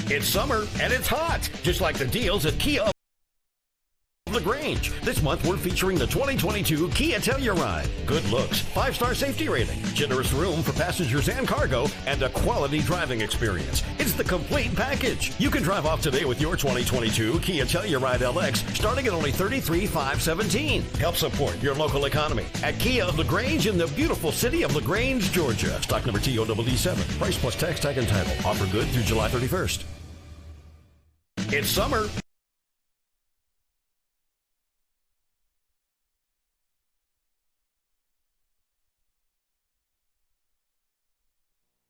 It's summer and it's hot, just like the deals at Kia LaGrange. This month we're featuring the 2022 Kia Telluride. Good looks, 5-star safety rating, generous room for passengers and cargo, and a quality driving experience. It's the complete package. You can drive off today with your 2022 Kia Telluride LX starting at only $33,517. Help support your local economy at Kia LaGrange in the beautiful city of LaGrange, Georgia. Stock number TODD7. Price plus tax, tag, and title. Offer good through July 31st. It's summer.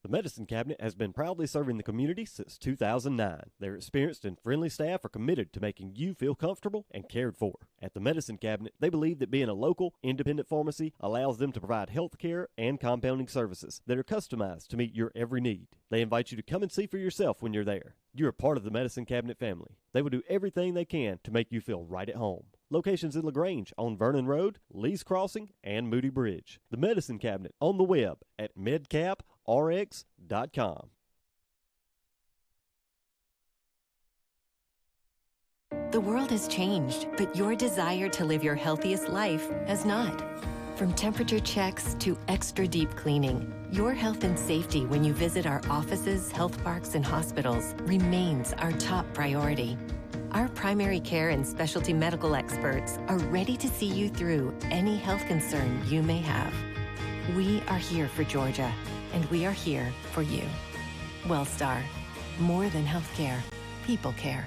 The Medicine Cabinet has been proudly serving the community since 2009. Their experienced and friendly staff are committed to making you feel comfortable and cared for. At the Medicine Cabinet, they believe that being a local, independent pharmacy allows them to provide health care and compounding services that are customized to meet your every need. They invite you to come and see for yourself when you're there. You're a part of the Medicine Cabinet family. They will do everything they can to make you feel right at home. Locations in LaGrange on Vernon Road, Lee's Crossing, and Moody Bridge. The Medicine Cabinet on the web at medcaprx.com. The world has changed, but your desire to live your healthiest life has not. From temperature checks to extra deep cleaning, your health and safety when you visit our offices, health parks, and hospitals remains our top priority. Our primary care and specialty medical experts are ready to see you through any health concern you may have. We are here for Georgia, and we are here for you. WellStar, more than healthcare, people care.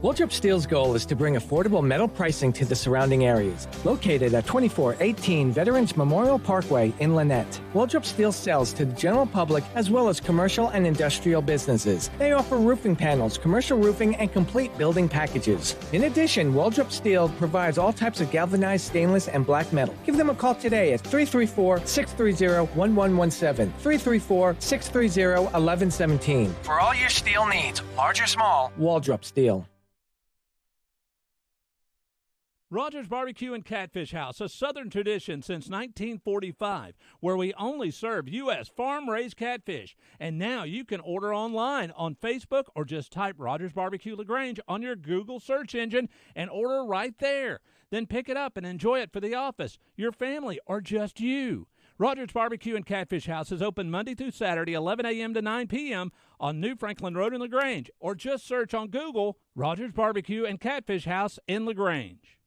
Waldrop Steel's goal is to bring affordable metal pricing to the surrounding areas. Located at 2418 Veterans Memorial Parkway in Lynette, Waldrop Steel sells to the general public as well as commercial and industrial businesses. They offer roofing panels, commercial roofing, and complete building packages. In addition, Waldrop Steel provides all types of galvanized stainless and black metal. Give them a call today at 334-630-1117, 334-630-1117. For all your steel needs, large or small, Waldrop Steel. Rogers Barbecue and Catfish House, a Southern tradition since 1945, where we only serve U.S. farm-raised catfish. And now you can order online on Facebook or just type Rogers Barbecue LaGrange on your Google search engine and order right there. Then pick it up and enjoy it for the office, your family, or just you. Rogers Barbecue and Catfish House is open Monday through Saturday, 11 a.m. to 9 p.m. on New Franklin Road in LaGrange, or just search on Google Rogers Barbecue and Catfish House in LaGrange.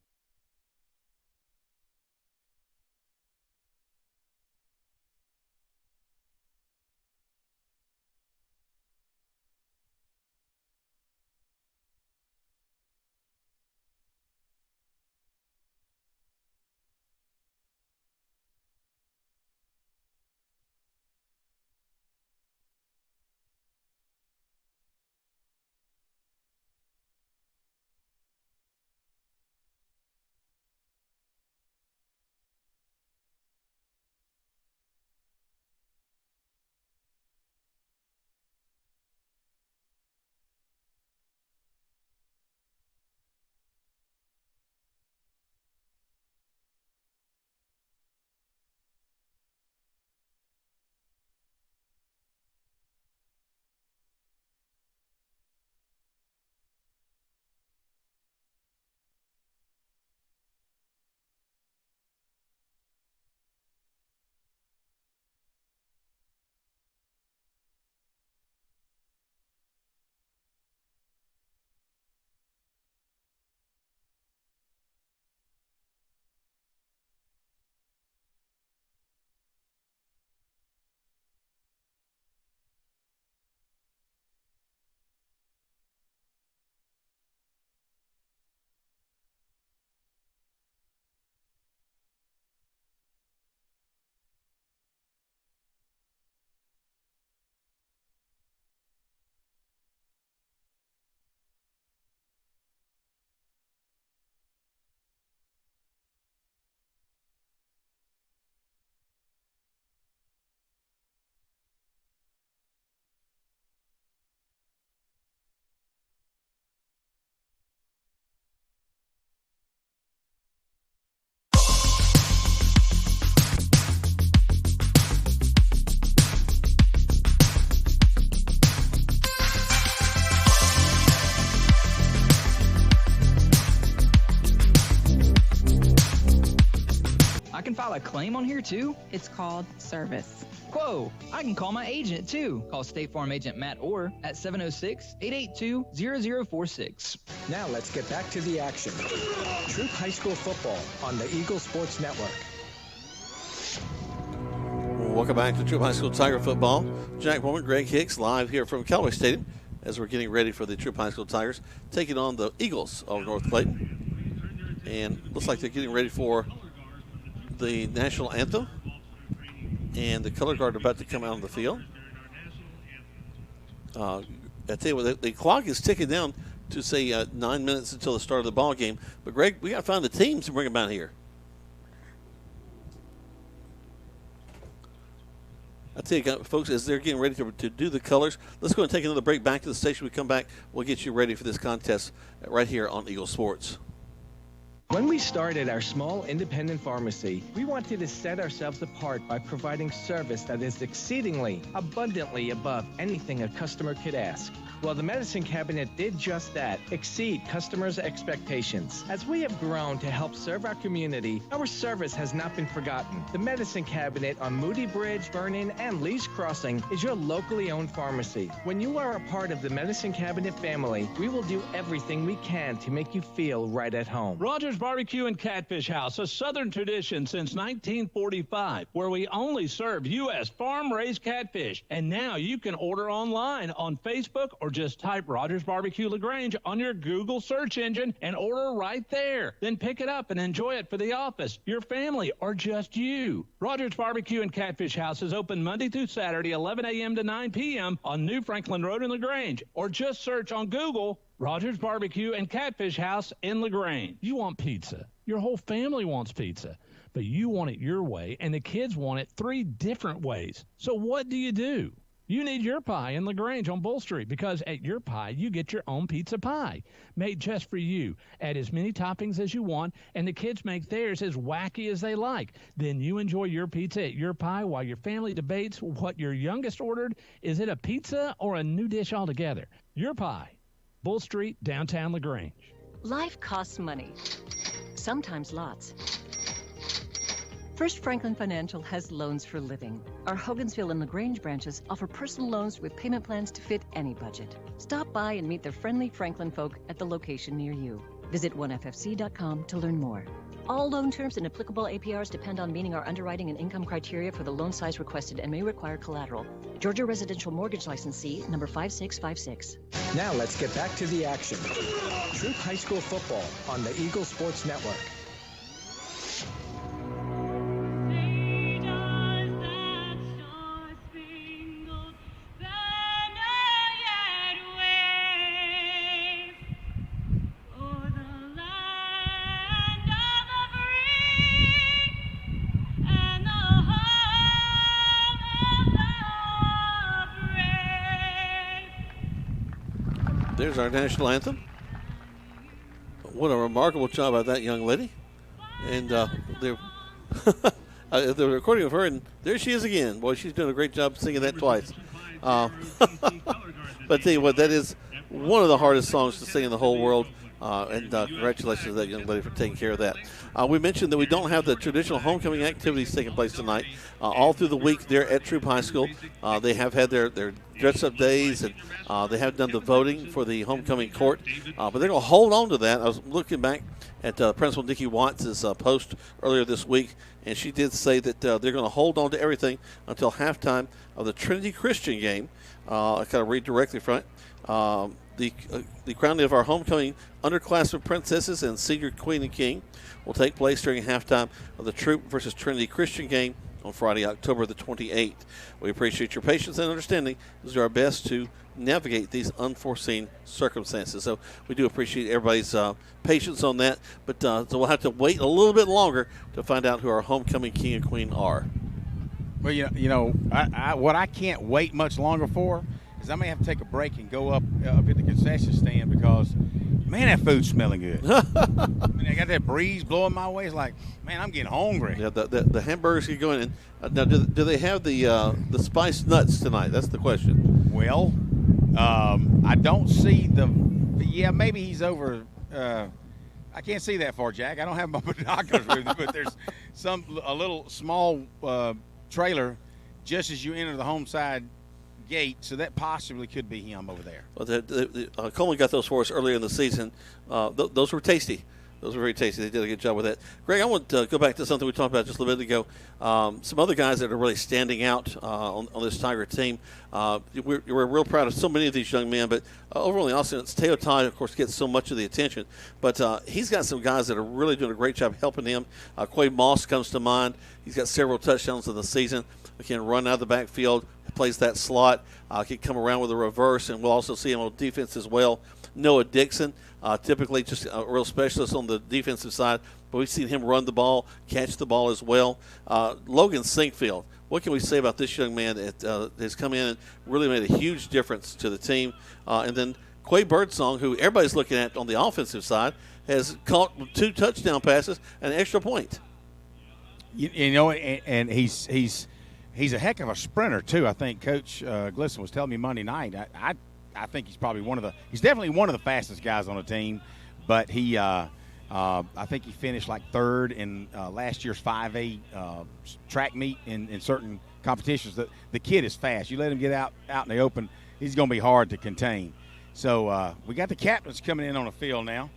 file a claim on here too? It's called service. Whoa, I can call my agent too. Call State Farm agent Matt Orr at 706-882-0046. Now let's get back to the action. Troup High School football on the Eagle Sports Network. Welcome back to Troup High School Tiger football. Jack Bowman, Greg Hicks live here from Callaway Stadium as we're getting ready for the Troup High School Tigers taking on the Eagles of North Clayton. And looks like they're getting ready for the national anthem. And the color guard are about to come out on the field. I tell you what, the clock is ticking down to say 9 minutes until the start of the ball game. But Greg, we got to find the teams to bring them out here. I tell you, folks, as they're getting ready to do the colors, let's go and take another break. Back to the station. We come back, we'll get you ready for this contest right here on Eagle Sports. When we started our small independent pharmacy, we wanted to set ourselves apart by providing service that is exceedingly, abundantly above anything a customer could ask. Well, the Medicine Cabinet did just that, exceed customers' expectations. As we have grown to help serve our community, our service has not been forgotten. The Medicine Cabinet on Moody Bridge, Vernon, and Lee's Crossing is your locally owned pharmacy. When you are a part of the Medicine Cabinet family, we will do everything we can to make you feel right at home. Rogers Barbecue and Catfish House, a Southern tradition since 1945, where we only serve U.S. farm-raised catfish. And now you can order online on Facebook or just type Rogers Barbecue LaGrange on your Google search engine and order right there. Then pick it up and enjoy it for the office, your family, or just you. Rogers Barbecue and Catfish House is open Monday through Saturday, 11 a.m. to 9 p.m. on New Franklin Road in LaGrange, or just search on Google Rogers Barbecue and Catfish House in LaGrange. You want pizza. Your whole family wants pizza. But you want it your way, and the kids want it 3 different ways. So what do? You need Your Pie in LaGrange on Bull Street, because at Your Pie, you get your own pizza pie, made just for you. Add as many toppings as you want, and the kids make theirs as wacky as they like. Then you enjoy your pizza at Your Pie while your family debates what your youngest ordered. Is it a pizza or a new dish altogether? Your Pie, Bull Street, downtown LaGrange. Life costs money, sometimes lots. First Franklin Financial has loans for living. Our Hogansville and LaGrange branches offer personal loans with payment plans to fit any budget. Stop by and meet the friendly Franklin folk at the location near you. Visit onefc.com to learn more. All loan terms and applicable APRs depend on meeting our underwriting and income criteria for the loan size requested and may require collateral. Georgia Residential Mortgage Licensee, number 5656. Now let's get back to the action. Troup High School football on the Eagle Sports Network. There's our national anthem. What a remarkable job by that young lady. And they're recording of her, and there she is again. Boy, she's doing a great job singing that twice. But I tell you what, that is one of the hardest songs to sing in the whole world. And congratulations to that young lady for taking care of that. We mentioned that we don't have the traditional homecoming activities taking place tonight. All through the week there at Troup High School, they have had their dress-up days, and they have done the voting for the homecoming court. But they're going to hold on to that. I was looking back at Principal Nikki Watts' post earlier this week, and she did say that they're going to hold on to everything until halftime of the Trinity Christian game. I kind of read directly from it. The crowning of our homecoming underclassmen princesses and senior queen and king will take place during halftime of the Troup versus Trinity Christian game on Friday, October the 28th. We appreciate your patience and understanding. We'll do our best to navigate these unforeseen circumstances. So we do appreciate everybody's patience on that. But so we'll have to wait a little bit longer to find out who our homecoming king and queen are. Well, you know, what I can't wait much longer for is I may have to take a break and go up at the concession stand because, man, that food's smelling good. I mean, I got that breeze blowing my way. It's like, man, I'm getting hungry. Yeah, the hamburgers get going in. Now, do they have the spiced nuts tonight? That's the question. Well, I don't see yeah, maybe he's over. I can't see that far, Jack. I don't have my binoculars with me, but there's a little small trailer just as you enter the home side gate, so that possibly could be him over there. Well, Coleman got those for us earlier in the season. Those were tasty. Those were very tasty. They did a good job with that. Greg, I want to go back to something we talked about just a little bit ago. Some other guys that are really standing out on this Tiger team. We're real proud of so many of these young men, but overall, Austin, it's Teo Todd, of course, gets so much of the attention. But he's got some guys that are really doing a great job helping him. Quay Moss comes to mind. He's got several touchdowns in the season. He can run out of the backfield, plays that slot. Can come around with a reverse, and we'll also see him on defense as well. Noah Dixon, typically just a real specialist on the defensive side, but we've seen him run the ball, catch the ball as well. Logan Sinkfield, what can we say about this young man that has come in and really made a huge difference to the team? And then Quay Birdsong, who everybody's looking at on the offensive side, has caught 2 touchdown passes and an extra point. You know, and he's a heck of a sprinter too. I think Coach Glisson was telling me Monday night. I think he's probably he's definitely one of the fastest guys on the team, but he I think he finished like 3rd in last year's 5A track meet in certain competitions. The kid is fast. You let him get out in the open, he's going to be hard to contain. So we got the captains coming in on the field now.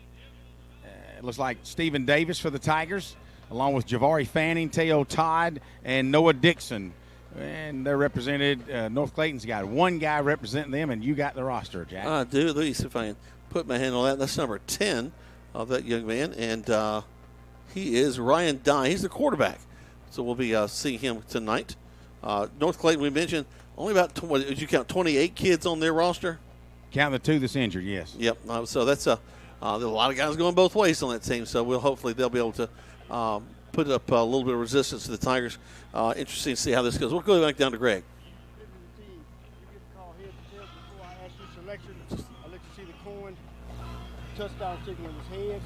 It looks like Stephen Davis for the Tigers, along with Javari Fanning, Teo Todd, and Noah Dixon. And they're represented. North Clayton's got one guy representing them, and you got the roster, Jack. I do. Let me see if I can put my hand on that. That's number 10 of that young man, and he is Ryan Dye. He's the quarterback. So we'll be seeing him tonight. North Clayton, we mentioned, only about, did you count 28 kids on their roster? Count the 2 that's injured, yes. Yep. So that's there's a lot of guys going both ways on that team, so hopefully they'll be able to put up a little bit of resistance to the Tigers. Interesting to see how this goes. We'll go back down to Greg. Before I ask you selection, I let you see the coin. Touchdown sticking with his heads,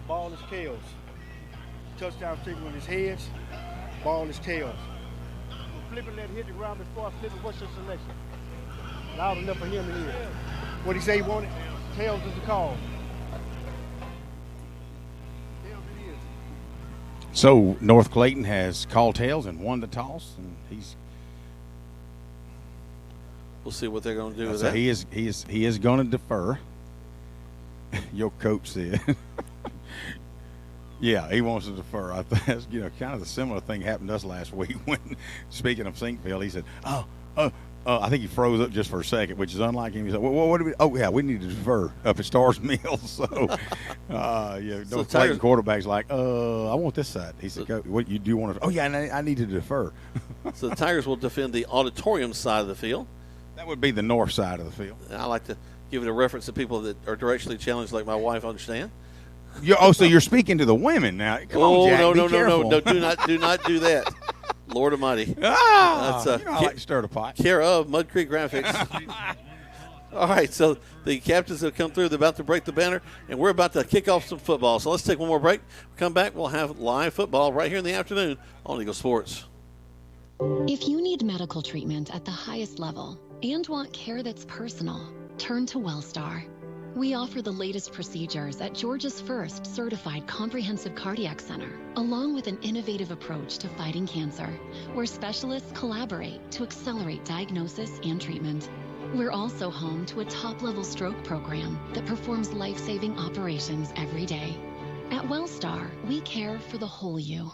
ball is tails. Touchdown sticking with his heads, ball is tails. Flip it, let it hit the ground before I flip it. What's your selection? Loud enough for him to hear. What he say he wanted? Tails is the call. So North Clayton has called tails and won the toss, and we'll see what they're going to do with so that. He is going to defer. Your coach said, yeah, he wants to defer. I think that's kind of the similar thing happened to us last week when, speaking of Sinkfield, he said, I think he froze up just for a second, which is unlike him. He said, well, what do we? Oh, yeah, we need to defer up at Stars Mills. So, North Clayton quarterback's like, I want this side. He said, what you do want to? Oh, yeah, I need to defer. So the Tigers will defend the auditorium side of the field. That would be the north side of the field. I like to give it a reference to people that are directionally challenged, like my wife, understand. So you're speaking to the women now. Come on, Jack, no, be no, do not do that. Lord Almighty. That's I like to stir the pot. Care of Mud Creek Graphics. All right, so the captains have come through. They're about to break the banner, and we're about to kick off some football. So let's take one more break. Come back. We'll have live football right here in the afternoon on Eagle Sports. If you need medical treatment at the highest level and want care that's personal, turn to WellStar. We offer the latest procedures at Georgia's first certified comprehensive cardiac center, along with an innovative approach to fighting cancer, where specialists collaborate to accelerate diagnosis and treatment. We're also home to a top-level stroke program that performs life-saving operations every day. At WellStar, we care for the whole you.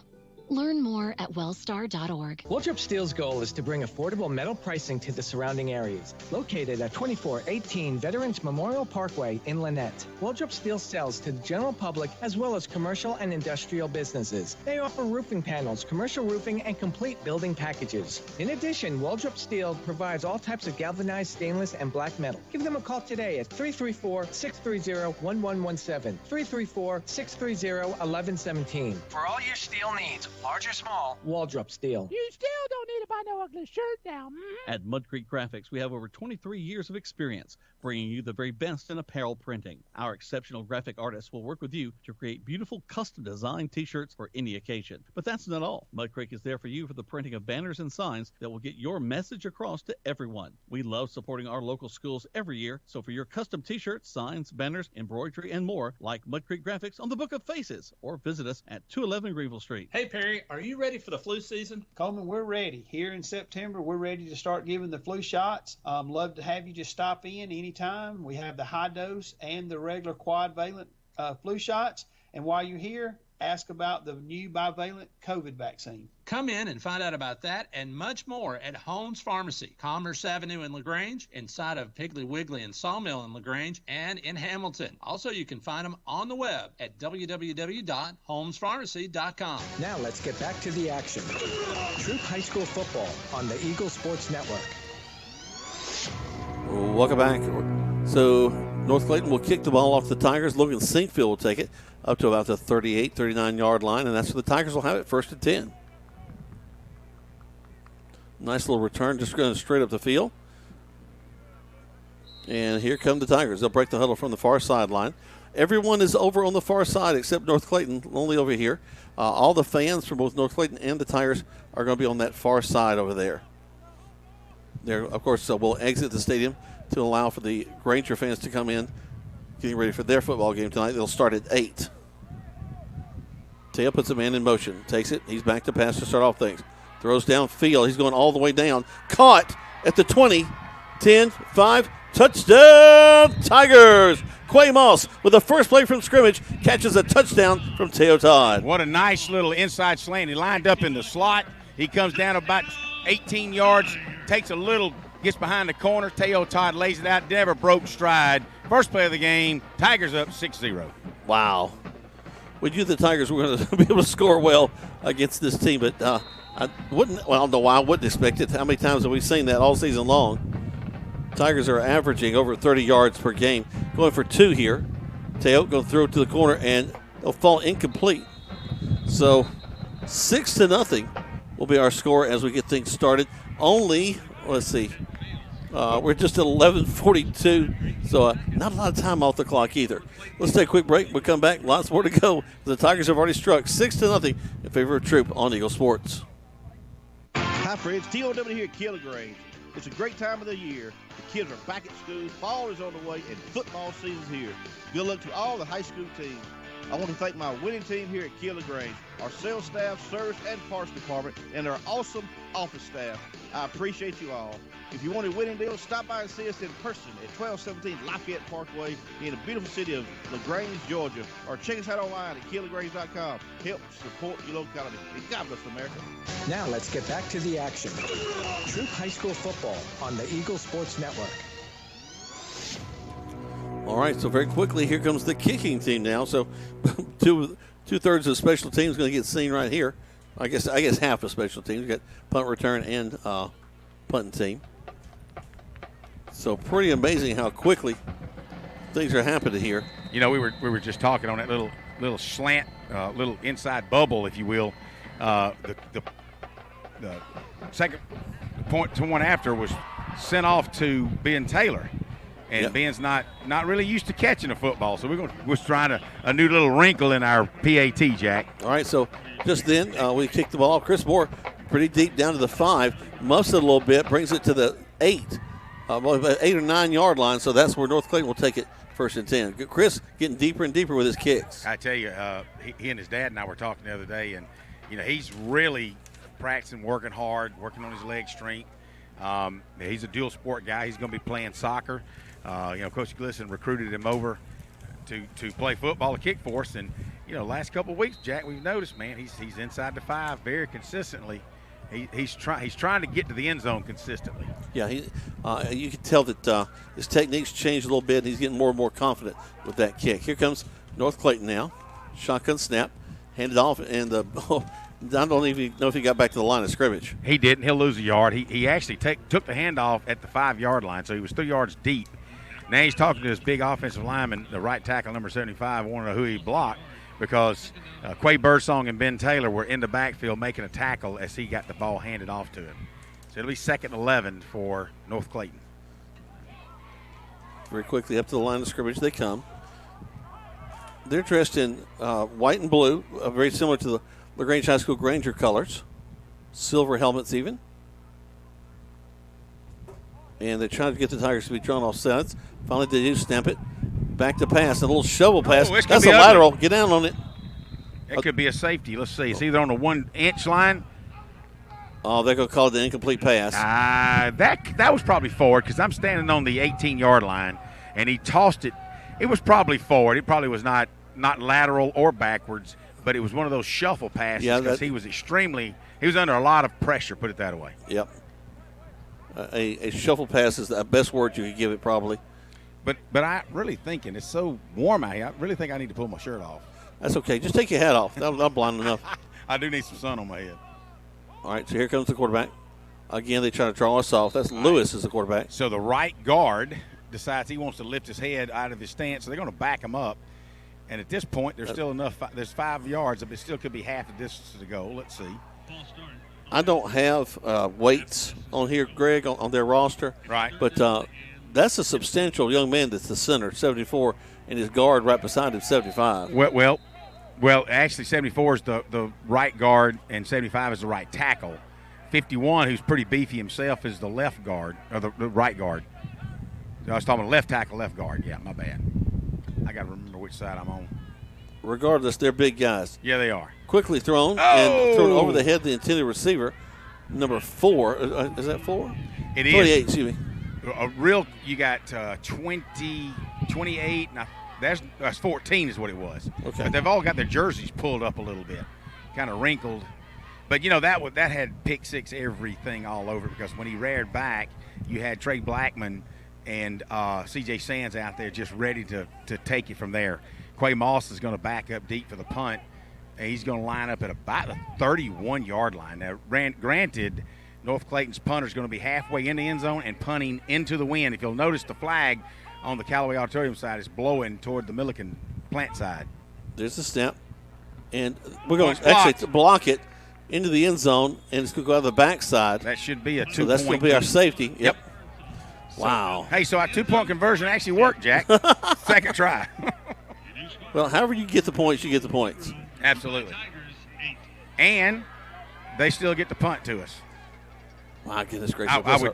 Learn more at wellstar.org. Troup Steel's goal is to bring affordable metal pricing to the surrounding areas. Located at 2418 Veterans Memorial Parkway in Lynette, Troup Steel sells to the general public as well as commercial and industrial businesses. They offer roofing panels, commercial roofing, and complete building packages. In addition, Troup Steel provides all types of galvanized stainless and black metal. Give them a call today at 334-630-1117, 334-630-1117. For all your steel needs, Large or small? Waldrop Steel. You still don't need to buy no ugly shirt now. At Mud Creek Graphics, we have over 23 years of experience bringing you the very best in apparel printing. Our exceptional graphic artists will work with you to create beautiful custom designed t-shirts for any occasion. But that's not all. Mud Creek is there for you for the printing of banners and signs that will get your message across to everyone. We love supporting our local schools every year, so for your custom t-shirts, signs, banners, embroidery, and more, like Mud Creek Graphics on the Book of Faces, or visit us at 211 Greenville Street. Hey Perry, are you ready for the flu season? Coleman, we're ready. Here in September, we're ready to start giving the flu shots. Love to have you just stop in anytime. We have the high dose and the regular quadvalent flu shots. And while you're here, ask about the new bivalent COVID vaccine. Come in and find out about that and much more at Holmes Pharmacy, Commerce Avenue in LaGrange, inside of Piggly Wiggly and Sawmill in LaGrange, and in Hamilton. Also, you can find them on the web at www.holmespharmacy.com. Now let's get back to the action. Troup High School football on the Eagle Sports Network. Welcome back. So North Clayton will kick the ball off the Tigers. Logan Sinkfield will take it up to about the 38, 39-yard line, and that's where the Tigers will have it, 1st and 10. Nice little return, just going straight up the field. And here come the Tigers. They'll break the huddle from the far sideline. Everyone is over on the far side except North Clayton, only over here. All the fans from both North Clayton and the Tigers are going to be on that far side over there. There, of course, we'll exit the stadium to allow for the Granger fans to come in, getting ready for their football game tonight. They'll start at 8. Teo puts a man in motion, takes it. He's back to pass to start off things. Throws downfield. He's going all the way down. Caught at the 20, 10, 5. Touchdown, Tigers! Quay Moss with the first play from scrimmage catches a touchdown from Teo Todd. What a nice little inside slant. He lined up in the slot. He comes down about 18 yards, takes a little, gets behind the corner. Teo Todd lays it out, never broke stride. First play of the game, Tigers up 6-0. Wow. We knew the Tigers were going to be able to score well against this team, but I don't know why I wouldn't expect it. How many times have we seen that all season long? Tigers are averaging over 30 yards per game. Going for 2 here. Teo going to throw it to the corner, and they'll fall incomplete. So 6-0 will be our score as we get things started. Only, let's see, we're just at 11:42, so not a lot of time off the clock either. Let's take a quick break. We'll come back. Lots more to go. The Tigers have already struck 6-0 in favor of Troup on Eagle Sports. Hi, friends. TOW here at Keeler Grange. It's a great time of the year. The kids are back at school. Fall is on the way, and football season's here. Good luck to all the high school teams. I want to thank my winning team here at Keeler Grange, our sales staff, service, and parts department, and our awesome office staff. I appreciate you all. If you want a winning deal, stop by and see us in person at 1217 Lafayette Parkway in the beautiful city of LaGrange, Georgia, or check us out online at KeelerGrange.com. Help support your locality. And God bless America. Now let's get back to the action. Troup High School football on the Eagle Sports Network. All right, so very quickly, here comes the kicking team now. So two-thirds of special teams going to get seen right here. I guess half of special teams. We've got punt return and punting team. So pretty amazing how quickly things are happening here. You know, we were just talking on that little slant, little inside bubble, if you will. The second point to one after was sent off to Ben Taylor. And yep. Ben's not really used to catching a football, so we're trying a new little wrinkle in our PAT, Jack. All right, so just then we kicked the ball off. Chris Moore pretty deep down to the 5, muffs it a little bit, brings it to the 8 or 9 yard line, so that's where North Clayton will take it 1st and 10. Chris getting deeper and deeper with his kicks. I tell you, he and his dad and I were talking the other day, and, you know, he's really practicing, working hard, working on his leg strength. He's a dual sport guy. He's going to be playing soccer. Coach Glisson recruited him over to play football, to kick for us. And, you know, last couple of weeks, Jack, we've noticed, man, he's inside the 5 very consistently. He's trying to get to the end zone consistently. Yeah, you can tell that his technique's changed a little bit. He's getting more and more confident with that kick. Here comes North Clayton now. Shotgun snap, handed off, and I don't even know if he got back to the line of scrimmage. He didn't. He'll lose a yard. He actually took the handoff at the 5-yard line, so he was 3 yards deep. Now he's talking to his big offensive lineman, the right tackle, number 75, wanting to know who he blocked. because Quay Birdsong and Ben Taylor were in the backfield making a tackle as he got the ball handed off to him. So it'll be 2nd and 11 for North Clayton. Very quickly up to the line of scrimmage they come. They're dressed in white and blue, very similar to the LaGrange High School Granger colors. Silver helmets even. And they're trying to get the Tigers to be drawn off sides. Finally, they do snap it. Back to pass. A little shovel pass. That's a lateral. Get down on it. It could be a safety. Let's see. It's either on the 1-inch line. Oh, they're going to call it the incomplete pass. That was probably forward because I'm standing on the 18-yard line, and he tossed it. It was probably forward. It probably was not lateral or backwards, but it was one of those shuffle passes because he was under a lot of pressure, put it that way. Yep. A shuffle pass is the best word you could give it probably. But I really thinking it's so warm out here, I really think I need to pull my shirt off. That's okay. Just take your hat off. I'm blind enough. I do need some sun on my head. All right, so here comes the quarterback. Again, they try to draw us off. That's Lewis is the quarterback. So the right guard decides he wants to lift his head out of his stance, so they're going to back him up. And at this point, there's still enough. There's 5 yards, but it still could be half the distance to go. Let's see. I don't have weights on here, Greg, on their roster. Right. But that's a substantial young man that's the center, 74, and his guard right beside him, 75. Well, actually, 74 is the right guard, and 75 is the right tackle. 51, who's pretty beefy himself, is the left guard, or the right guard. I was talking about left tackle, left guard. Yeah, my bad. I got to remember which side I'm on. Regardless, they're big guys. Yeah, they are. Quickly thrown and thrown over the head of the intended receiver, number 4. Is that 4? It is. 28, excuse me. You got 20, 28, and that's 14 is what it was. Okay. But they've all got their jerseys pulled up a little bit, kind of wrinkled. But, that had pick six everything all over because when he reared back, you had Trey Blackman and C.J. Sands out there just ready to take it from there. Quay Moss is going to back up deep for the punt. And he's going to line up at about the 31-yard line. Now, granted, North Clayton's punter is going to be halfway in the end zone and punting into the wind. If you'll notice, the flag on the Callaway Auditorium side is blowing toward the Milliken plant side. There's the snap. And we're going to actually block it into the end zone, and it's going to go out the backside. That should be a 2-point. So that's going to be our safety. Yep. Wow. So our 2-point conversion actually worked, Jack. Second try. Well, however you get the points, you get the points. Absolutely. And they still get the punt to us. My goodness gracious. Little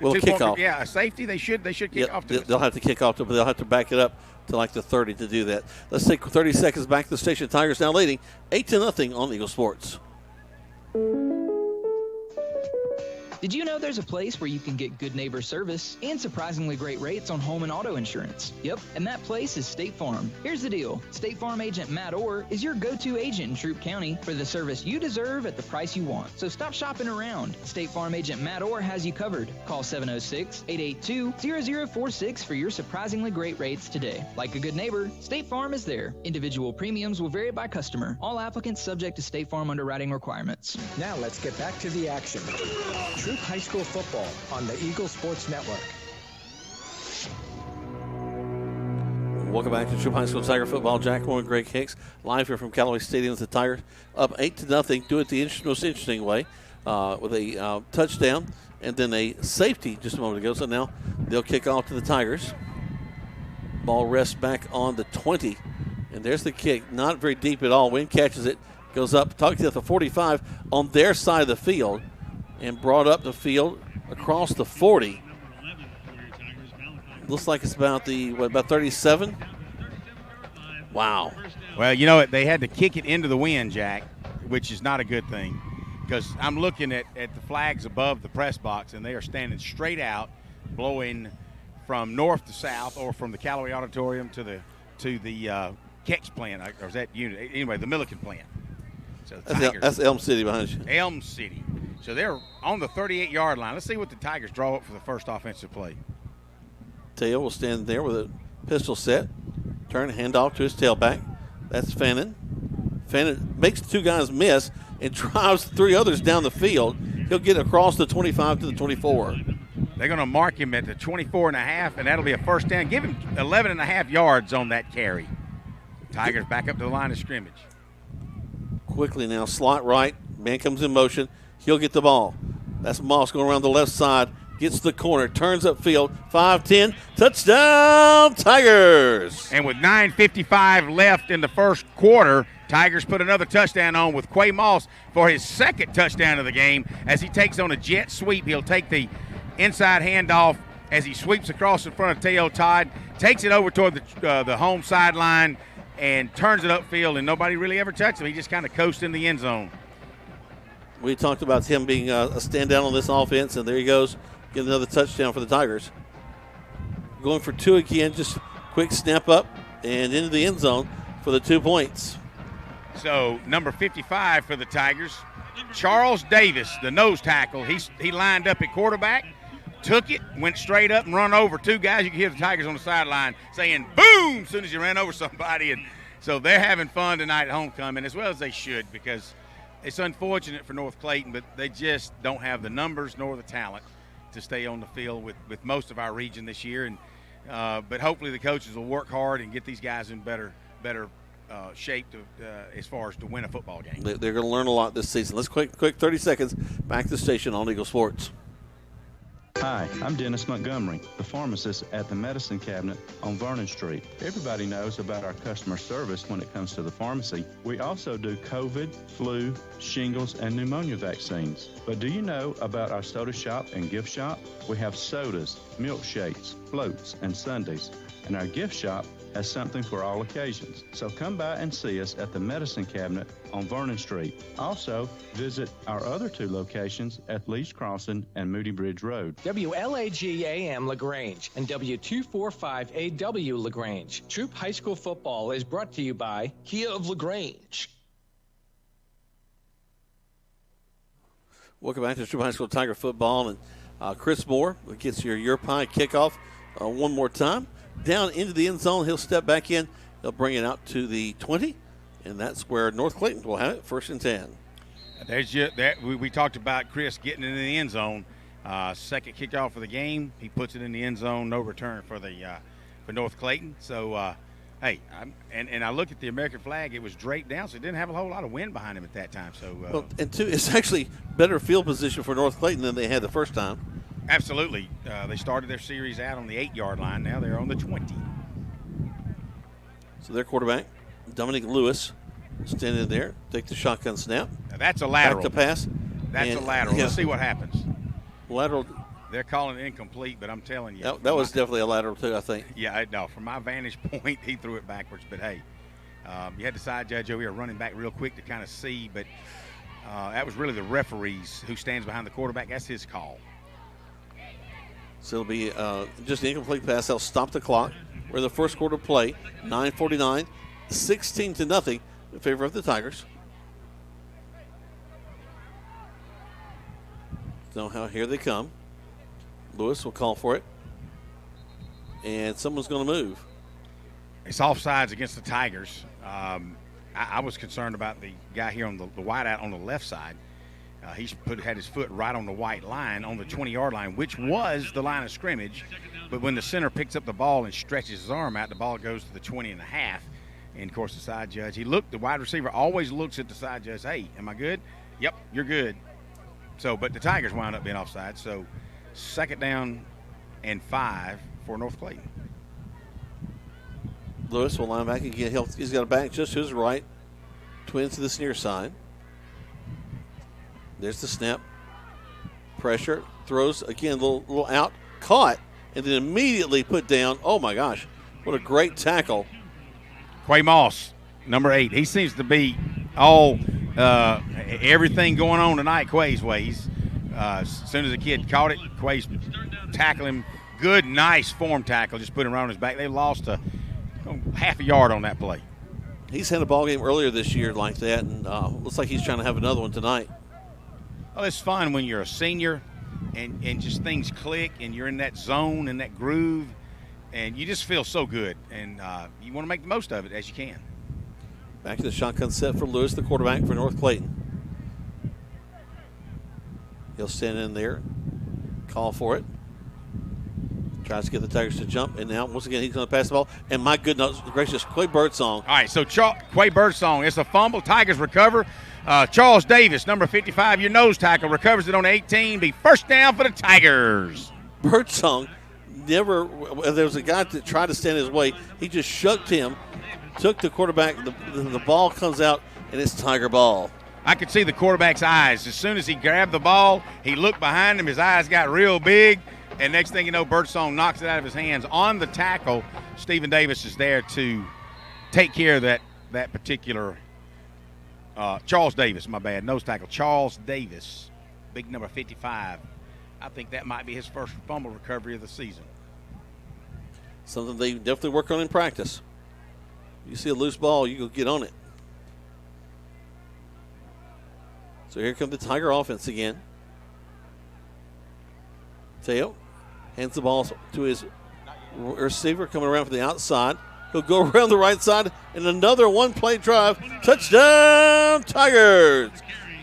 kickoff. Yeah, a safety. They should kick off to us. They'll have to kick off, but they'll have to back it up to like the 30 to do that. Let's take 30 seconds back to the station. Tigers now leading 8-0 on Eagle Sports. Did you know there's a place where you can get good neighbor service and surprisingly great rates on home and auto insurance? Yep, and that place is State Farm. Here's the deal. State Farm agent Matt Orr is your go-to agent in Troup County for the service you deserve at the price you want. So stop shopping around. State Farm agent Matt Orr has you covered. Call 706-882-0046 for your surprisingly great rates today. Like a good neighbor, State Farm is there. Individual premiums will vary by customer. All applicants subject to State Farm underwriting requirements. Now let's get back to the action. Troup High School football on the Eagle Sports Network. Welcome back to Troup High School Tiger football. Jack Moore and Greg Hicks live here from Callaway Stadium. The Tigers up 8-0. Do it the most interesting way with a touchdown and then a safety just a moment ago. So now they'll kick off to the Tigers. Ball rests back on the 20. And there's the kick. Not very deep at all. Wynn catches it. Goes up. Talking to the 45 on their side of the field. And brought up the field across the 40. Looks like it's about about 37? Wow. Well, they had to kick it into the wind, Jack, which is not a good thing. Because I'm looking at the flags above the press box, and they are standing straight out, blowing from north to south, or from the Callaway Auditorium to the Kex plant, or is that unit? Anyway, the Milliken plant. So that's Elm City behind you. Elm City. So they're on the 38-yard line. Let's see what the Tigers draw up for the first offensive play. Teo will stand there with a pistol set. Turn, hand off to his tailback. That's Fannin. Fannin makes 2 guys miss and drives 3 others down the field. He'll get across the 25 to the 24. They're going to mark him at the 24.5, and that'll be a first down. Give him 11.5 yards on that carry. Tigers back up to the line of scrimmage. Quickly now, slot right. Man comes in motion. He'll get the ball. That's Moss going around the left side. Gets the corner. Turns upfield. 5-10. Touchdown, Tigers. And with 9:55 left in the first quarter, Tigers put another touchdown on with Quay Moss for his second touchdown of the game as he takes on a jet sweep. He'll take the inside handoff as he sweeps across in front of Teo Todd, takes it over toward the home sideline, and turns it upfield, and nobody really ever touched him. He just kind of coasted in the end zone. We talked about him being a standout on this offense, and there he goes, getting another touchdown for the Tigers. Going for 2 again, just quick snap up and into the end zone for the 2 points. So number 55 for the Tigers, Charles Davis, the nose tackle. He lined up at quarterback, took it, went straight up and run over 2 guys. You can hear the Tigers on the sideline saying boom as soon as you ran over somebody. And so they're having fun tonight at homecoming, as well as they should, because it's unfortunate for North Clayton, but they just don't have the numbers nor the talent to stay on the field with most of our region this year. And but hopefully the coaches will work hard and get these guys in better shape as far as to win a football game. They're going to learn a lot this season. Let's quick 30 seconds back to the station on Eagle Sports. Hi, I'm Dennis Montgomery, the pharmacist at the Medicine Cabinet on Vernon Street. Everybody knows about our customer service when it comes to the pharmacy. We also do COVID, flu, shingles, and pneumonia vaccines. But do you know about our soda shop and gift shop? We have sodas, milkshakes, floats, and sundaes. And our gift shop has something for all occasions. So come by and see us at the Medicine Cabinet on Vernon Street. Also, visit our other 2 locations at Lee's Crossing and Moody Bridge Road. WLAG AM LaGrange and W245AW LaGrange. Troup High School football is brought to you by Kia of LaGrange. Welcome back to Troup High School Tiger football. And Chris Moore gets your pie kickoff one more time. Down into the end zone, he'll step back in. They'll bring it out to the 20, and that's where North Clayton will have it, 1st and 10. There's that we talked about Chris getting in the end zone. Second kickoff of the game, he puts it in the end zone. No return for North Clayton. So, hey, I look at the American flag. It was draped down, so it didn't have a whole lot of wind behind him at that time. So, well, and 2, it's actually better field position for North Clayton than they had the first time. Absolutely. They started their series out on the 8-yard line. Now they're on the 20. So their quarterback, Dominic Lewis, standing there, take the shotgun snap. Now that's a lateral. Back to pass. That's a lateral. Yeah. Let's see what happens. Lateral. They're calling it incomplete, but I'm telling you. That was definitely a lateral, too, I think. Yeah, no. From my vantage point, he threw it backwards. But, hey, you had the side judge over here running back real quick to kind of see. But that was really the referees who stands behind the quarterback. That's his call. So it'll be just an incomplete pass. They'll stop the clock. We're in the first quarter play. 9:49, 16-0 in favor of the Tigers. So here they come. Lewis will call for it. And someone's going to move. It's offsides against the Tigers. I was concerned about the guy here on the wideout on the left side. Had his foot right on the white line on the 20-yard line, which was the line of scrimmage. But when the center picks up the ball and stretches his arm out, the ball goes to the 20 and a half. And, of course, the side judge, the wide receiver always looks at the side judge, hey, am I good? Yep, you're good. So, but the Tigers wound up being offside. So, 2nd down and 5 for North Clayton. Lewis will line back again. He's got a back just to his right. Twins to this near side. There's the snap. Pressure. Throws again, a little out. Caught. And then immediately put down. Oh, my gosh. What a great tackle. Quay Moss, number 8. He seems to be all everything going on tonight Quay's ways. As soon as the kid caught it, Quay's tackling him. Good, nice form tackle. Just put him right on his back. They lost half a yard on that play. He's had a ball game earlier this year like that, and looks like he's trying to have another one tonight. Well, it's fun when you're a senior and just things click and you're in that zone and that groove, and you just feel so good, and you want to make the most of it as you can. Back to the shotgun set for Lewis, the quarterback for North Clayton. He'll stand in there, call for it. Tries to get the Tigers to jump, and now, once again, he's going to pass the ball. And my goodness gracious, Quay Birdsong. All right, so Quay Birdsong, it's a fumble. Tigers recover. Charles Davis, number 55, your nose tackle, recovers it on 18. Be first down for the Tigers. Birdsong there was a guy that tried to stand his way. He just shucked him, took the quarterback. The ball comes out, and it's Tiger ball. I could see the quarterback's eyes. As soon as he grabbed the ball, he looked behind him. His eyes got real big. And next thing you know, Birdsong knocks it out of his hands. On the tackle, Stephen Davis is there to take care of that particular Charles Davis, my bad, nose tackle. Charles Davis, big number 55. I think that might be his first fumble recovery of the season. Something they definitely work on in practice. You see a loose ball, you go get on it. So here comes the Tiger offense again. Teo hands the ball to his receiver coming around from the outside. He'll go around the right side, and another one-play drive. Touchdown, Tigers.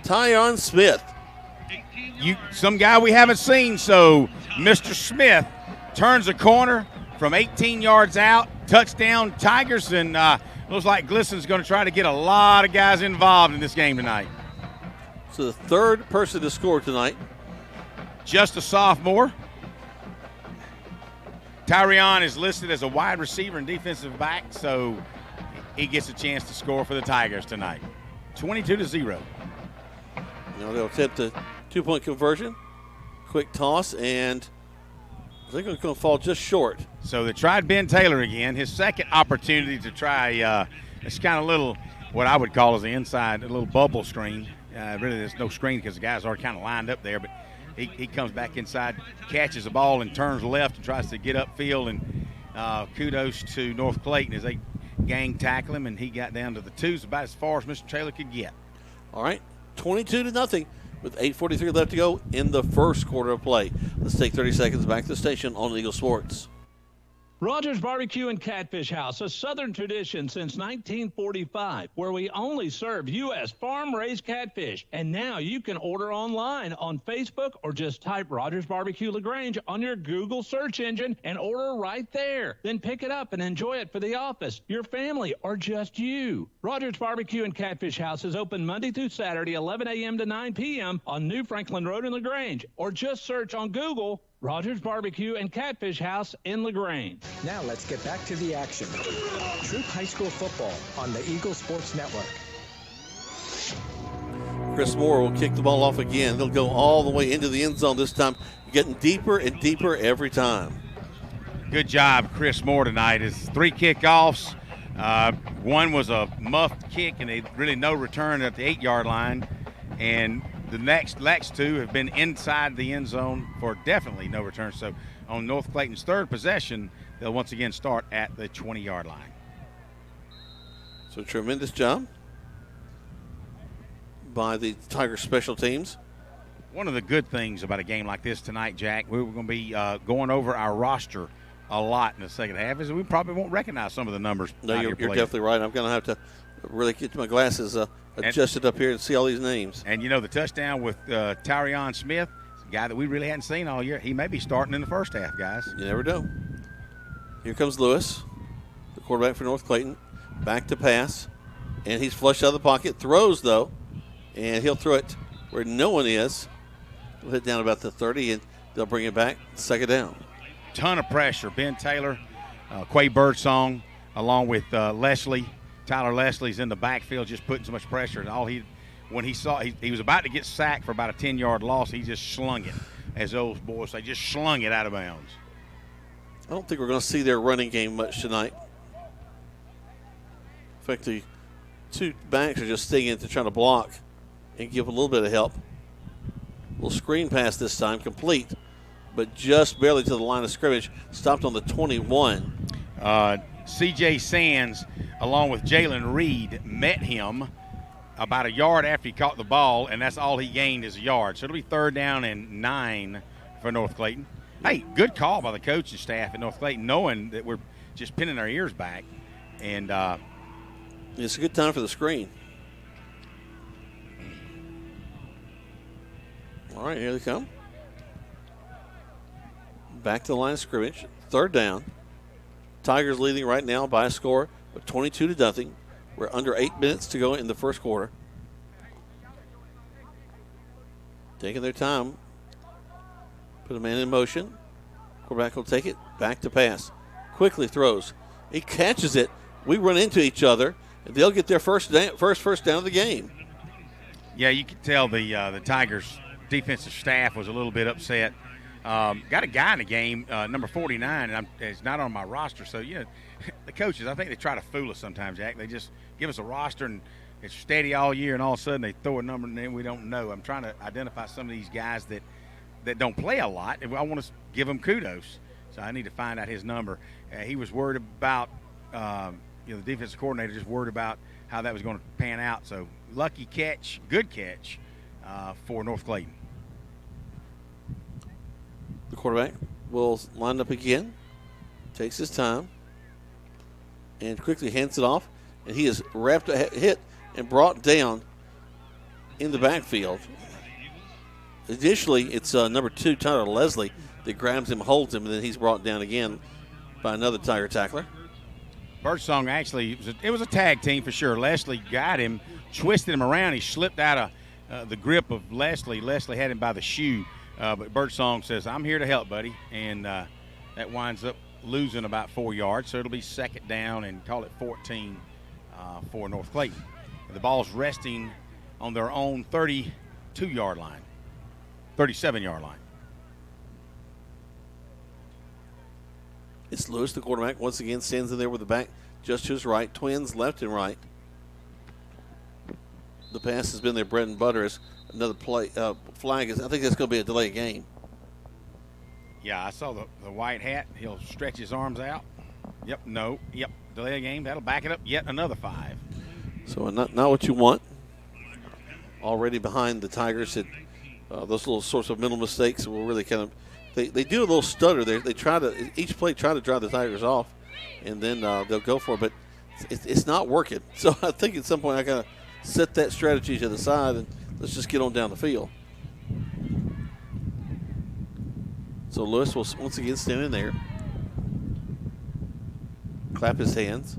Tyon Smith. Some guy we haven't seen, so Mr. Smith turns a corner from 18 yards out. Touchdown, Tigers, and looks like Glisson's going to try to get a lot of guys involved in this game tonight. So the third person to score tonight. Just a sophomore. Tyrion is listed as a wide receiver and defensive back, so he gets a chance to score for the Tigers tonight. 22-0. Now they'll attempt a two-point conversion. Quick toss, and they're going to fall just short. So they tried Ben Taylor again. His second opportunity to try it's kind of little, what I would call as the inside, a little bubble screen. Really, there's no screen because the guys are kind of lined up there, but he comes back inside, catches the ball, and turns left and tries to get upfield. And kudos to North Clayton as they gang tackle him, and he got down to the twos about as far as Mr. Taylor could get. All right, 22-0 with 8:43 left to go in the first quarter of play. Let's take 30 seconds back to the station on Eagle Sports. Rogers Barbecue and Catfish House, a Southern tradition since 1945, where we only serve U.S. farm-raised catfish. And now you can order online on Facebook or just type Rogers Barbecue LaGrange on your Google search engine and order right there. Then pick it up and enjoy it for the office, your family, or just you. Rogers Barbecue and Catfish House is open Monday through Saturday, 11 a.m. to 9 p.m. on New Franklin Road in LaGrange, or just search on Google Rogers Barbecue and Catfish House in LaGrange. Now let's get back to the action. Troup High School football on the Eagle Sports Network. Chris Moore will kick the ball off again. They'll go all the way into the end zone this time, getting deeper and deeper every time. Good job, Chris Moore, tonight. His 3 kickoffs. One was a muffed kick, and really no return at the 8-yard line. And the next 2 have been inside the end zone for definitely no return. So on North Clayton's third possession, they'll once again start at the 20-yard line. So tremendous job by the Tiger special teams. One of the good things about a game like this tonight, Jack, we're going to be going over our roster a lot in the second half, is we probably won't recognize some of the numbers. No, you're definitely right. I'm going to have to really get my glasses adjusted up here and see all these names. And, you know, the touchdown with Tyrion Smith, a guy that we really hadn't seen all year, he may be starting in the first half, guys. You never know. Here comes Lewis, the quarterback for North Clayton, back to pass, and he's flushed out of the pocket, throws, though, and he'll throw it where no one is. He'll hit down about the 30, and they'll bring it back, second down. Ton of pressure. Ben Taylor, Quay Birdsong, along with Leslie. Tyler Leslie's in the backfield just putting so much pressure. And when he saw he was about to get sacked for about a 10-yard loss, he just slung it, as those boys say, just slung it out of bounds. I don't think we're going to see their running game much tonight. In fact, the 2 backs are just staying in to try to block and give a little bit of help. Little screen pass this time, complete, but just barely to the line of scrimmage. Stopped on the 21. C.J. Sands, along with Jalen Reed, met him about a yard after he caught the ball, and that's all he gained is a yard. So it'll be 3rd down and 9 for North Clayton. Hey, good call by the coaching staff at North Clayton, knowing that we're just pinning our ears back. And it's a good time for the screen. All right, here they come. Back to the line of scrimmage. Third down. Tigers leading right now by a score of 22-0. We're under 8 minutes to go in the first quarter. Taking their time. Put a man in motion. Quarterback will take it. Back to pass. Quickly throws. He catches it. We run into each other. And they'll get their first down of the game. Yeah, you can tell the Tigers' defensive staff was a little bit upset. Got a guy in the game, number 49, and it's not on my roster. So, the coaches, I think they try to fool us sometimes, Jack. They just give us a roster, and it's steady all year, and all of a sudden they throw a number, and then we don't know. I'm trying to identify some of these guys that don't play a lot, and I want to give them kudos. So I need to find out his number. He was worried about, the defensive coordinator just worried about how that was going to pan out. So lucky catch, good catch for North Clayton. The quarterback will line up again, takes his time, and quickly hands it off. And he is hit and brought down in the backfield. Additionally, it's number 2, Tyler Leslie, that grabs him, holds him, and then he's brought down again by another Tiger tackler. Birdsong actually, it was a tag team for sure. Leslie got him, twisted him around. He slipped out of the grip of Leslie. Leslie had him by the shoe, but Birdsong says, I'm here to help, buddy. And that winds up losing about 4 yards, so it'll be second down and call it 14 for North Clayton. The ball's resting on their own 37-yard line. It's Lewis, the quarterback, once again stands in there with the back just to his right. Twins left and right. The pass has been their bread and butter. As another play flag is. I think that's going to be a delay game. Yeah, I saw the white hat. He'll stretch his arms out. Yep, no, yep, delay game. That'll back it up. Yet another 5. So not what you want. Already behind the Tigers, those little sorts of mental mistakes will really kind of. They do a little stutter there. They each play try to drive the Tigers off, and then they'll go for it. But it's not working. So I think at some point I gotta set that strategy to the side and let's just get on down the field. So Lewis will once again stand in there, clap his hands,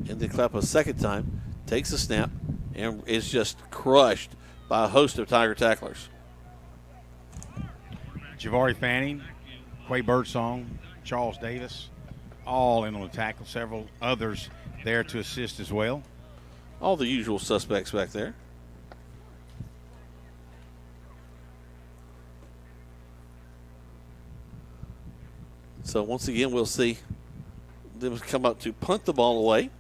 and then clap a second time. Takes a snap and is just crushed by a host of Tiger tacklers. Javari Fanning, Quay Birdsong, Charles Davis, all in on the tackle. Several others there to assist as well. All the usual suspects back there. So once again, we'll see them come up to punt the ball away.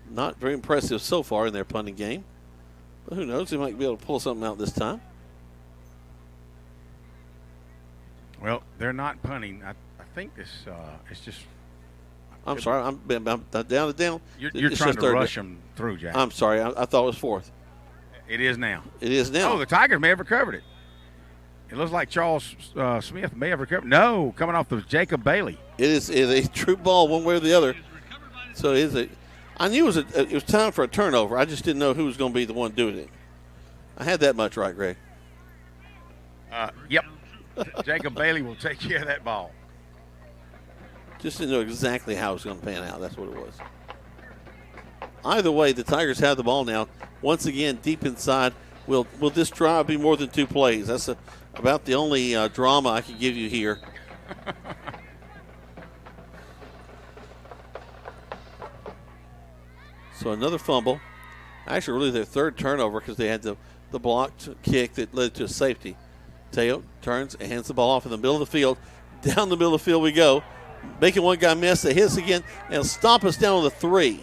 Not very impressive so far in their punting game. But who knows? They might be able to pull something out this time. Well, they're not punting. I think this it's just. I'm sorry. I'm down. You're trying to rush them through, Jack. I'm sorry. I thought it was 4th. It is now. It is now. Oh, the Tigers may have recovered it. It looks like Charles Smith may have recovered. No, coming off the Jacob Bailey. It is a Troup ball one way or the other. So it is I knew it was time for a turnover. I just didn't know who was going to be the one doing it. I had that much right, Greg. Yep. Jacob Bailey will take care of that ball. Just didn't know exactly how it was going to pan out. That's what it was. Either way, the Tigers have the ball now. Once again, deep inside. Will this drive be more than 2 plays? That's about the only drama I can give you here. So another fumble. Actually, really their 3rd turnover because they had the blocked kick that led to a safety. Teo turns and hands the ball off in the middle of the field. Down the middle of the field we go. Making one guy miss. They hit us again and stop us down on the 3.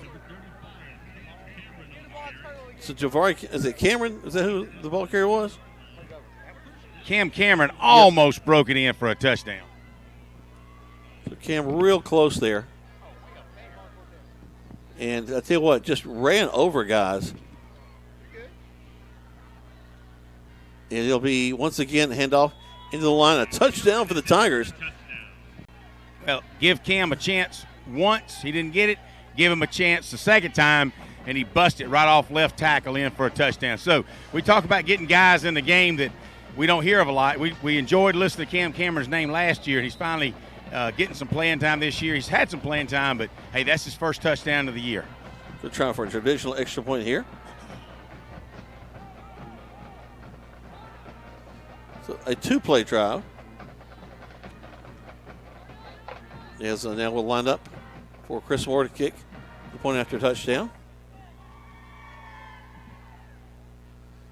So Javari, is it Cameron? Is that who the ball carrier was? Cam Cameron almost broke it in for a touchdown. So Cam real close there. And I tell you what, just ran over guys. And it'll be, once again, handoff into the line. A touchdown for the Tigers. Well, give Cam a chance once. He didn't get it. Give him a chance the second time, and he busted right off left tackle in for a touchdown. So we talk about getting guys in the game that we don't hear of a lot. We enjoyed listening to Cam Cameron's name last year. He's finally getting some playing time this year. He's had some playing time, but, hey, that's his first touchdown of the year. Good try for a traditional extra point here. So a two-play drive. As now we'll line up for Chris Moore to kick the point after touchdown.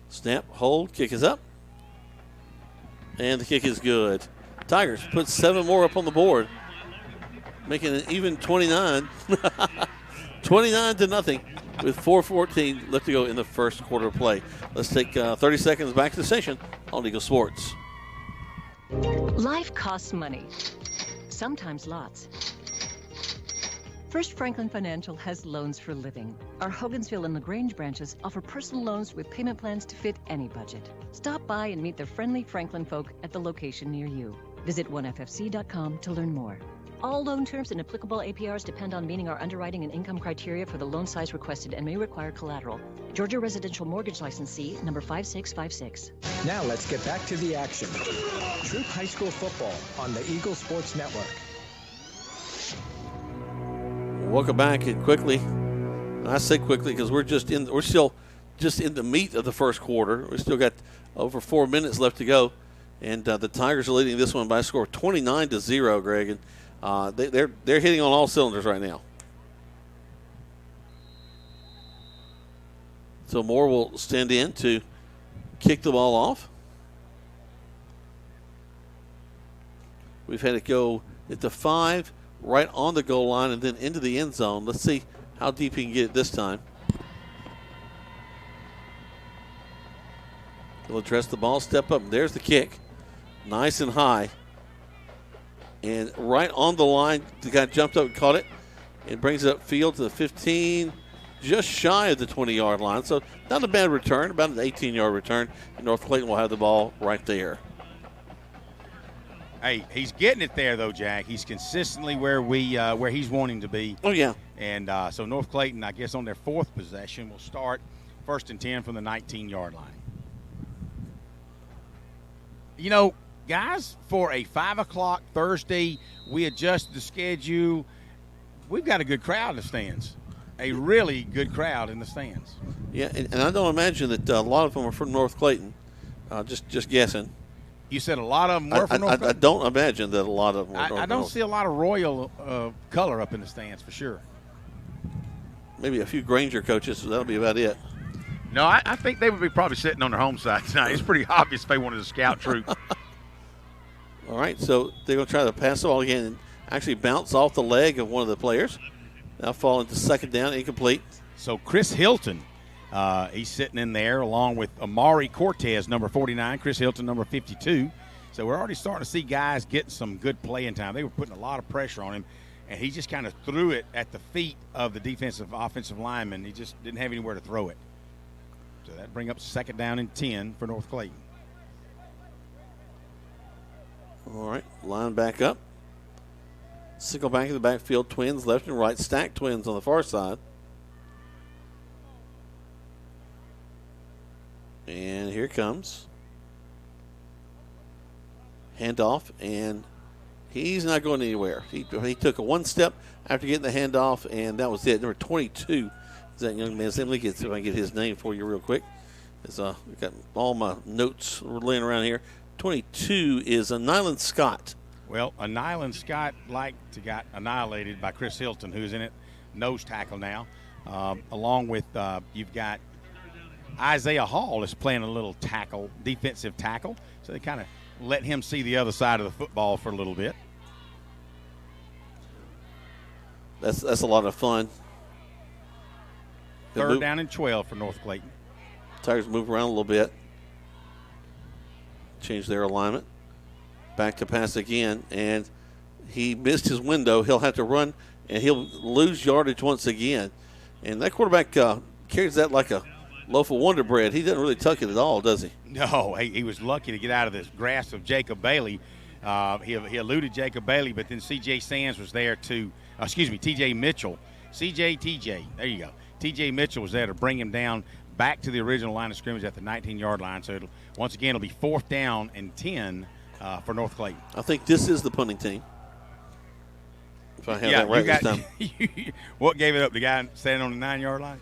Snap, hold, kick is up. And the kick is good. Tigers put 7 more up on the board, making it even 29. 29-0 with 4:14 left to go in the first quarter of play. Let's take 30 seconds back to the station on Eagle Sports. Life costs money, sometimes lots. First Franklin Financial has loans for living. Our Hogansville and LaGrange branches offer personal loans with payment plans to fit any budget. Stop by and meet the friendly Franklin folk at the location near you. Visit onefc.com to learn more. All loan terms and applicable APRs depend on meeting our underwriting and income criteria for the loan size requested and may require collateral. Georgia Residential Mortgage Licensee number 5656. Now let's get back to the action. Troup High School football on the Eagle Sports Network. Welcome back, and quickly. I say quickly because we're still just in the meat of the first quarter. We still got over 4 minutes left to go, and the Tigers are leading this one by a score of 29-0, Greg. And they're hitting on all cylinders right now. So Moore will stand in to kick the ball off. We've had it go at the 5. Right on the goal line and then into the end zone. Let's see how deep he can get it this time. He'll address the ball, step up, and there's the kick. Nice and high. And right on the line, the guy jumped up and caught it and brings it upfield to the 15, just shy of the 20-yard line. So not a bad return, about an 18-yard return. And North Clayton will have the ball right there. Hey, he's getting it there, though, Jack. He's consistently where he's wanting to be. Oh, yeah. And so North Clayton, I guess, on their 4th possession, will start 1st and 10 from the 19-yard line. You know, guys, for a 5 o'clock Thursday, we adjusted the schedule. We've got a good crowd in the stands, a really good crowd in the stands. Yeah, and I don't imagine that a lot of them are from North Clayton, just guessing. You said a lot of them were from North Clayton? I don't imagine that a lot of them were. I don't see a lot of Royal color up in the stands for sure. Maybe a few Granger coaches, so that'll be about it. No, I think they would be probably sitting on their home side tonight. It's pretty obvious if they wanted to scout Troup. All right, so they're going to try to pass the ball again and actually bounce off the leg of one of the players. Now fall into second down, incomplete. So Chris Hilton, he's sitting in there along with Amari Cortez, number 49, Chris Hilton, number 52. So we're already starting to see guys getting some good playing time. They were putting a lot of pressure on him, and he just kind of threw it at the feet of the offensive lineman. He just didn't have anywhere to throw it. So that brings up second down and 10 for North Clayton. All right, line back up. Single back in the backfield, twins left and right, stacked twins on the far side. And here comes. Handoff, and he's not going anywhere. He took a one step after getting the handoff, and that was it. Number 22 is that young man's name. Let me see if I can get his name for you real quick. I've got all my notes laying around here. 22 is a Nyland Scott. Well, a Nyland Scott got annihilated by Chris Hilton, who's in it, nose tackle now. Along with you've got Isaiah Hall is playing a little tackle, defensive tackle. So they kind of let him see the other side of the football for a little bit. That's a lot of fun. Third down and 12 for North Clayton. Tigers move around a little bit. Change their alignment. Back to pass again, and he missed his window. He'll have to run, and he'll lose yardage once again. And that quarterback carries that like a loaf of Wonder Bread. He doesn't really tuck it at all, does he? No, he was lucky to get out of the grasp of Jacob Bailey. He eluded Jacob Bailey, but then C.J. Sands was there T.J. Mitchell. TJ, there you go. T.J. Mitchell was there to bring him down. back to the original line of scrimmage at the 19-yard line. So once again, it'll be 4th down and 10 for North Clayton. I think this is the punting team. If I have that right this time. What gave it up? The guy standing on the 9-yard line?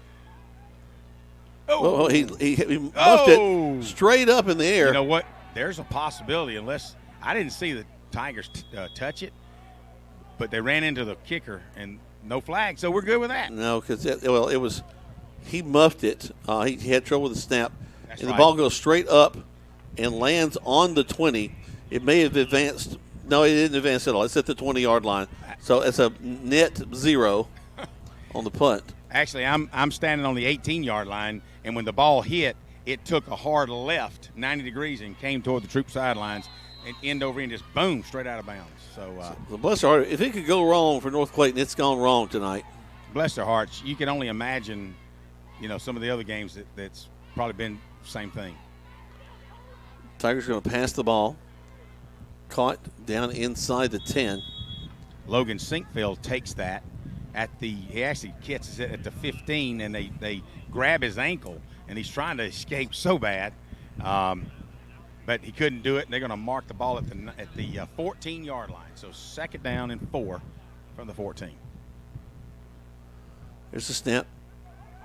Oh, he muffed it straight up in the air. You know what? There's a possibility, unless I didn't see the Tigers touch it, but they ran into the kicker and no flag, so we're good with that. No, because it was he muffed it. He had trouble with the snap, That's and right. the ball goes straight up and lands on the 20. It may have advanced. No, it didn't advance at all. It's at the 20-yard line, so it's a net 0 on the punt. Actually, I'm standing on the 18-yard line, and when the ball hit, it took a hard left 90 degrees and came toward the Troup sidelines and end over end, just boom, straight out of bounds. So bless their heart. If it could go wrong for North Clayton, it's gone wrong tonight. Bless their hearts. You can only imagine, some of the other games that's probably been the same thing. Tigers are going to pass the ball. Caught down inside the 10. Logan Sinkfield takes that he actually catches it at the 15, and they grab his ankle, and he's trying to escape so bad, but he couldn't do it. And they're going to mark the ball at the 14-yard line. So 2nd down and 4 from the 14. There's the snap.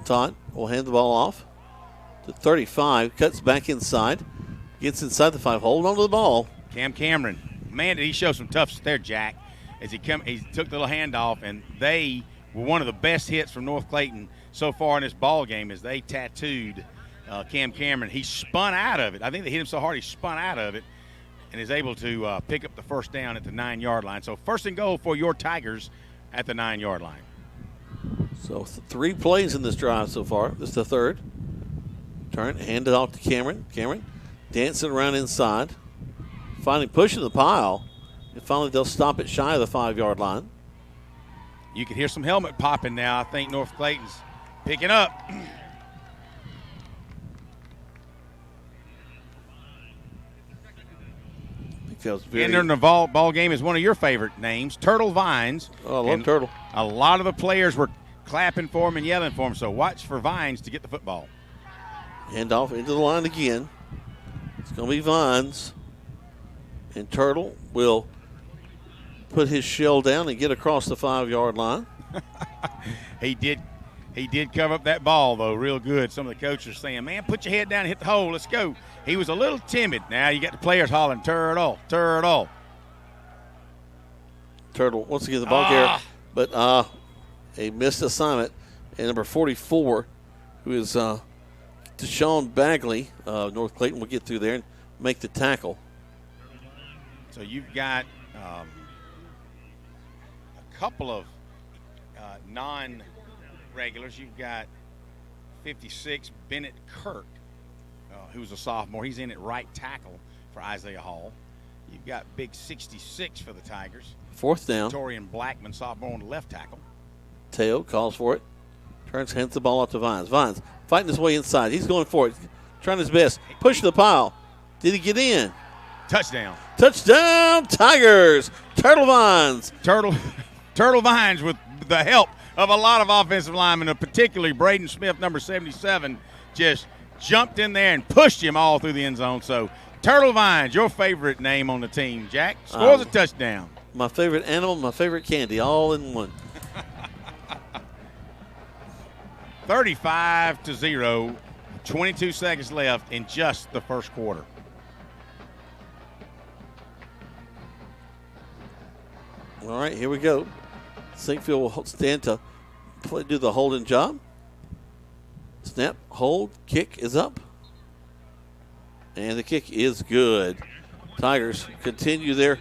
Todd will hand the ball off to 35. Cuts back inside. Gets inside the 5. Hold on to the ball. Cam Cameron, man, did he show some toughness there, Jack. As he took the little handoff, and they were one of the best hits from North Clayton so far in this ball game as they tattooed Cam Cameron. He spun out of it. I think they hit him so hard he spun out of it and is able to pick up the 1st down at the 9-yard line. So 1st and goal for your Tigers at the 9-yard line. So 3 plays in this drive so far. This is the 3rd. Hand it off to Cameron. Cameron dancing around inside. Finally pushing the pile. And finally they'll stop it shy of the 5-yard line. You can hear some helmet popping now. I think North Clayton's picking up. Entering the ball game is one of your favorite names, Turtle Vines. Oh, I love Turtle. A lot of the players were clapping for him and yelling for him, so watch for Vines to get the football. Hand off into the line again. It's going to be Vines. And Turtle will put his shell down and get across the 5-yard line. He did cover up that ball, though, real good. Some of the coaches are saying, man, put your head down and hit the hole. Let's go. He was a little timid. Now you got the players hollering, Turtle, Turtle. Turtle wants to get the ball here, but a missed assignment. And number 44, who is Deshaun Bagley, North Clayton, will get through there and make the tackle. So you've got a couple of non-regulars. You've got 56, Bennett Kirk, who's a sophomore. He's in at right tackle for Isaiah Hall. You've got big 66 for the Tigers. 4th down. Torian Blackman, sophomore, on the left tackle. Teo calls for it. Hands the ball off to Vines. Vines fighting his way inside. He's going for it. Trying his best. Push the pile. Did he get in? Touchdown. Touchdown, Tigers. Turtle Vines. Turtle Vines with the help of a lot of offensive linemen, particularly Braden Smith, number 77, just jumped in there and pushed him all through the end zone. So Turtle Vines, your favorite name on the team, Jack, scores a touchdown. My favorite animal, my favorite candy, all in one. 35-0, 22 seconds left in just the first quarter. All right, here we go. Sinkfield will stand to do the holding job. Snap, hold, kick is up. And the kick is good. Tigers continue their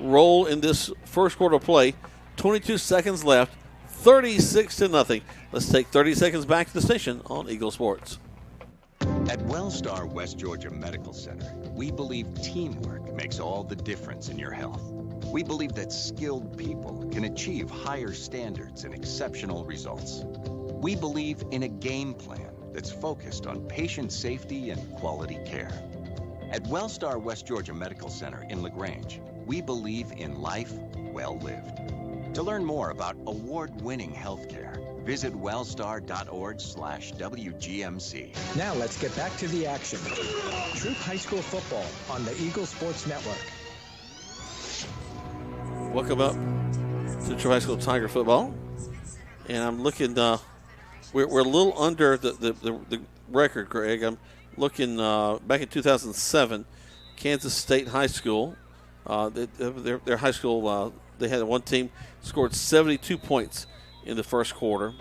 roll in this first quarter play. 22 seconds left, 36-0. Let's take 30 seconds back to the station on Eagle Sports. At Wellstar West Georgia Medical Center, we believe teamwork makes all the difference in your health. We believe that skilled people can achieve higher standards and exceptional results. We believe in a game plan that's focused on patient safety and quality care. At Wellstar West Georgia Medical Center in LaGrange, we believe in life well lived. To learn more about award-winning healthcare, Visit wellstar.org/WGMC. Now let's get back to the action. Troup High School football on the Eagle Sports Network. Welcome up to Troup High School Tiger football. And I'm looking, we're a little under the record, Greg. I'm looking back in 2007, Kansas State High School. Their high school, they had one team scored 72 points in the first quarter.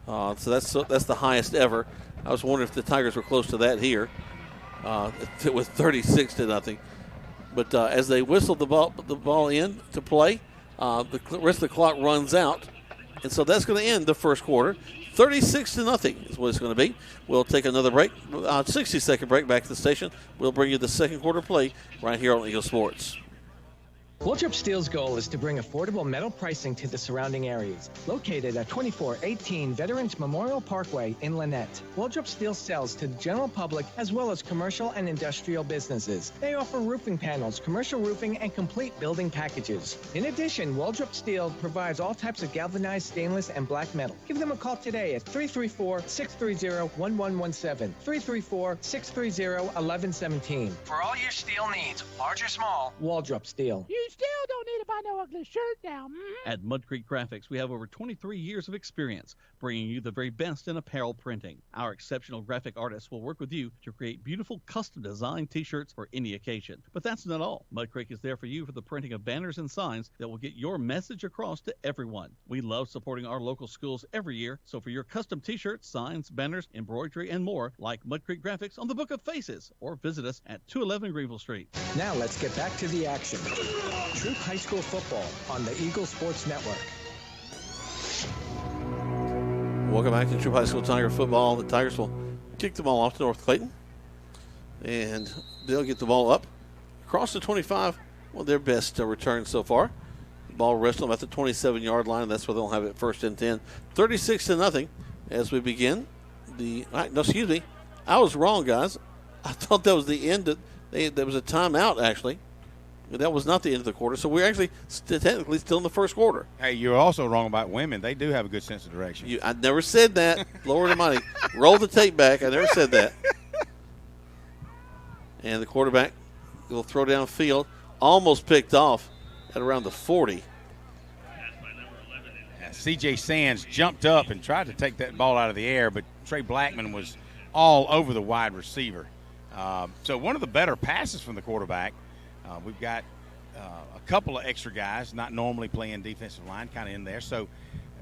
So that's the highest ever. I was wondering if the Tigers were close to that here with 36-0. But as they whistled the ball in to play, the rest of the clock runs out. And so that's going to end the first quarter. 36-0 is what it's going to be. We'll take another break, 60-second break back to the station. We'll bring you the second quarter play right here on Eagle Sports. Waltrip Steel's goal is to bring affordable metal pricing to the surrounding areas. Located at 2418 Veterans Memorial Parkway in Lynette, Waltrip Steel sells to the general public as well as commercial and industrial businesses. They offer roofing panels, commercial roofing, and complete building packages. In addition, Waltrip Steel provides all types of galvanized stainless and black metal. Give them a call today at 334-630-1117, 334-630-1117. For all your steel needs, large or small, Waltrip Steel. You still don't need to buy no ugly shirt now. At Mud Creek Graphics, we have over 23 years of experience bringing you the very best in apparel printing. Our exceptional graphic artists will work with you to create beautiful custom-designed T-shirts for any occasion. But that's not all. Mud Creek is there for you for the printing of banners and signs that will get your message across to everyone. We love supporting our local schools every year, so for your custom T-shirts, signs, banners, embroidery, and more, like Mud Creek Graphics on the Book of Faces, or visit us at 211 Greenville Street. Now let's get back to the action. Troup High School football on the Eagle Sports Network. Welcome back to Troup High School Tiger football. The Tigers will kick the ball off to North Clayton. And they'll get the ball up across the 25. Well, their best return so far. The ball rests on about the 27-yard line. That's where they'll have it first and 10. 36-0 as we begin. I was wrong, guys. I thought that was the end. There was a timeout, actually. That was not the end of the quarter, so we're actually technically still in the first quarter. Hey, you're also wrong about women. They do have a good sense of direction. I never said that. Lord Almighty. Roll the tape back. I never said that. And the quarterback will throw downfield. Almost picked off at around the 40. C.J. Sands jumped up and tried to take that ball out of the air, but Trey Blackman was all over the wide receiver. So one of the better passes from the quarterback. We've got a couple of extra guys not normally playing defensive line kind of in there, so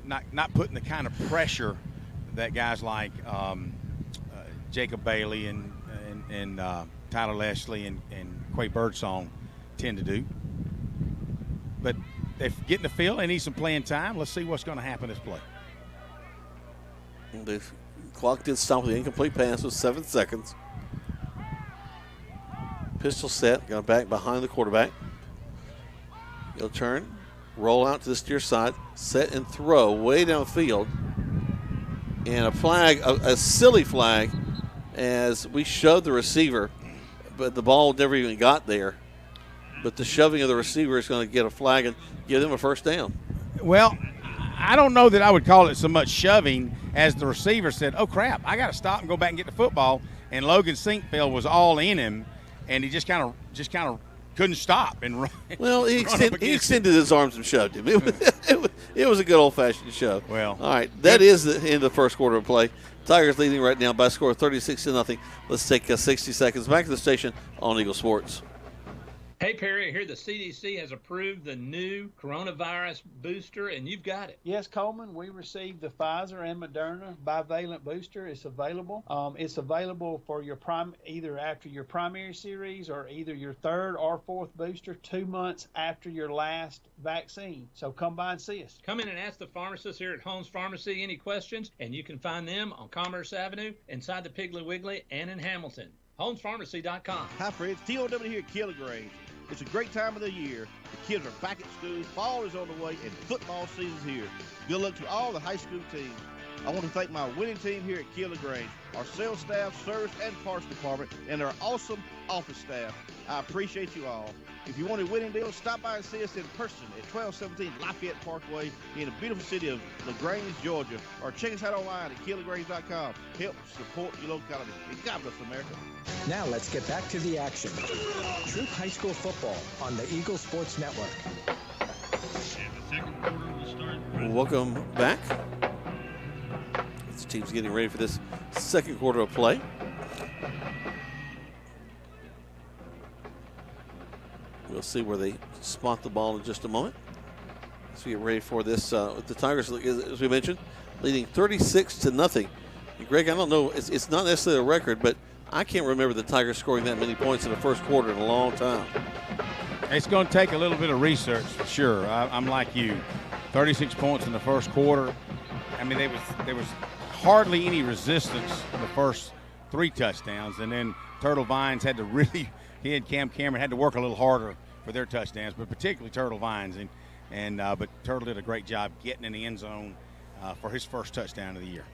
not putting the kind of pressure that guys like Jacob Bailey and Tyler Leslie and Quay Birdsong tend to do. But they get in the field, they need some playing time. Let's see what's going to happen this play. The clock did stop with the incomplete pass with 7 seconds. Pistol set, got back behind the quarterback. He'll turn, roll out to the steer side, set and throw way downfield. And a flag, a silly flag, as we showed the receiver, but the ball never even got there. But the shoving of the receiver is going to get a flag and give them a first down. Well, I don't know that I would call it so much shoving as the receiver said, oh, crap, I got to stop and go back and get the football. And Logan Sinkfield was all in him. And he just kind of couldn't stop and run. Well, he extended his arms and shoved him. It was a good old-fashioned shove. Well, all right, that is the end of the first quarter of play. Tigers leading right now by a score of 36-0. Let's take 60 seconds back to the station on Eagle Sports. Hey, Perry, I hear the CDC has approved the new coronavirus booster, and you've got it. Yes, Coleman, we received the Pfizer and Moderna bivalent booster. It's available. It's available for your either after your primary series or either your third or fourth booster 2 months after your last vaccine. So come by and see us. Come in and ask the pharmacist here at Holmes Pharmacy any questions, and you can find them on Commerce Avenue, inside the Piggly Wiggly, and in Hamilton. HolmesPharmacy.com. Hi, friends. T.O.W. here at Keeler Grange. It's a great time of the year. The kids are back at school. Fall is on the way, and football season's here. Good luck to all the high school teams. I want to thank my winning team here at Kia LaGrange, our sales staff, service, and parts department, and our awesome office staff. I appreciate you all. If you want a winning deal, stop by and see us in person at 1217 Lafayette Parkway in the beautiful city of LaGrange, Georgia, or check us out online at KiaLaGrange.com. Help support your locality. And God bless America. Now let's get back to the action. Troup High School football on the Eagle Sports Network. Welcome back. This team's getting ready for this second quarter of play. We'll see where they spot the ball in just a moment. As we get ready for this, the Tigers, as we mentioned, leading 36-0. And Greg, I don't know, it's not necessarily a record, but I can't remember the Tigers scoring that many points in the first quarter in a long time. It's going to take a little bit of research for sure. I'm like you. 36 points in the first quarter. I mean, there was hardly any resistance in the first 3 touchdowns, and then Turtle Vines had to really – he and Cam Cameron had to work a little harder for their touchdowns, but particularly Turtle Vines. But Turtle did a great job getting in the end zone for his first touchdown of the year.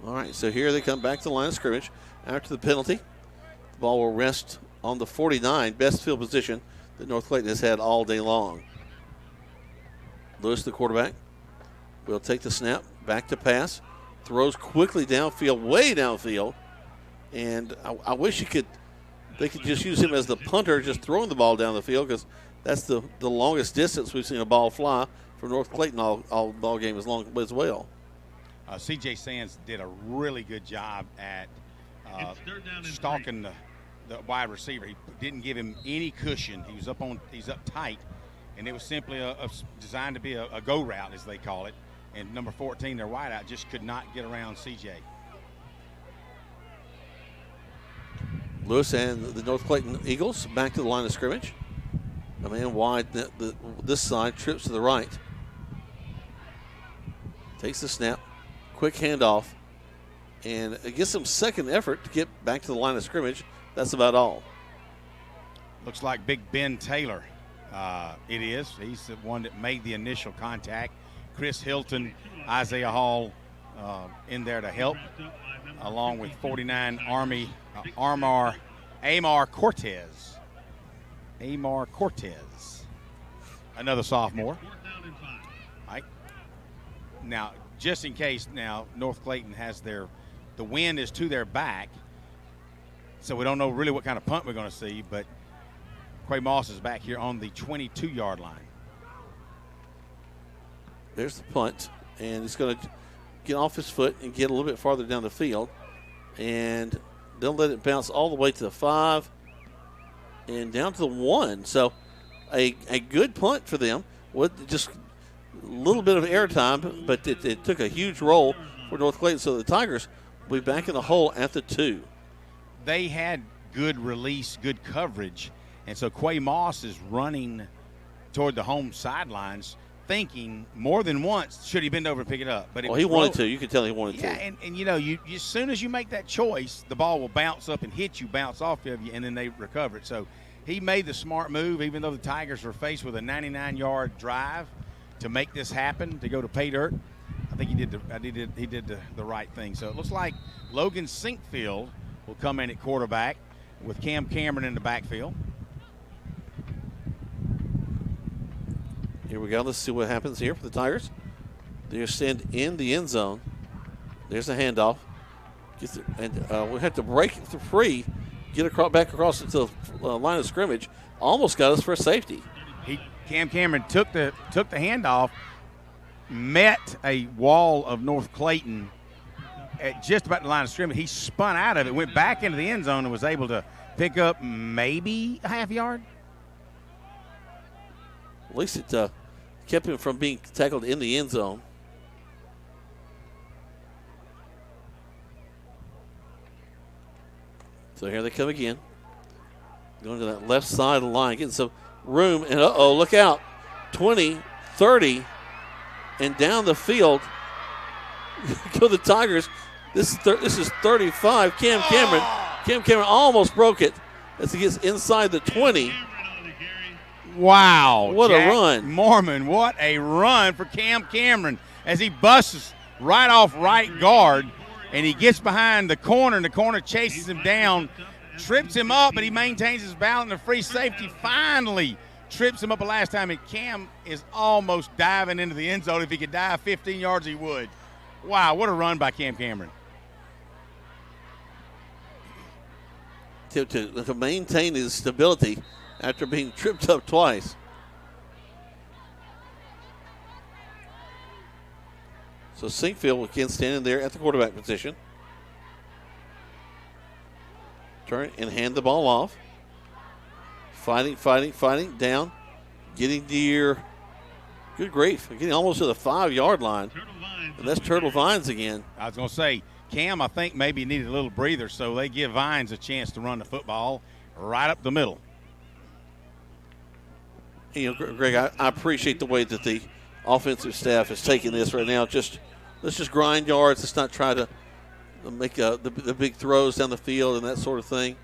All right, so here they come back to the line of scrimmage after the penalty. The ball will rest on the 49, best field position that North Clayton has had all day long. Lewis, the quarterback, will take the snap, back to pass, throws quickly downfield, way downfield, and I wish they could just use him as the punter, just throwing the ball down the field, because that's the longest distance we've seen a ball fly from North Clayton all ball game as well. C.J. Sands did a really good job at stalking the wide receiver. He didn't give him any cushion. He's up tight, and it was simply designed to be a go route, as they call it. And number 14, their wideout, just could not get around C.J. Lewis and the North Clayton Eagles back to the line of scrimmage. A man wide this side, trips to the right. Takes the snap, quick handoff, and it gets some second effort to get back to the line of scrimmage. That's about all. Looks like Big Ben Taylor. It is. He's the one that made the initial contact. Chris Hilton, Isaiah Hall in there to help, along with 49 Army Amar Cortez. Amar Cortez, another sophomore. Right. Now, just in case, North Clayton has the wind is to their back, so we don't know really what kind of punt we're going to see, but Quay Moss is back here on the 22-yard line. There's the punt, and he's going to get off his foot and get a little bit farther down the field, and they'll let it bounce all the way to the 5 and down to the 1. So a good punt for them with just a little bit of airtime, but it took a huge roll for North Clayton. So the Tigers will be back in the hole at the 2. They had good release, good coverage, and so Quay Moss is running toward the home sidelines, thinking more than once should he bend over and pick it up. But he wanted to. You could tell he wanted to. Yeah, and you as soon as you make that choice, the ball will bounce up and hit you, bounce off of you, and then they recover it. So he made the smart move, even though the Tigers were faced with a 99-yard drive to make this happen, to go to pay dirt. I think he did the right thing. So it looks like Logan Sinkfield will come in at quarterback with Cam Cameron in the backfield. Here we go. Let's see what happens here for the Tigers. They stand in the end zone. There's a handoff. We have to break it free, get back across into the line of scrimmage. Almost got us for a safety. Cam Cameron took the handoff, met a wall of North Clayton at just about the line of scrimmage. He spun out of it, went back into the end zone, and was able to pick up maybe a half yard. At least it kept him from being tackled in the end zone. So here they come again. Going to that left side of the line, getting some room, and look out. 20, 30, and down the field go the Tigers. This is 35. Cam Cameron almost broke it as he gets inside the 20. Wow. What a run. Mormon, what a run for Cam Cameron as he busts right off right guard, and he gets behind the corner, and the corner chases him down, trips him up, but he maintains his balance. And the free safety finally trips him up the last time, and Cam is almost diving into the end zone. If he could dive 15 yards, he would. Wow, what a run by Cam Cameron. To maintain his stability after being tripped up twice. So Sinkfield again standing there at the quarterback position. Turn and hand the ball off. Fighting, down. Getting near, good grief, getting almost to the 5-yard line. And that's Turtle Vines again. I was going to say, Cam, I think maybe needed a little breather, so they give Vines a chance to run the football right up the middle. You know, Greg, I appreciate the way that the offensive staff is taking this right now. Let's just grind yards. Let's not try to make the big throws down the field and that sort of thing.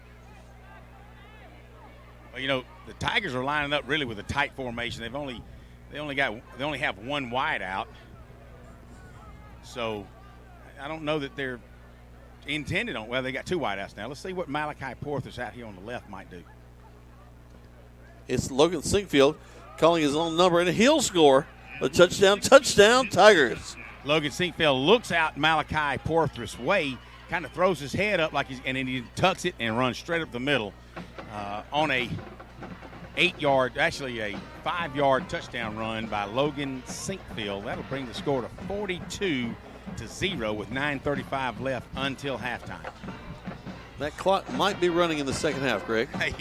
Well, you know, the Tigers are lining up really with a tight formation. They only have one wide out. So I don't know that they're intended on. Well, they got two wideouts now. Let's see what Malachi Porthos out here on the left might do. It's Logan Sinkfield calling his own number, and he'll score a touchdown, Tigers. Logan Sinkfield looks out Malachi Porthos' way, kind of throws his head up and then he tucks it and runs straight up the middle on a 5-yard touchdown run by Logan Sinkfield. That'll bring the score to 42-0 with 9:35 left until halftime. That clock might be running in the second half, Greg. Hey,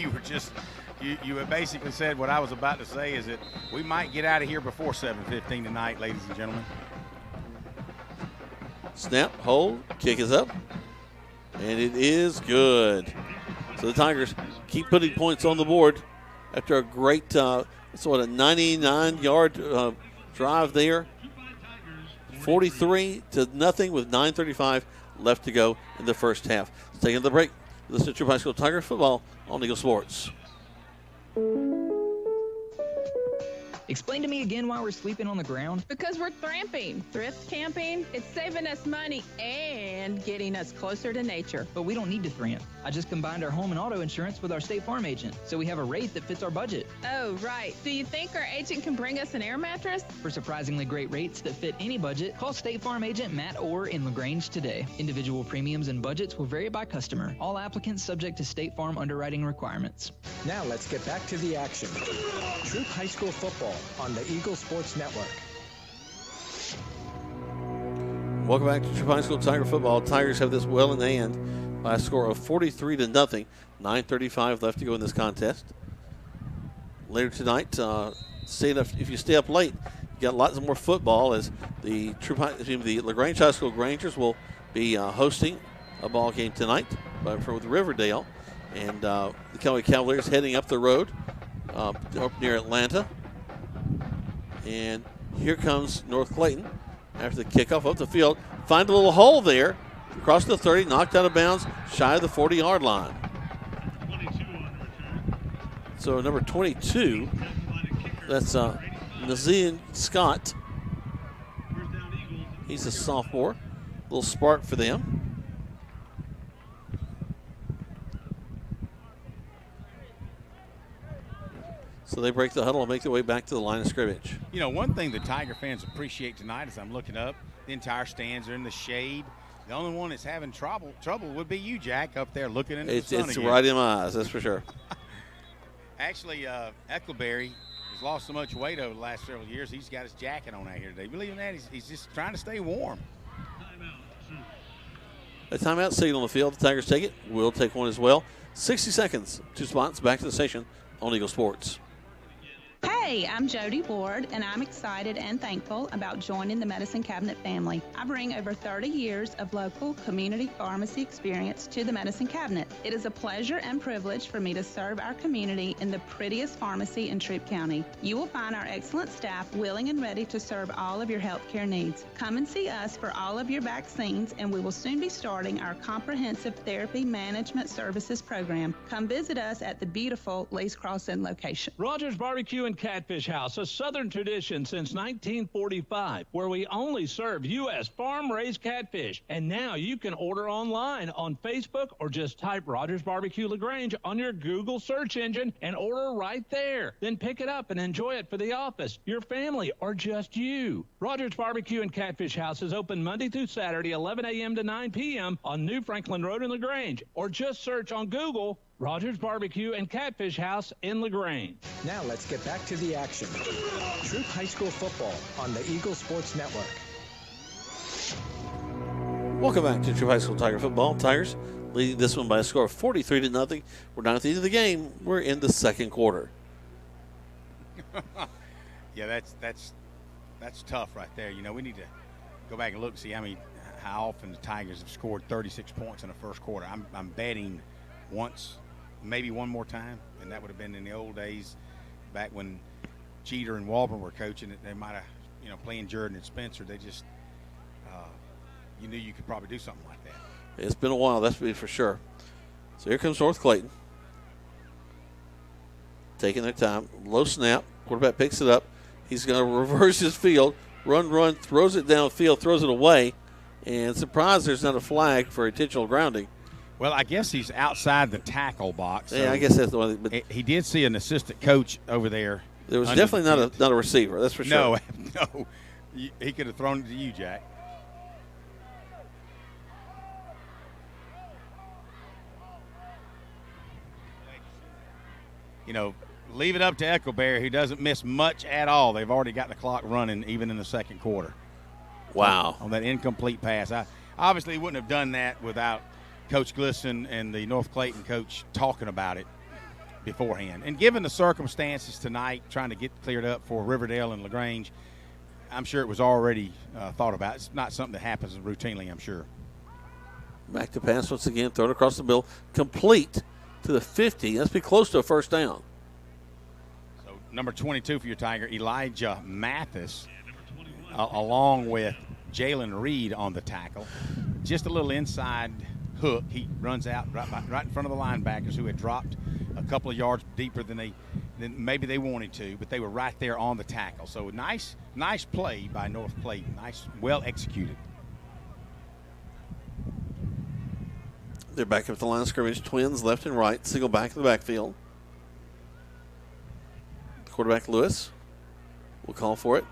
you had basically said what I was about to say, is that we might get out of here before 7:15 tonight, ladies and gentlemen. Snap, hold, kick is up, and it is good. So the Tigers keep putting points on the board after a great, 99-yard drive there. 43-0 with 9:35 left to go in the first half. Let's take another break. Listen to Troup High School Tiger football on Eagle Sports. Explain to me again why we're sleeping on the ground. Because we're thramping, thrift camping. It's saving us money and getting us closer to nature. But we don't need to tramp. I just combined our home and auto insurance with our State Farm agent, so we have a rate that fits our budget. Oh, right. Do you think our agent can bring us an air mattress? For surprisingly great rates that fit any budget, call State Farm agent Matt Orr in LaGrange today. Individual premiums and budgets will vary by customer. All applicants subject to State Farm underwriting requirements. Now let's get back to the action. Troup High School football on the Eagle Sports Network. Welcome back to Troup High School Tiger football. Tigers have this well in hand by a score of 43-0. 9:35 left to go in this contest. Later tonight, if you stay up late, you got lots more football as the LaGrange High School Grangers will be hosting a ball game tonight with Riverdale, and the Kelly Cavaliers heading up the road up near Atlanta. And here comes North Clayton after the kickoff up the field. Find a little hole there. Across the 30, knocked out of bounds, shy of the 40-yard line. So number 22, that's Nazean Scott. He's a sophomore. A little spark for them. So they break the huddle and make their way back to the line of scrimmage. You know, one thing the Tiger fans appreciate tonight as I'm looking up, the entire stands are in the shade. The only one that's having trouble would be you, Jack, up there looking into the sun It's again. right in my eyes, that's for sure. Actually, Eckleberry has lost so much weight over the last several years, he's got his jacket on out here today. Believe in that, he's just trying to stay warm. A timeout signal on the field. The Tigers take it. We'll take one as well. 60 seconds, 2 spots, back to the station on Eagle Sports. Hey, I'm Jody Ward, and I'm excited and thankful about joining the Medicine Cabinet family. I bring over 30 years of local community pharmacy experience to the Medicine Cabinet. It is a pleasure and privilege for me to serve our community in the prettiest pharmacy in Troup County. You will find our excellent staff willing and ready to serve all of your healthcare needs. Come and see us for all of your vaccines, and we will soon be starting our comprehensive therapy management services program. Come visit us at the beautiful Lee's Crossing location. Rogers Barbecue and and Catfish House, a Southern tradition since 1945, where we only serve U.S. farm-raised catfish. And now you can order online on Facebook or just type Rogers Barbecue LaGrange on your Google search engine and order right there. Then pick it up and enjoy it for the office, your family, or just you. Rogers Barbecue and Catfish House is open Monday through Saturday, 11 a.m. to 9 p.m. on New Franklin Road in LaGrange, or just search on Google Rogers Barbecue and Catfish House in LaGrange. Now let's get back to the action. Troup High School football on the Eagle Sports Network. Welcome back to Troup High School Tiger football. Tigers leading this one by a score of 43-0. We're not at the end of the game. We're in the second quarter. Yeah, that's tough right there. You know, we need to go back and look and see how often the Tigers have scored 36 points in the first quarter. I'm betting once, maybe one more time, and that would have been in the old days back when Jeter and Walburn were coaching. They might have, playing Jordan and Spencer. They just, you knew you could probably do something like that. It's been a while, that's for sure. So here comes North Clayton. Taking their time. Low snap. Quarterback picks it up. He's going to reverse his field. Run, throws it downfield, throws it away. And surprised there's not a flag for intentional grounding. Well, I guess he's outside the tackle box. So yeah, I guess that's the one. But he did see an assistant coach over there. There was definitely not a receiver. That's for sure. No. He could have thrown it to you, Jack. Leave it up to Echobear, who doesn't miss much at all. They've already got the clock running, even in the second quarter. Wow. On that incomplete pass. I obviously wouldn't have done that without Coach Glisson and the North Clayton coach talking about it beforehand. And given the circumstances tonight, trying to get cleared up for Riverdale and LaGrange, I'm sure it was already thought about. It's not something that happens routinely, I'm sure. Back to pass once again, thrown across the middle, complete to the 50. That's be close to a first down. So number 22 for your Tiger, Elijah Mathis, along with Jalen Reed on the tackle. Just a little inside hook. He runs out right in front of the linebackers, who had dropped a couple of yards deeper than maybe they wanted to, but they were right there on the tackle. So nice play by North Clayton. Nice, well executed. They're back up at the line of scrimmage. Twins left and right. Single back in the backfield. Quarterback Lewis will call for it.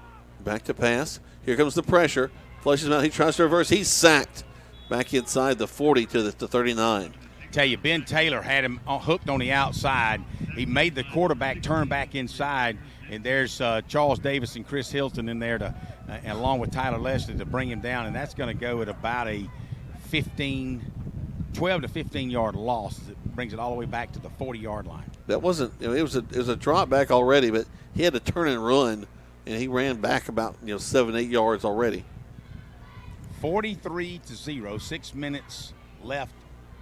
Back to pass. Here comes the pressure. Flushes him out. He tries to reverse. He's sacked. Back inside the 40 to the 39. Tell you, Ben Taylor had him hooked on the outside. He made the quarterback turn back inside, and there's Charles Davis and Chris Hilton in there to, along with Tyler Leslie, to bring him down, and that's going to go at about a 12 to 15-yard loss. It brings it all the way back to the 40-yard line. That wasn't, it was a drop back already, but he had to turn and run, and he ran back about 7-8 yards already. 43-0, 6 minutes left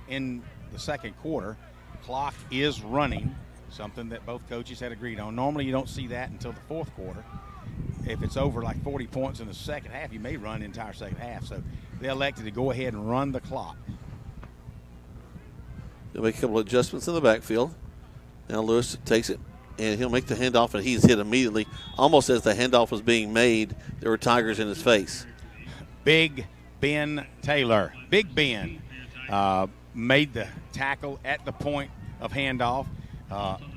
in the second quarter. Clock is running, something that both coaches had agreed on. Normally you don't see that until the fourth quarter. If it's over like 40 points in the second half, you may run the entire second half. So they elected to go ahead and run the clock. They'll make a couple of adjustments in the backfield. Now Lewis takes it, and he'll make the handoff, and he's hit immediately. Almost as the handoff was being made, there were Tigers in his face. Big Ben Taylor. Big Ben made the tackle at the point of handoff.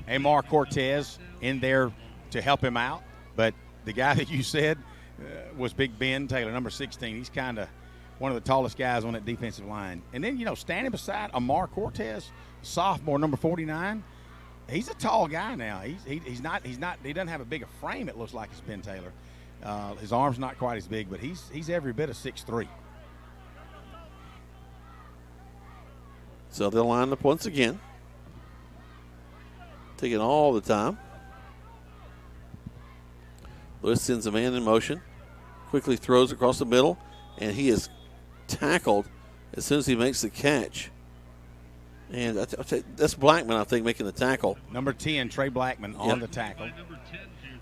Amar Cortez in there to help him out. But the guy that you said was Big Ben Taylor, number 16. He's kind of one of the tallest guys on that defensive line. And then, standing beside Amar Cortez, sophomore, number 49, he's a tall guy now. He doesn't have a bigger frame, it looks like, as Ben Taylor. His arm's not quite as big, but he's every bit of 6'3". So they'll line up once again. Taking all the time. Lewis sends a man in motion. Quickly throws across the middle, and he is tackled as soon as he makes the catch. And that's Blackman, I think, making the tackle. Number 10, Trey Blackman on the tackle.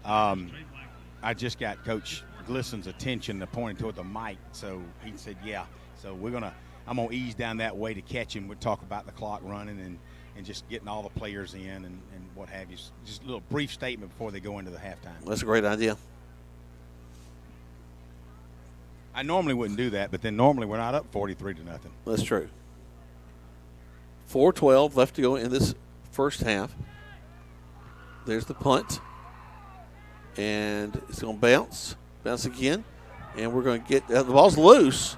I just got Coach Glisson's attention to pointing toward the mic, so he said, yeah. So we're going to I'm going to ease down that way to catch him. We'll talk about the clock running and just getting all the players in and what have you. Just a little brief statement before they go into the halftime. That's a great idea. I normally wouldn't do that, but then normally we're not up 43-0. That's true. 4:12 left to go in this first half. There's the punt. And it's going to bounce again. And we're going to get the ball's loose,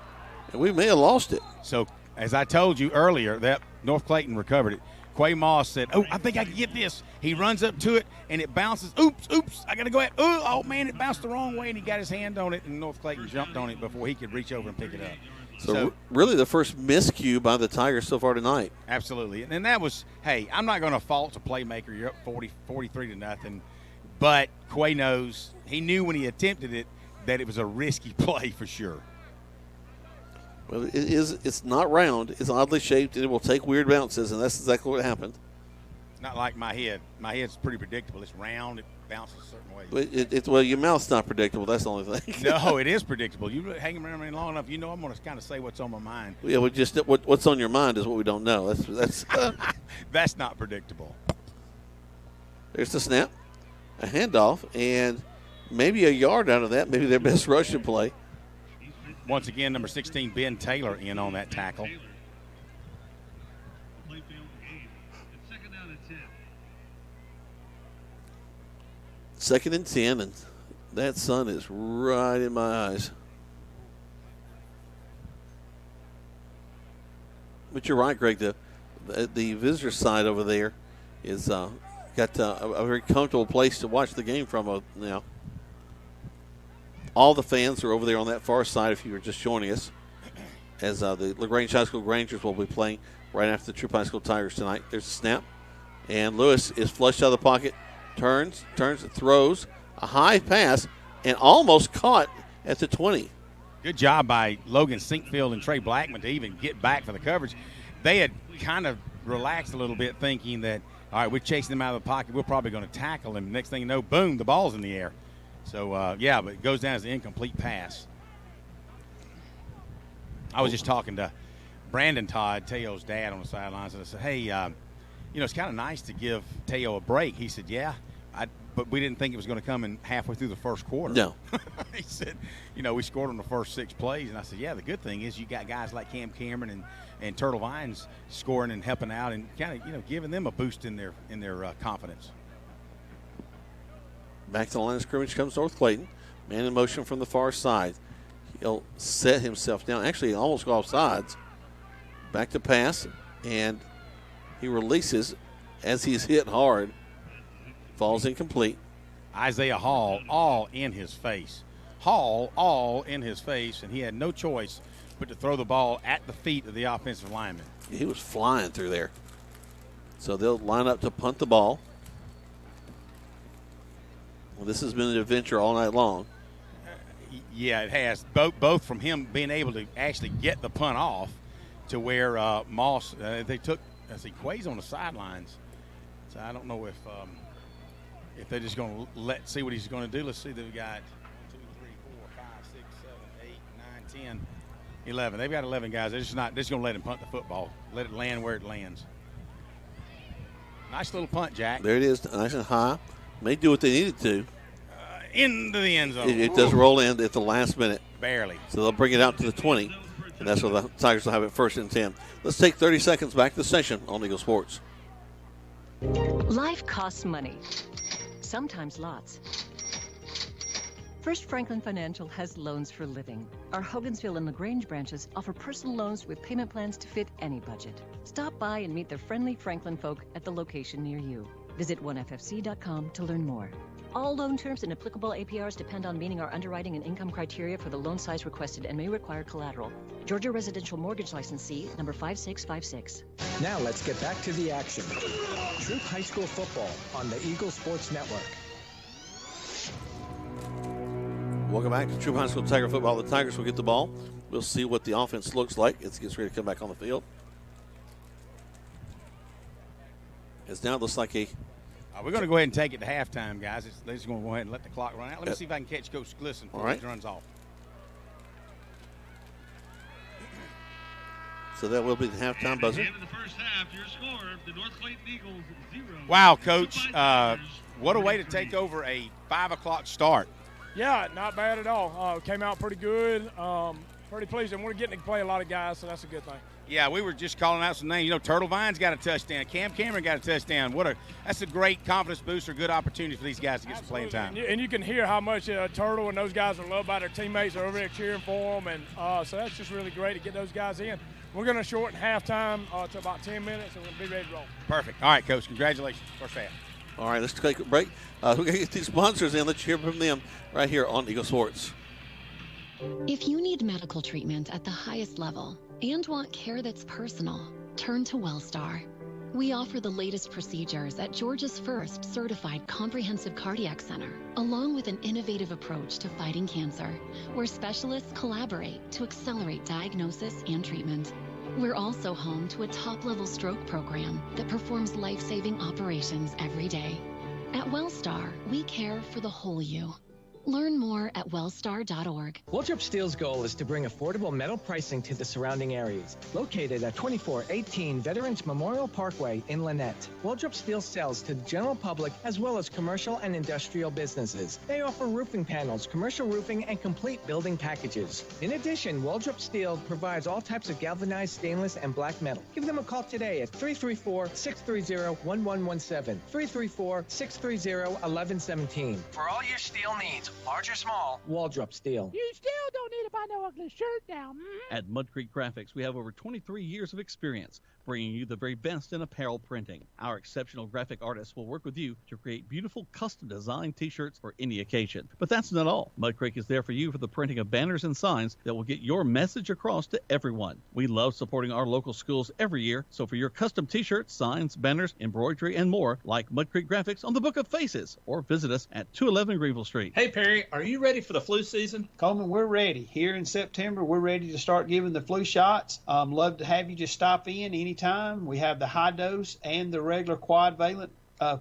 and we may have lost it. So, as I told you earlier, that North Clayton recovered it. Quay Moss said, "Oh, I think I can get this." He runs up to it, and it bounces. Oops, I got to go ahead. Oh, man, it bounced the wrong way, and he got his hand on it, and North Clayton jumped on it before he could reach over and pick it up. So really the first miscue by the Tigers so far tonight. Absolutely. And that was, hey, I'm not going to fault the playmaker. You're up 43-0. But Quay knows, he knew when he attempted it that it was a risky play for sure. Well, it's not round. It's oddly shaped, and it will take weird bounces, and that's exactly what happened. Not like my head. My head's pretty predictable. It's round. It bounces a certain way. Well, your mouth's not predictable. That's the only thing. No, it is predictable. You hang around me long enough, you know I'm going to kind of say what's on my mind. Yeah, what's on your mind is what we don't know. That's That's not predictable. There's the snap, a handoff, and maybe a yard out of that. Maybe their best rushing play. Once again, number 16, Ben Taylor, in on that tackle. Second and 10, and that sun is right in my eyes. But you're right, Greg. The visitor side over there is got a very comfortable place to watch the game from now. All the fans are over there on that far side if you were just joining us, as the LaGrange High School Rangers will be playing right after the Troup High School Tigers tonight. There's a snap, and Lewis is flushed out of the pocket, turns, throws, a high pass, and almost caught at the 20. Good job by Logan Sinkfield and Trey Blackman to even get back for the coverage. They had kind of relaxed a little bit, thinking that, all right, we're chasing them out of the pocket. We're probably going to tackle him. Next thing you know, boom, the ball's in the air. So, but it goes down as an incomplete pass. I was just talking to Brandon Todd, Teo's dad, on the sidelines, and I said, hey, it's kind of nice to give Teo a break. He said, yeah, but we didn't think it was going to come in halfway through the first quarter. No. He said, we scored on the first 6 plays. And I said, yeah, the good thing is you got guys like Cam Cameron and Turtle Vines scoring and helping out and kind of, giving them a boost in their confidence. Back to the line of scrimmage comes North Clayton. Man in motion from the far side. He'll set himself down. Actually, he almost got off sides. Back to pass, and he releases as he's hit hard. Falls incomplete. Isaiah Hall, all in his face. All in his face, and he had no choice but to throw the ball at the feet of the offensive lineman. He was flying through there. So they'll line up to punt the ball. Well, this has been an adventure all night long. Yeah, it has. Both from him being able to actually get the punt off to where Moss, they took, Quay's on the sidelines. So I don't know if they're just going to see what he's going to do. Let's see, they've got 1, 2, 3, 4, 5, 6, 7, 8, 9, 10, 11. They've got 11 guys. They're just going to let him punt the football. Let it land where it lands. Nice little punt, Jack. There it is, nice and high. May do what they needed to. Into the end zone. It does roll in at the last minute. Barely. So they'll bring it out to the 20, and that's where the Tigers will have it first and 10. Let's take 30 seconds back to the session on Eagle Sports. Life costs money, sometimes lots. First Franklin Financial has loans for living. Our Hogansville and LaGrange branches offer personal loans with payment plans to fit any budget. Stop by and meet the friendly Franklin folk at the location near you. Visit oneffc.com to learn more. All loan terms and applicable APRs depend on meeting our underwriting and income criteria for the loan size requested and may require collateral. Georgia Residential Mortgage Licensee, number 5656. Now let's get back to the action. Troup High School football on the Eagle Sports Network. Welcome back to Troup High School Tiger football. The Tigers will get the ball. We'll see what the offense looks like. It gets ready to come back on the field. It now looks like a... we're going to go ahead and take it to halftime, guys. They're just going to go ahead and let the clock run out. Let me see if I can catch Coach Glisson before he runs off. So that will be the halftime buzzer. At the end of the first half, your score, the North Clayton Eagles 0. Wow, Coach. What a way to take over a 5 o'clock start. Yeah, not bad at all. Came out pretty good. Pretty pleased. And we're getting to play a lot of guys, so that's a good thing. Yeah, we were just calling out some names. You know, Turtle Vine's got a touchdown. Cam Cameron got a touchdown. That's a great confidence booster, good opportunity for these guys to get some playing time. And you can hear how much Turtle and those guys are loved by their teammates. They're over there cheering for them, and so that's just really great to get those guys in. We're going to shorten halftime to about 10 minutes, and we'll be ready to roll. Perfect. All right, Coach. Congratulations. First half. All right, let's take a break. We're going to get these sponsors in. Let's hear from them right here on Eagle Sports. If you need medical treatment at the highest level and want care that's personal, turn to WellStar. We offer the latest procedures at Georgia's first certified comprehensive cardiac center, along with an innovative approach to fighting cancer, where specialists collaborate to accelerate diagnosis and treatment. We're also home to a top-level stroke program that performs life-saving operations every day. At WellStar, we care for the whole you. Learn more at wellstar.org. Troup Steel's goal is to bring affordable metal pricing to the surrounding areas. Located at 2418 Veterans Memorial Parkway in Lynette, Troup Steel sells to the general public as well as commercial and industrial businesses. They offer roofing panels, commercial roofing, and complete building packages. In addition, Troup Steel provides all types of galvanized stainless and black metal. Give them a call today at 334-630-1117, 334-630-1117. For all your steel needs, large or small, Troup Steel. You still don't need to buy no ugly shirt now. At Mud Creek Graphics, we have over 23 years of experience bringing you the very best in apparel printing. Our exceptional graphic artists will work with you to create beautiful custom-designed T-shirts for any occasion. But that's not all. Mud Creek is there for you for the printing of banners and signs that will get your message across to everyone. We love supporting our local schools every year, so for your custom T-shirts, signs, banners, embroidery, and more, like Mud Creek Graphics on the Book of Faces, or visit us at 211 Greenville Street. Hey, Perry, are you ready for the flu season? Coleman, we're ready. Here in September, we're ready to start giving the flu shots. Love to have you just stop in anytime. We have the high dose and the regular quadvalent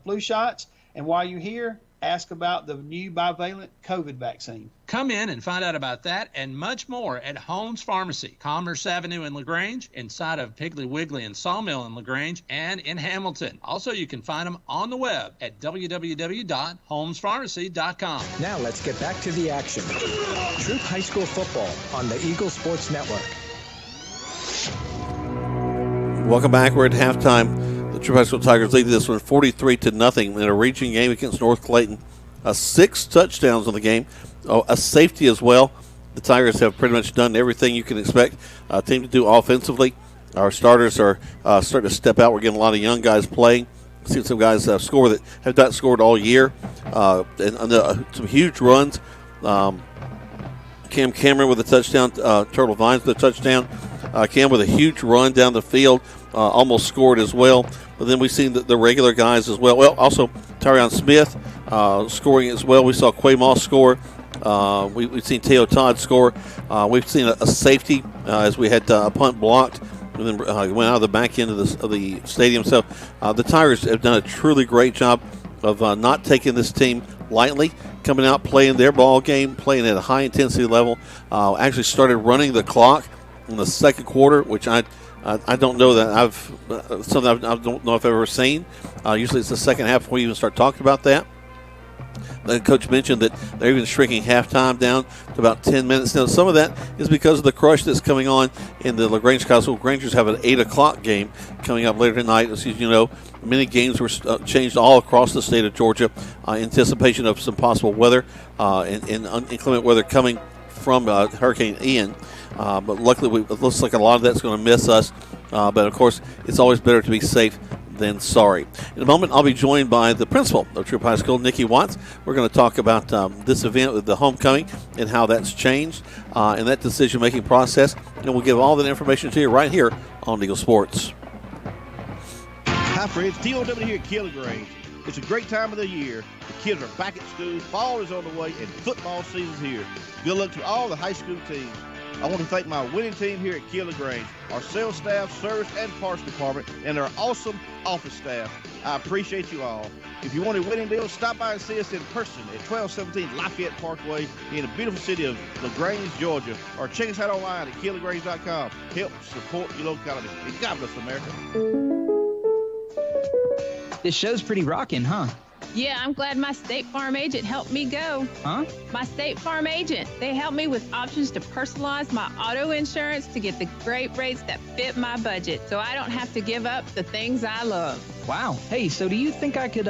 flu shots. And while you're here, ask about the new bivalent COVID vaccine. Come in and find out about that and much more at Holmes Pharmacy, Commerce Avenue in LaGrange, inside of Piggly Wiggly and Sawmill in LaGrange, and in Hamilton. Also, you can find them on the web at www.holmespharmacy.com. Now let's get back to the action. Troup High School football on the Eagle Sports Network. Welcome back. We're at halftime. The Troup High School Tigers lead this one 43-0 in a region game against North Clayton. 6 touchdowns on the game, a safety as well. The Tigers have pretty much done everything you can expect a team to do offensively. Our starters are starting to step out. We're getting a lot of young guys playing. We've seen some guys score that have not scored all year. And some huge runs. Cam Cameron with a touchdown. Turtle Vines with a touchdown. Cam with a huge run down the field. Almost scored as well. But then we've seen the regular guys as well. Well, also Tyrion Smith scoring as well. We saw Quay Moss score. We've seen Teo Todd score. We've seen a safety as we had a punt blocked and then went out of the back end of the stadium. So the Tigers have done a truly great job of not taking this team lightly, coming out, playing their ball game, playing at a high-intensity level. Actually started running the clock in the second quarter, which I don't know that I don't know if I've ever seen. Usually it's the second half before you even start talking about that. The coach mentioned that they're even shrinking halftime down to about 10 minutes. Now, some of that is because of the crush that's coming on in the LaGrange Castle. Rangers have an 8 o'clock game coming up later tonight. As you know, many games were changed all across the state of Georgia in anticipation of some possible weather and inclement weather coming from Hurricane Ian. But luckily, it looks like a lot of that's going to miss us. But, of course, it's always better to be safe than sorry. In a moment, I'll be joined by the principal of Troup High School, Nikki Watts. We're going to talk about this event with the homecoming and how that's changed and that decision-making process. And we'll give all that information to you right here on Eagle Sports. Hi, friends. TOW here at Keeler Grange. It's a great time of the year. The kids are back at school. Fall is on the way, and football season's here. Good luck to all the high school teams. I want to thank my winning team here at Kia LaGrange, our sales staff, service, and parts department, and our awesome office staff. I appreciate you all. If you want a winning deal, stop by and see us in person at 1217 Lafayette Parkway in the beautiful city of LaGrange, Georgia, or check us out online at KiaLaGrange.com. Help support your local economy. And God bless America. This show's pretty rocking, huh? Yeah, I'm glad my State Farm agent helped me go. Huh? My State Farm agent. They helped me with options to personalize my auto insurance to get the great rates that fit my budget so I don't have to give up the things I love. Wow. Hey, so do you think I could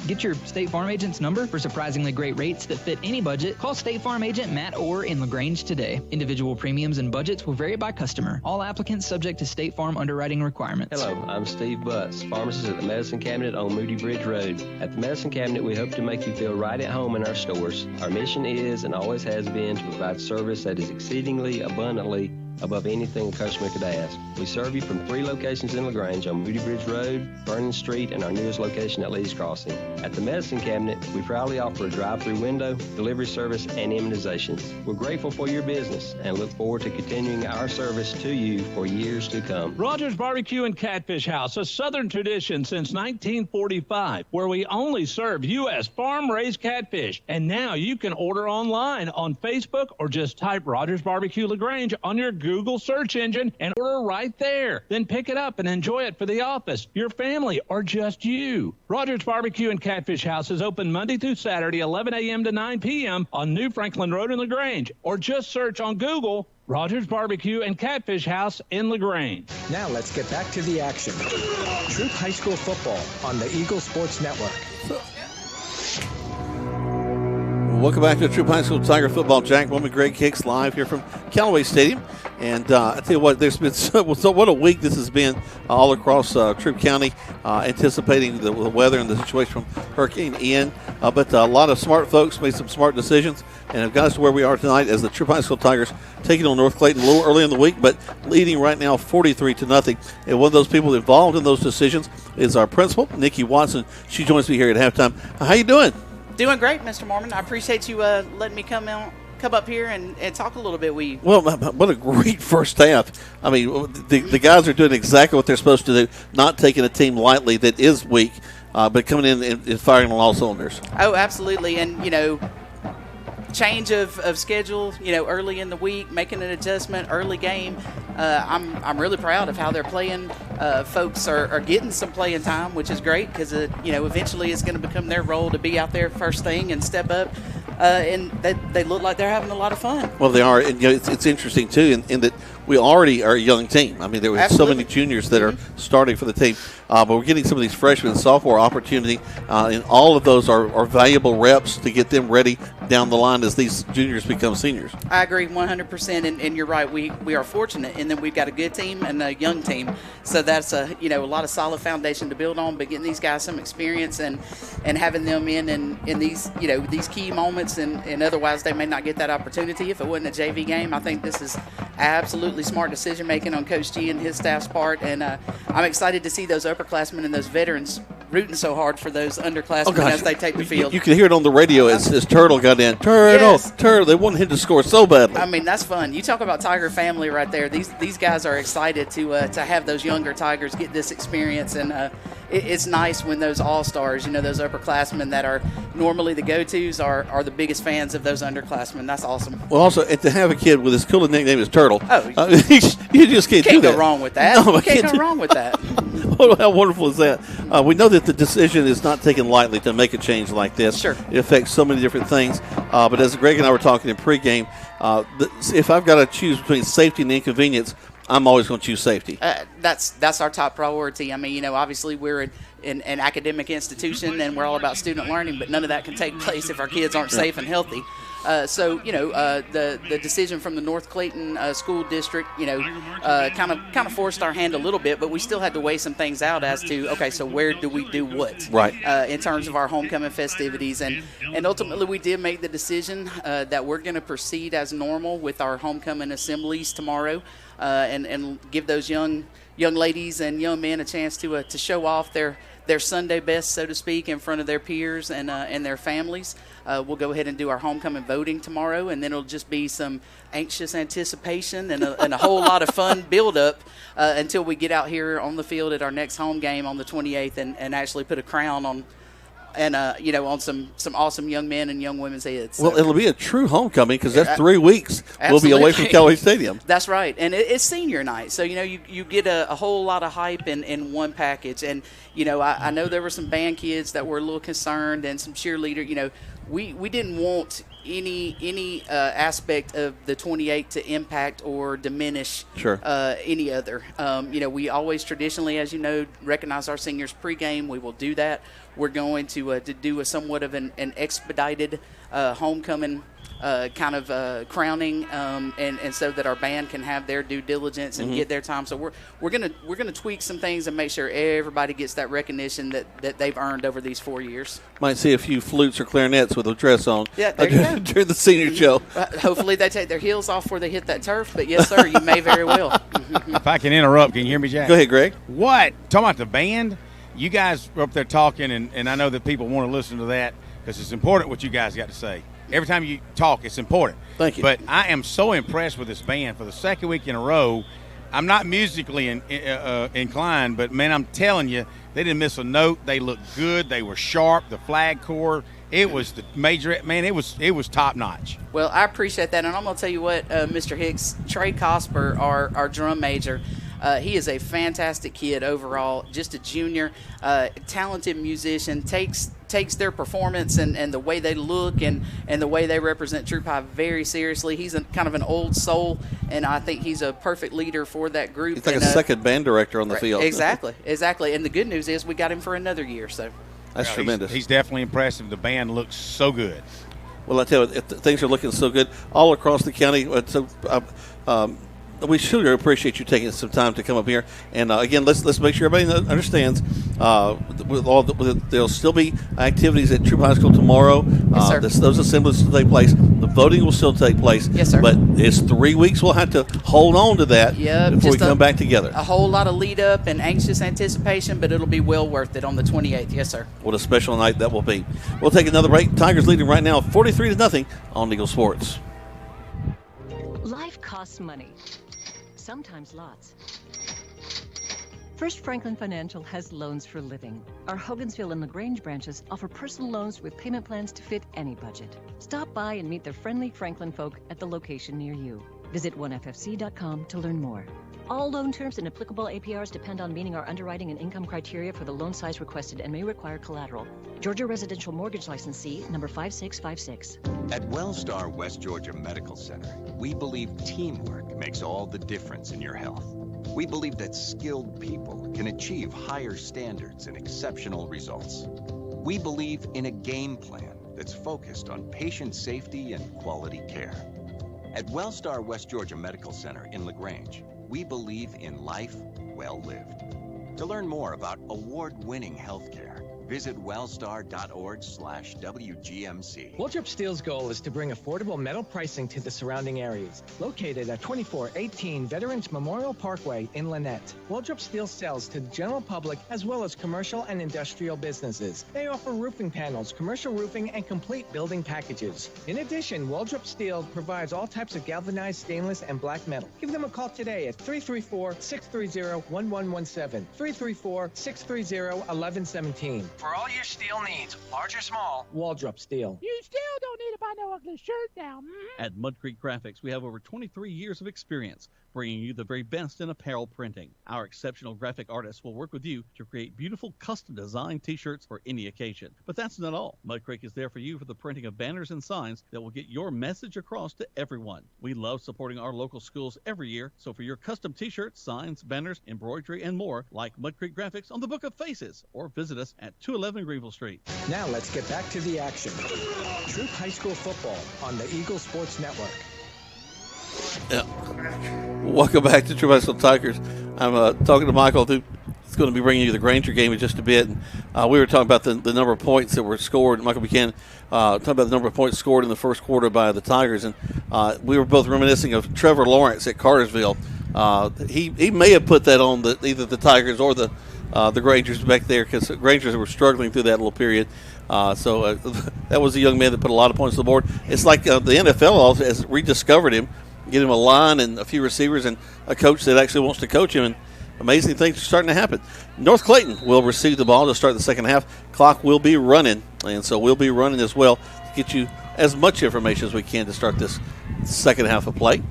get your State Farm agent's number for surprisingly great rates that fit any budget? Call State Farm agent Matt Orr in LaGrange today. Individual premiums and budgets will vary by customer. All applicants subject to State Farm underwriting requirements. Hello, I'm Steve Butts, pharmacist at the Medicine Cabinet on Moody Bridge Road. At the Medicine Cabinet, we hope to make you feel right at home in our stores. Our mission is and always has been to provide service that is exceedingly abundantly above anything a customer could ask. We serve you from 3 locations in LaGrange on Moody Bridge Road, Vernon Street, and our newest location at Lee's Crossing. At the Medicine Cabinet, we proudly offer a drive-through window, delivery service, and immunizations. We're grateful for your business and look forward to continuing our service to you for years to come. Rogers Barbecue and Catfish House, a Southern tradition since 1945, where we only serve U.S. farm-raised catfish. And now you can order online on Facebook or just type Rogers Barbecue LaGrange on your Google search engine and order right there. Then pick it up and enjoy it for the office, your family, or just you. Rogers Barbecue and Catfish House is open Monday through Saturday, 11 a.m. to 9 p.m. on New Franklin Road in LaGrange, or just search on Google Rogers Barbecue and Catfish House in LaGrange. Now let's get back to the action. Troup High School football on the Eagle Sports Network. Welcome back to Troup High School Tiger Football. Jack Woman, Greg Hicks live here from Callaway Stadium. And I tell you what, there's been so what a week this has been all across Troup County, anticipating the weather and the situation from Hurricane Ian. But a lot of smart folks made some smart decisions and have got us to where we are tonight as the Troup High School Tigers taking on North Clayton a little early in the week, but leading right now 43-0. And one of those people involved in those decisions is our principal, Nikki Watson. She joins me here at halftime. How you doing? Doing great, Mr. Mormon. I appreciate you letting me come up here and talk a little bit with you. Well, what a great first half. I mean, the guys are doing exactly what they're supposed to do, not taking a team lightly that is weak, but coming in and firing on all cylinders. Oh, absolutely. And, change of schedule, early in the week, making an adjustment, early game. I'm really proud of how they're playing. Folks are getting some playing time, which is great because, eventually it's going to become their role to be out there first thing and step up. And they look like they're having a lot of fun. Well, they are. And, it's interesting, too, in that we already are a young team. I mean, there were so many juniors that are starting for the team. But we're getting some of these freshmen and sophomore opportunity, and all of those are valuable reps to get them ready down the line as these juniors become seniors. I agree 100%, and you're right. We are fortunate in that we've got a good team and a young team, so that's a lot of solid foundation to build on. But getting these guys some experience and having them in these these key moments, and otherwise they may not get that opportunity if it wasn't a JV game. I think this is absolutely smart decision making on Coach G and his staff's part, and I'm excited to see those upperclassmen and those veterans rooting so hard for those underclassmen as they take the field. You can hear it on the radio as Turtle got in. Turtle. They wanted him to score so badly. I mean, that's fun. You talk about Tiger family right there. These guys are excited to have those younger Tigers get this experience, and it's nice when those all-stars, those upperclassmen that are normally the go-tos are the biggest fans of those underclassmen. That's awesome. Well, also, to have a kid with as cool a nickname as Turtle, you just can't do that. Go wrong with that. No, you can't go wrong with that. How wonderful is that? We know that the decision is not taken lightly to make a change like this. Sure. It affects so many different things. But as Greg and I were talking in pregame, if I've got to choose between safety and inconvenience, I'm always going to choose safety. That's our top priority. I mean, obviously we're an academic institution and we're all about student learning, but none of that can take place if our kids aren't safe and healthy. So the decision from the North Clayton school district, kind of forced our hand a little bit, but we still had to weigh some things out as to, okay, so where do we do what? Right. In terms of our homecoming festivities, and ultimately we did make the decision that we're going to proceed as normal with our homecoming assemblies tomorrow, and give those young ladies and young men a chance to show off their Sunday best, so to speak, in front of their peers and their families. We'll go ahead and do our homecoming voting tomorrow, and then it'll just be some anxious anticipation and a whole lot of fun build-up until we get out here on the field at our next home game on the 28th and actually put a crown on and on some awesome young men and young women's heads. So. Well, it'll be a true homecoming because that's 3 weeks we'll be away from Callaway Stadium. That's right, and it's senior night, so you get a whole lot of hype in one package. And I know there were some band kids that were a little concerned and some cheerleader. We didn't want any aspect of the 28 to impact or diminish any other. We always traditionally, as you know, recognize our seniors pregame. We will do that. We're going to do a somewhat of an expedited homecoming kind of crowning, and so that our band can have their due diligence and get their time. So we're gonna tweak some things and make sure everybody gets that recognition that they've earned over these 4 years. Might see a few flutes or clarinets with a dress on. Yeah, there you go. During the senior show. Hopefully they take their heels off before they hit that turf. But yes, sir, you may very well. If I can interrupt, can you hear me, Jack? Go ahead, Greg. What? Talking about the band? You guys were up there talking, and I know that people want to listen to that because it's important what you guys got to say. Every time you talk, it's important. Thank you. But I am so impressed with this band for the second week in a row. I'm not musically inclined, but, man, I'm telling you, they didn't miss a note. They looked good. They were sharp. The flag corps, it was the major – man, it was top-notch. Well, I appreciate that, and I'm going to tell you what, Mr. Hicks, Trey Cosper, our drum major, he is a fantastic kid overall, just a junior, talented musician, takes their performance and the way they look and the way they represent Troup High very seriously. He's kind of an old soul, and I think he's a perfect leader for that group. He's like a second band director on the field. Exactly. And the good news is we got him for another year. So that's tremendous. He's definitely impressive. The band looks so good. Well, I tell you, things are looking so good all across the county. We sure appreciate you taking some time to come up here. And again, let's make sure everybody understands. There'll still be activities at Troup High School tomorrow. Yes, sir. Those assemblies will take place. The voting will still take place. Yes, sir. But it's 3 weeks. We'll have to hold on to that before we come back together. A whole lot of lead up and anxious anticipation, but it'll be well worth it on the 28th. Yes, sir. What a special night that will be. We'll take another break. Tigers leading right now 43-0 on Eagle Sports. Life costs money. Sometimes lots. First Franklin Financial has loans for living. Our Hogansville and LaGrange branches offer personal loans with payment plans to fit any budget. Stop by and meet the friendly Franklin folk at the location near you. Visit oneffc.com to learn more. All loan terms and applicable APRs depend on meeting our underwriting and income criteria for the loan size requested and may require collateral. Georgia Residential Mortgage Licensee number 5656. At Wellstar West Georgia Medical Center, we believe teamwork makes all the difference in your health. We believe that skilled people can achieve higher standards and exceptional results. We believe in a game plan that's focused on patient safety and quality care. At Wellstar West Georgia Medical Center in LaGrange, we believe in life well lived. To learn more about award-winning healthcare, visit wellstar.org/WGMC. Waltrip Steel's goal is to bring affordable metal pricing to the surrounding areas. Located at 2418 Veterans Memorial Parkway in Lynette, Waltrip Steel sells to the general public as well as commercial and industrial businesses. They offer roofing panels, commercial roofing, and complete building packages. In addition, Waltrip Steel provides all types of galvanized stainless and black metal. Give them a call today at 334-630-1117, 334-630-1117. For all your steel needs, large or small, Waldrop Steel. You still don't need to buy no ugly shirt now. At Mud Creek Graphics, we have over 23 years of experience bringing you the very best in apparel printing. Our exceptional graphic artists will work with you to create beautiful custom-designed T-shirts for any occasion. But that's not all. Mud Creek is there for you for the printing of banners and signs that will get your message across to everyone. We love supporting our local schools every year, so for your custom T-shirts, signs, banners, embroidery, and more, like Mud Creek Graphics on the Book of Faces, or visit us at 211 Greenville Street. Now let's get back to the action. Troup High School football on the Eagle Sports Network. Yeah. Welcome back to Troup High School Tigers. I'm talking to Michael, who's going to be bringing you the Granger game in just a bit. And, we were talking about the number of points that were scored. Michael Buchanan talking about the number of points scored in the first quarter by the Tigers. And we were both reminiscing of Trevor Lawrence at Cartersville. He may have put that on either the Tigers or the the Grangers back there, because the Grangers were struggling through that little period. So that was a young man that put a lot of points on the board. It's like the NFL has rediscovered him, get him a line and a few receivers and a coach that actually wants to coach him, and amazing things are starting to happen. North Clayton will receive the ball to start the second half. Clock will be running, and so we'll be running as well to get you as much information as we can to start this second half of play.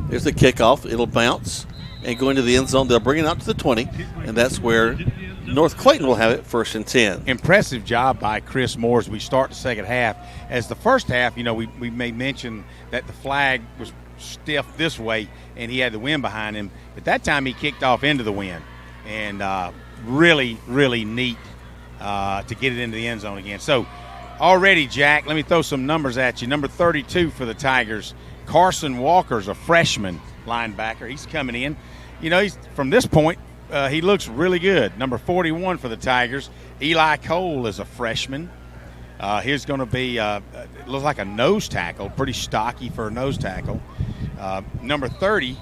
There's the kickoff. It'll bounce and go into the end zone. They'll bring it out to the 20, and that's where North Clayton will have it, 1st and 10. Impressive job by Chris Moore as we start the second half. As the first half, we may mention that the flag was stiff this way and he had the wind behind him. But that time he kicked off into the wind, and really, really neat to get it into the end zone again. So already, Jack, let me throw some numbers at you. Number 32 for the Tigers, Carson Walker's a freshman linebacker. He's coming in. He's from this point, he looks really good. Number 41 for the Tigers, Eli Cole is a freshman. He's going to be looks like a nose tackle, pretty stocky for a nose tackle. Number 30,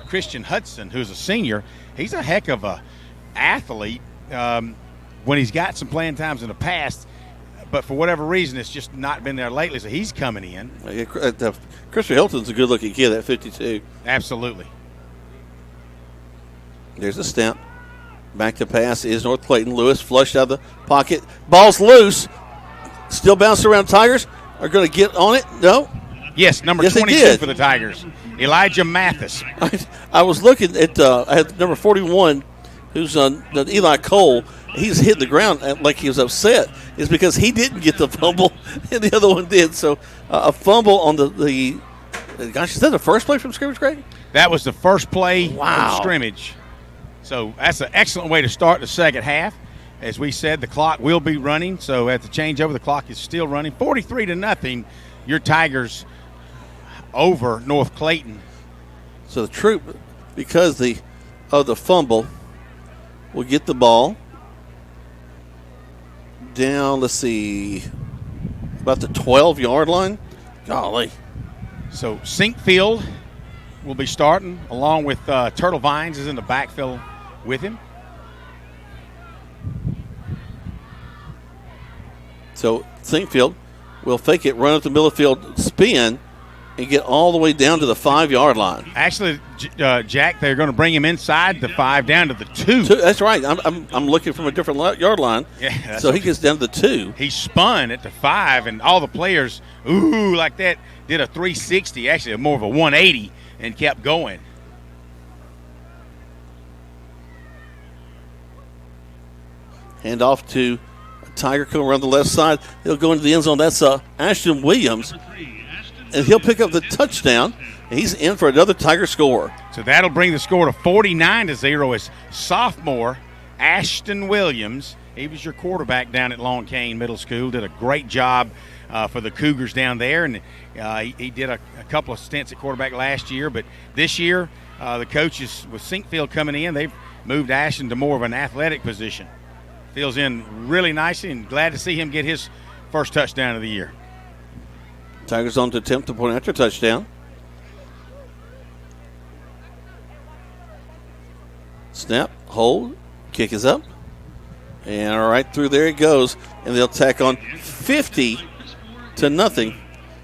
Christian Hudson, who's a senior. He's a heck of a athlete when he's got some playing times in the past, but for whatever reason, it's just not been there lately, so he's coming in. Christian Hilton's a good-looking kid at 52. Absolutely. There's a snap. Back to pass is North Clayton. Lewis flushed out of the pocket. Ball's loose. Still bouncing around. Tigers are going to get on it. No? Yes, number 22 for the Tigers, Elijah Mathis. I was looking at I had number 41, who's on Eli Cole. He's hitting the ground like he was upset. It's because he didn't get the fumble and the other one did. So a fumble on the gosh, is that the first play from scrimmage, Greg? That was the first play from scrimmage. So that's an excellent way to start the second half. As we said, the clock will be running. So at the changeover, the clock is still running. 43-0, your Tigers over North Clayton. So the Troup, because of the fumble, will get the ball down, let's see, about the 12-yard line. Golly. So Sinkfield will be starting, along with Turtle Vines is in the backfield with him. So Sinkfield will fake it, run up the middle of the field, spin, and get all the way down to the 5-yard line. Actually, Jack, they're going to bring him inside the 5 down to the 2. That's right. I'm looking from a different yard line. Yeah. So he gets down to the 2. He spun at the 5, and all the players, like that, did a 360, actually more of a 180, and kept going. Hand off to Tiger coming around the left side. He'll go into the end zone. That's Ashton Williams. And he'll pick up the touchdown. He's in for another Tiger score. So that'll bring the score to 49-0 as sophomore Ashton Williams. He was your quarterback down at Long Cane Middle School. Did a great job for the Cougars down there. And he did a couple of stints at quarterback last year. But this year, the coaches with Sinkfield coming in, they've moved Ashton to more of an athletic position. Fills in really nicely, and glad to see him get his first touchdown of the year. Tigers on to attempt the point after touchdown. Snap, hold, kick is up. And right through there it goes. And they'll tack on 50-0.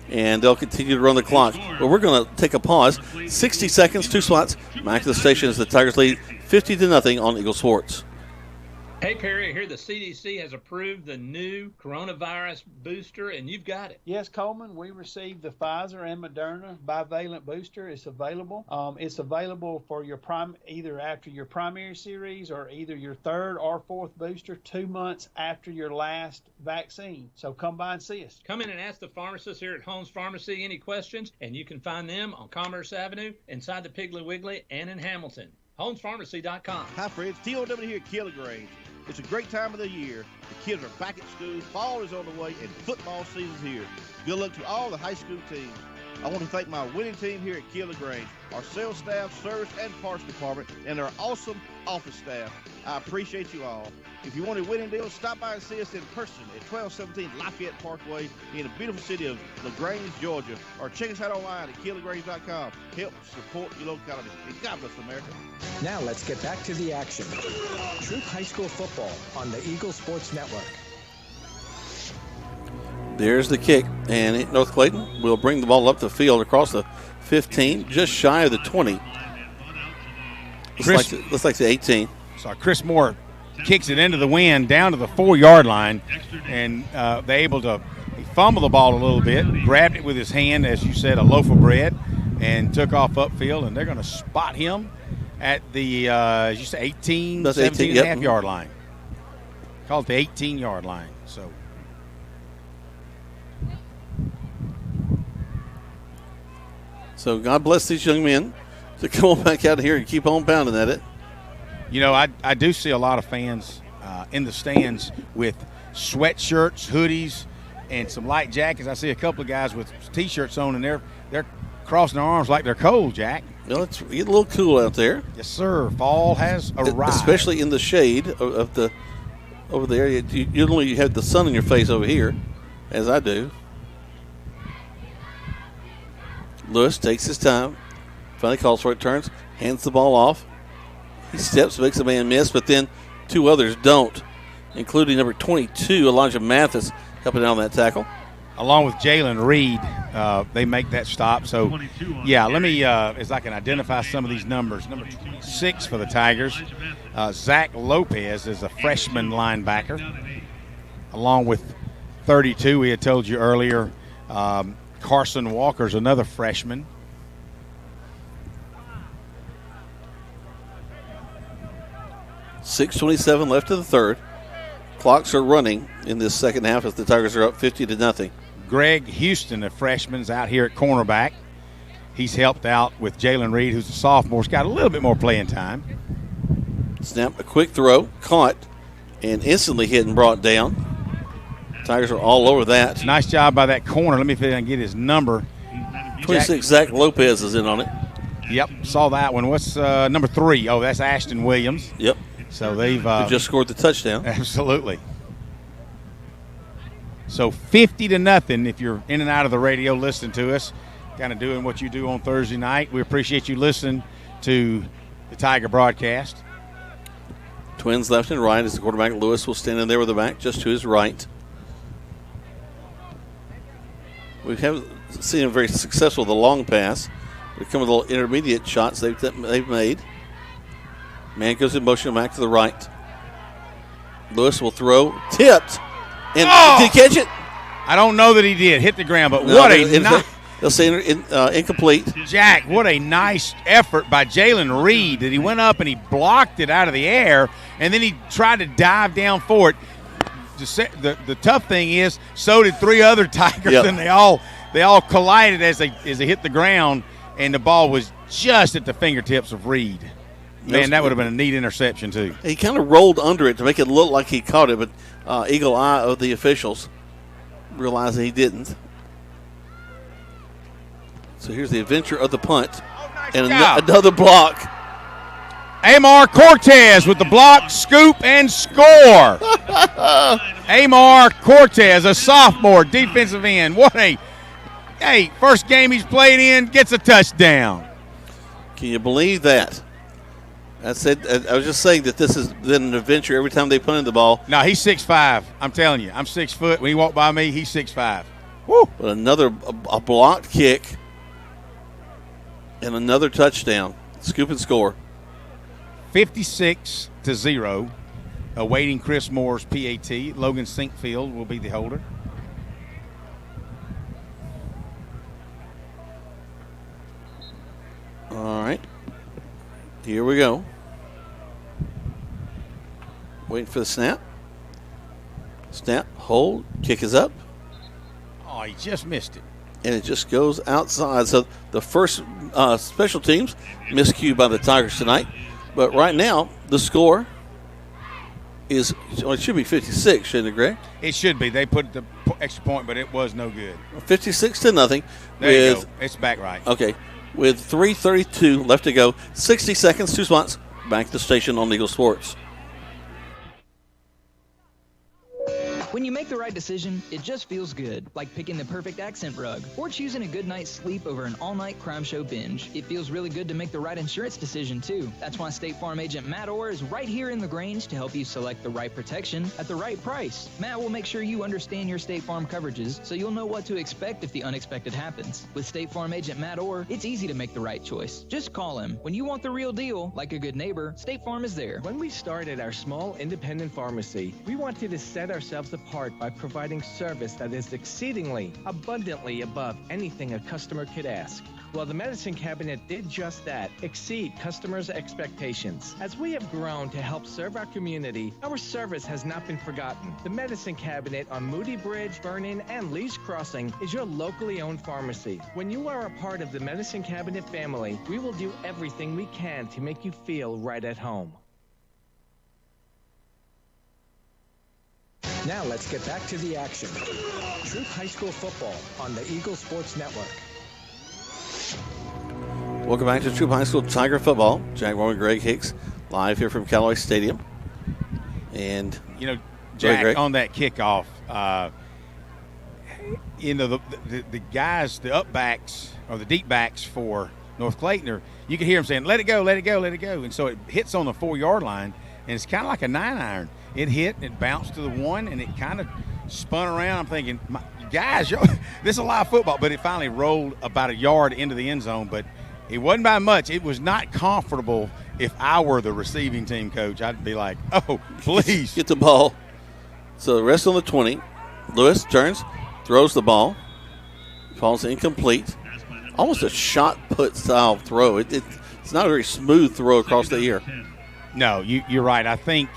And they'll continue to run the clock. But we're going to take a pause. 60 seconds, 2 spots. Back to the station as the Tigers lead 50-0 on Eagle Sports. Hey, Perry, I hear the CDC has approved the new coronavirus booster, and you've got it. Yes, Coleman, we received the Pfizer and Moderna bivalent booster. It's available. It's available for your either after your primary series or either your 3rd or 4th booster 2 months after your last vaccine. So come by and see us. Come in and ask the pharmacist here at Holmes Pharmacy any questions, and you can find them on Commerce Avenue, inside the Piggly Wiggly, and in Hamilton. HolmesPharmacy.com. Hi, friends. TOW here at Killigrange. It's a great time of the year. The kids are back at school. Fall is on the way, and football season's here. Good luck to all the high school teams. I want to thank my winning team here at Keeler Grange, our sales staff, service, and parts department, and our awesome office staff. I appreciate you all. If you want a winning deal, stop by and see us in person at 1217 Lafayette Parkway in the beautiful city of LaGrange, Georgia, or check us out online at KeelerGrange.com. Help support your locality, and God bless America. Now let's get back to the action. Troup High School football on the Eagle Sports Network. There's the kick, and North Clayton will bring the ball up the field across the 15, just shy of the 20. Looks like the 18. So Chris Moore kicks it into the wind down to the 4-yard line, and they're able to fumble the ball a little bit, grabbed it with his hand, as you said, a loaf of bread, and took off upfield, and they're going to spot him at the, as you say, 18, that's 17 18, and a half yard line. Call it the 18-yard line. So God bless these young men to come on back out here and keep on pounding at it. You know, I do see a lot of fans in the stands with sweatshirts, hoodies, and some light jackets. I see a couple of guys with T-shirts on, and they're crossing their arms like they're cold, Jack. Well, it's getting a little cool out there. Yes, sir. Fall has arrived. Especially in the shade of the over the area. You only have the sun in your face over here, as I do. Lewis takes his time, finally calls for it, turns, hands the ball off. He steps, makes a man miss, but then two others don't, including number 22, Elijah Mathis, helping out on that tackle. Along with Jalen Reed, they make that stop. So, yeah, let me, as I can identify some of these numbers. Number 26 for the Tigers, Zach Lopez is a freshman linebacker. Along with 32, we had told you earlier, Carson Walker's another freshman. .6:27 left of the third. Clocks are running in this second half as the Tigers are up 50-0. Greg Houston, a freshman's out here at cornerback. He's helped out with Jalen Reed, who's a sophomore. He's got a little bit more playing time. Snap, a quick throw, caught, and instantly hit and brought down. Tigers are all over that. Nice job by that corner. Let me see if I can get his number. 26, Zach Lopez is in on it. Yep, saw that one. What's number 3? Oh, that's Ashton Williams. Yep. So they've who just scored the touchdown. Absolutely. So 50-0 if you're in and out of the radio listening to us, kind of doing what you do on Thursday night. We appreciate you listening to the Tiger broadcast. Twins left and right as the quarterback Lewis will stand in there with the back just to his right. We haven't seen him very successful with the long pass. They come with little intermediate shots they've made. Man goes in motion back to the right. Lewis will throw. Tipped. And did he catch it? I don't know that he did. Hit the ground, but what a nice. They'll say incomplete. Jack, what a nice effort by Jalen Reed that he went up and he blocked it out of the air, and then he tried to dive down for it. The tough thing is, so did 3 other Tigers, and they all collided as they hit the ground, and the ball was just at the fingertips of Reed. Man, that would have been a neat interception too. He kind of rolled under it to make it look like he caught it, but eagle eye of the officials realized that he didn't. So here's the adventure of the punt, and another block. Amar Cortez with the block, scoop, and score. Amar Cortez, a sophomore defensive end. First game he's played in, gets a touchdown. Can you believe that? I was just saying that this has been an adventure every time they punted the ball. No, he's 6'5". I'm telling you, I'm 6 foot. When he walked by me, he's 6'5". Woo! But another a blocked kick and another touchdown. Scoop and score. 56-0. Awaiting Chris Moore's PAT. Logan Sinkfield will be the holder. All right. Here we go. Waiting for the snap. Snap, hold, kick is up. Oh, he just missed it. And it just goes outside. So the first special teams miscue by the Tigers tonight. But right now, the score is, well, it should be 56, shouldn't it, Greg? It should be. They put the extra point, but it was no good. 56-0. There you go. It's back right. Okay. With 3:32 left to go, 60 seconds, 2 spots. Back to the station on Eagle Sports. When you make the right decision, it just feels good, like picking the perfect accent rug or choosing a good night's sleep over an all-night crime show binge. It feels really good to make the right insurance decision, too. That's why State Farm agent Matt Orr is right here in LaGrange to help you select the right protection at the right price. Matt will make sure you understand your State Farm coverages so you'll know what to expect if the unexpected happens. With State Farm agent Matt Orr, it's easy to make the right choice. Just call him. When you want the real deal, like a good neighbor, State Farm is there. When we started our small independent pharmacy, we wanted to set ourselves apart by providing service that is exceedingly, abundantly above anything a customer could ask. Well, the Medicine Cabinet did just that, exceed customers' expectations. As we have grown to help serve our community, our service has not been forgotten. The Medicine Cabinet on Moody Bridge, Vernon, and Lee's Crossing is your locally owned pharmacy. When you are a part of the Medicine Cabinet family, we will do everything we can to make you feel right at home. Now let's get back to the action. Troup High School football on the Eagle Sports Network. Welcome back to Troup High School Tiger football. Jack Warren and Greg Hicks live here from Callaway Stadium. And Jack, on that kickoff, the guys, the up backs or the deep backs for North Clayton, you can hear them saying, "Let it go, let it go, let it go," and so it hits on the 4-yard line, and it's kind of like a 9-iron. It hit, it bounced to the 1, and it kind of spun around. I'm thinking, guys, this is a live football, but it finally rolled about a yard into the end zone, but it wasn't by much. It was not comfortable. If I were the receiving team coach, I'd be like, oh, please. Get the ball. So the rest on the 20. Lewis turns, throws the ball, falls incomplete. Almost a shot put style throw. It's not a very smooth throw across the ear. No, you're right. I think,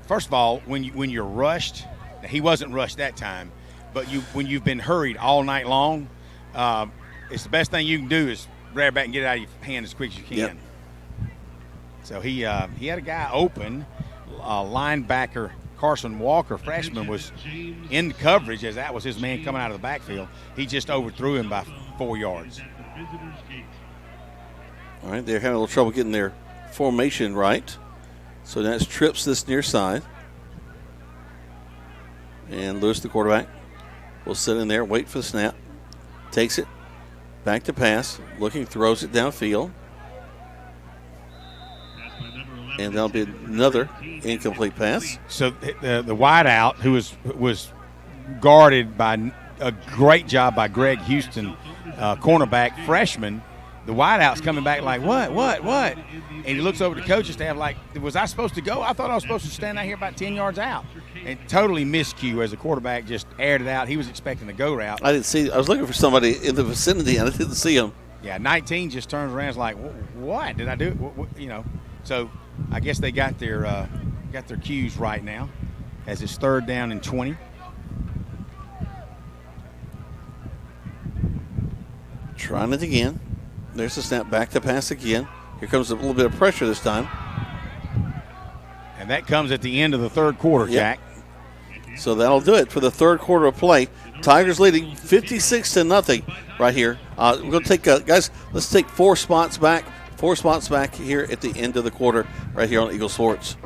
first of all, when you're rushed, he wasn't rushed that time, but when you've been hurried all night long, it's the best thing you can do is grab back and get it out of your hand as quick as you can. Yep. So he had a guy open, linebacker Carson Walker, freshman, was in coverage as that was his man coming out of the backfield. He just overthrew him by 4 yards. All right, they're having a little trouble getting their formation right. So that's trips this near side. And Lewis, the quarterback, will sit in there, wait for the snap. Takes it, back to pass, looking, throws it downfield. And that'll be another incomplete pass. So the wideout, who was guarded by a great job by Greg Houston, cornerback, freshman, the wideout's coming back like, what? And he looks over to the coaching staff like, was I supposed to go? I thought I was supposed to stand out here about 10 yards out. And totally miscue as the quarterback just aired it out. He was expecting the go route. I didn't see. I was looking for somebody in the vicinity, and I didn't see him. Yeah, 19 just turns around and is like, what? Did I do it? What? So I guess they got their cues right now as it's 3rd down and 20. Trying it again. There's the snap, back to pass again. Here comes a little bit of pressure this time. And that comes at the end of the 3rd quarter, Jack. So that'll do it for the 3rd quarter of play. Tigers leading 56-0 right here. We're going to take, guys, let's take 4 spots back. 4 spots back here at the end of the quarter right here on Eagle Sports.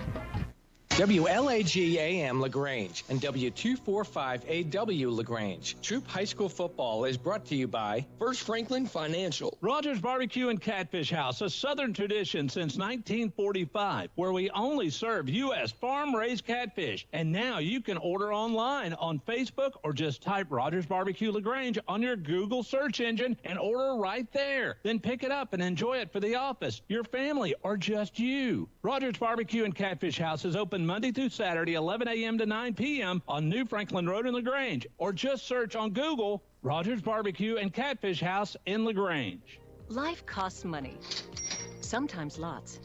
WLAG AM LaGrange and W245AW LaGrange. Troup High School football is brought to you by First Franklin Financial. Rogers Barbecue and Catfish House, a Southern tradition since 1945, where we only serve U.S. farm-raised catfish. And now you can order online on Facebook or just type Rogers Barbecue LaGrange on your Google search engine and order right there. Then pick it up and enjoy it for the office, your family, or just you. Rogers Barbecue and Catfish House is open Monday through Saturday, 11 a.m. to 9 p.m. on New Franklin Road in LaGrange, or just search on Google Rogers Barbecue and Catfish House in LaGrange. Life costs money, sometimes lots.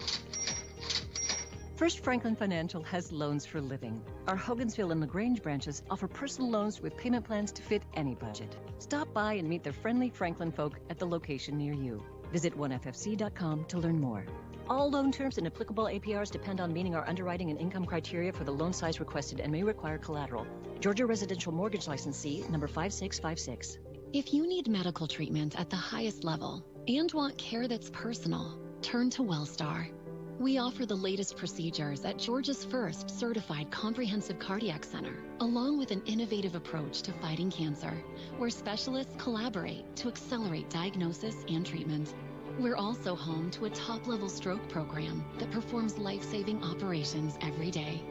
First Franklin Financial has loans for living. Our Hogansville and LaGrange branches offer personal loans with payment plans to fit any budget. Stop by and meet the friendly Franklin folk at the location near you. Visit oneffc.com to learn more. All loan terms and applicable APRs depend on meeting our underwriting and income criteria for the loan size requested and may require collateral. Georgia Residential Mortgage Licensee number 5656. If you need medical treatment at the highest level and want care that's personal, turn to Wellstar. We offer the latest procedures at Georgia's first certified comprehensive cardiac center, along with an innovative approach to fighting cancer, where specialists collaborate to accelerate diagnosis and treatment. We're also home to a top-level stroke program that performs life-saving operations every day.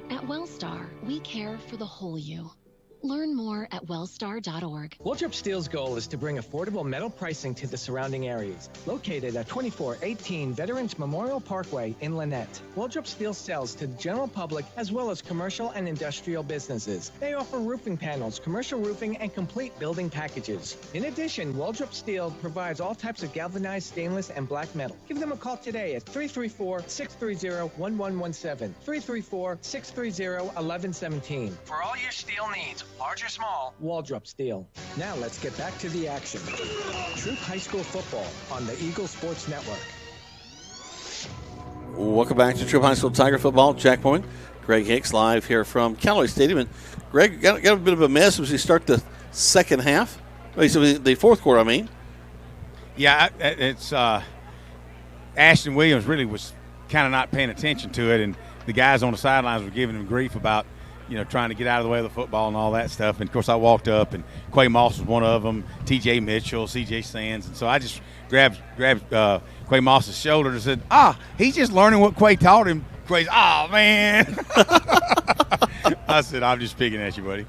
At Wellstar, we care for the whole you. Learn more at wellstar.org. Waltrip Steel's goal is to bring affordable metal pricing to the surrounding areas. Located at 2418 Veterans Memorial Parkway in Lynette, Waltrip Steel sells to the general public as well as commercial and industrial businesses. They offer roofing panels, commercial roofing, and complete building packages. In addition, Waltrip Steel provides all types of galvanized stainless and black metal. Give them a call today at 334-630-1117, 334-630-1117. For all your steel needs, large or small. Waldrop Steel. Now let's get back to the action. Troup High School football on the Eagle Sports Network. Welcome back to Troup High School Tiger football. Jack Boyne, Greg Hicks live here from Callaway Stadium. And Greg got a bit of a mess as we start the second half. The fourth quarter, I mean. Yeah, it's Ashton Williams really was kind of not paying attention to it, and the guys on the sidelines were giving him grief about, trying to get out of the way of the football and all that stuff. And, of course, I walked up, and Quay Moss was one of them, T.J. Mitchell, C.J. Sands. And so I just grabbed Quay Moss's shoulder and said, he's just learning what Quay taught him. Quay's, man. I said, I'm just picking at you, buddy.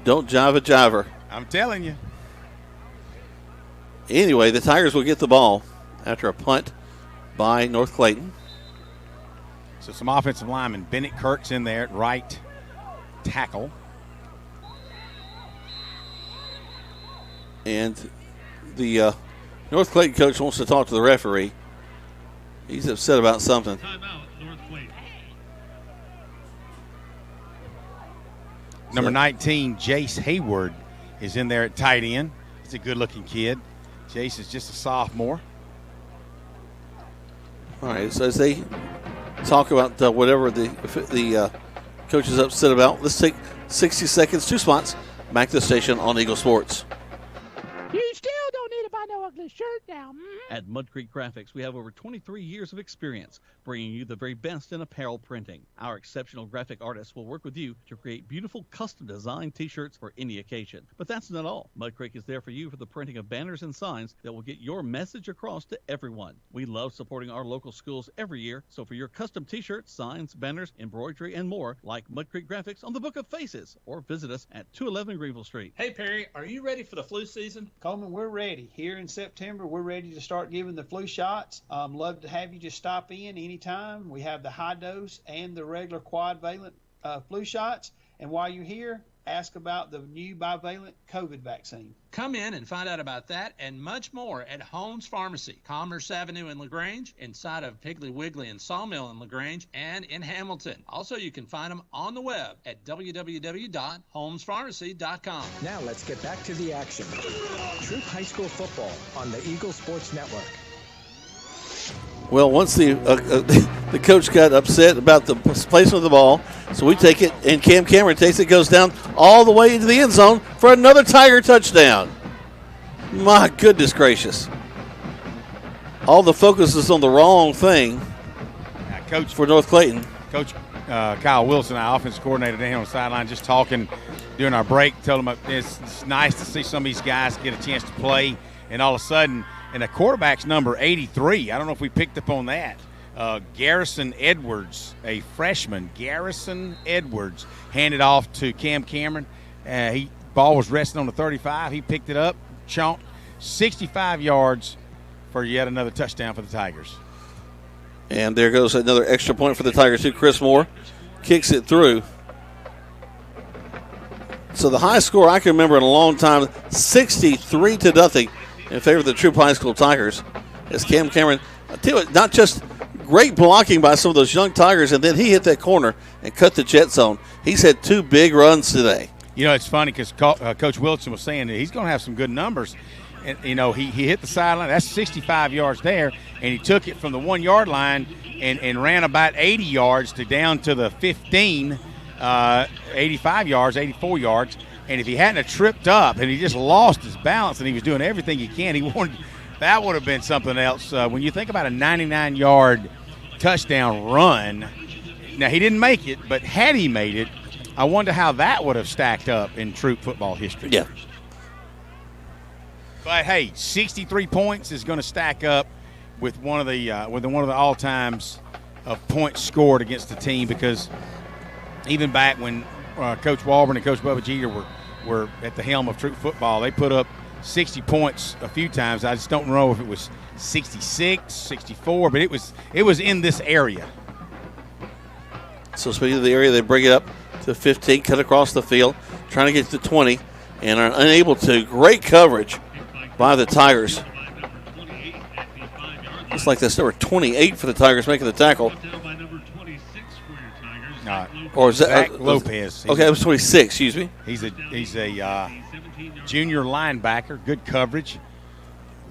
Don't jive a jiver. I'm telling you. Anyway, the Tigers will get the ball after a punt by North Clayton. So some offensive linemen. Bennett Kirk's in there at right tackle. And the North Clayton coach wants to talk to the referee. He's upset about something. Timeout, North Clayton. Number 19, Jace Hayward, is in there at tight end. He's a good-looking kid. Jace is just a sophomore. All right, so as they talk about whatever the coach is upset about, let's take 60 seconds, 2 spots, back to the station on Eagle Sports. You still don't need to buy no ugly shirt now. At Mud Creek Graphics, we have over 23 years of experience bringing you the very best in apparel printing. Our exceptional graphic artists will work with you to create beautiful custom designed t-shirts for any occasion. But that's not all. Mud Creek is there for you for the printing of banners and signs that will get your message across to everyone. We love supporting our local schools every year, so for your custom t-shirts, signs, banners, embroidery, and more, like Mud Creek Graphics on the Book of Faces, or visit us at 211 Greenville Street. Hey Perry, are you ready for the flu season? Coleman, we're ready. Here in September, we're ready to start giving the flu shots. Love to have you just stop in anytime. We have the high dose and the regular quadvalent flu shots. And while you're here, ask about the new bivalent COVID vaccine. Come in and find out about that and much more at Holmes Pharmacy, Commerce Avenue in LaGrange, inside of Piggly Wiggly and Sawmill in LaGrange, and in Hamilton. Also, you can find them on the web at www.holmespharmacy.com. Now let's get back to the action. Troup High School football on the Eagle Sports Network. Well, once the coach got upset about the placement of the ball, so we take it, and Cam Cameron takes it, goes down all the way into the end zone for another Tiger touchdown. My goodness gracious. All the focus is on the wrong thing for North Clayton. Coach Kyle Wilson, our offensive coordinator, down on the sideline, just talking during our break, told him it's nice to see some of these guys get a chance to play, and all of a sudden, and the quarterback's number 83. I don't know if we picked up on that. Garrison Edwards, a freshman. Garrison Edwards handed off to Cam Cameron. Ball was resting on the 35. He picked it up, chomped 65 yards for yet another touchdown for the Tigers. And there goes another extra point for the Tigers, too. Chris Moore kicks it through. So the high score I can remember in a long time, 63-0. In favor of the Troup High School Tigers, as Cam Cameron, I tell you, not just great blocking by some of those young Tigers, and then he hit that corner and cut the jet zone. He's had 2 big runs today. It's funny because Coach Wilson was saying that he's going to have some good numbers. And, he hit the sideline. That's 65 yards there, and he took it from the 1 yard line and ran about 80 yards to down to the 15, 85 yards, 84 yards. And if he hadn't have tripped up and he just lost his balance and he was doing everything he can, that would have been something else. When you think about a 99-yard touchdown run, now he didn't make it, but had he made it, I wonder how that would have stacked up in Troup football history. Yeah. But hey, 63 points is going to stack up with one of the all-times of points scored against the team, because even back when Coach Walburn and Coach Bubba Jeter were at the helm of Troup football, they put up 60 points a few times. I just don't know if it was 66, 64, but it was in this area. So speaking of the area, they bring it up to 15, cut across the field, trying to get to 20, and are unable to. Great coverage by the Tigers. Looks like that's number 28 for the Tigers making the tackle. Or is that Zach Lopez? Okay, it was 26. Excuse me. He's a junior linebacker. Good coverage.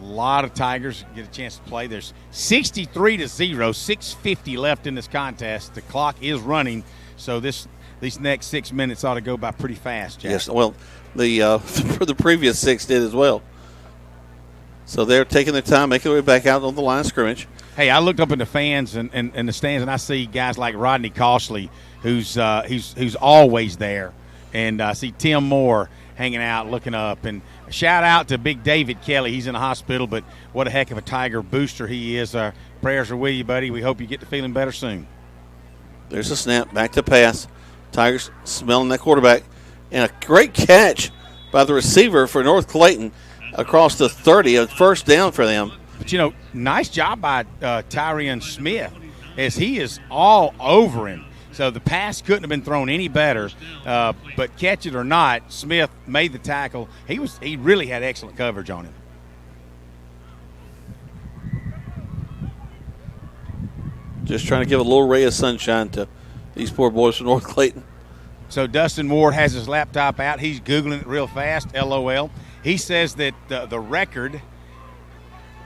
A lot of Tigers get a chance to play. There's 63-0, 6:50 left in this contest. The clock is running, so these next 6 minutes ought to go by pretty fast, Jack. Yes. Well, the previous 6 did as well. So they're taking their time, making their way back out on the line of scrimmage. Hey, I looked up in the fans and the stands, and I see guys like Rodney Costley, who's always there, and I see Tim Moore hanging out, looking up. And a shout out to Big David Kelly. He's in the hospital, but what a heck of a Tiger booster he is. Our prayers are with you, buddy. We hope you get to feeling better soon. There's a snap, back to pass. Tigers smelling that quarterback, and a great catch by the receiver for North Clayton across the 30, a first down for them. But, nice job by Tyrion Smith, as he is all over him. So the pass couldn't have been thrown any better. But catch it or not, Smith made the tackle. He really had excellent coverage on him. Just trying to give a little ray of sunshine to these poor boys from North Clayton. So Dustin Ward has his laptop out. He's Googling it real fast, LOL. He says that the record,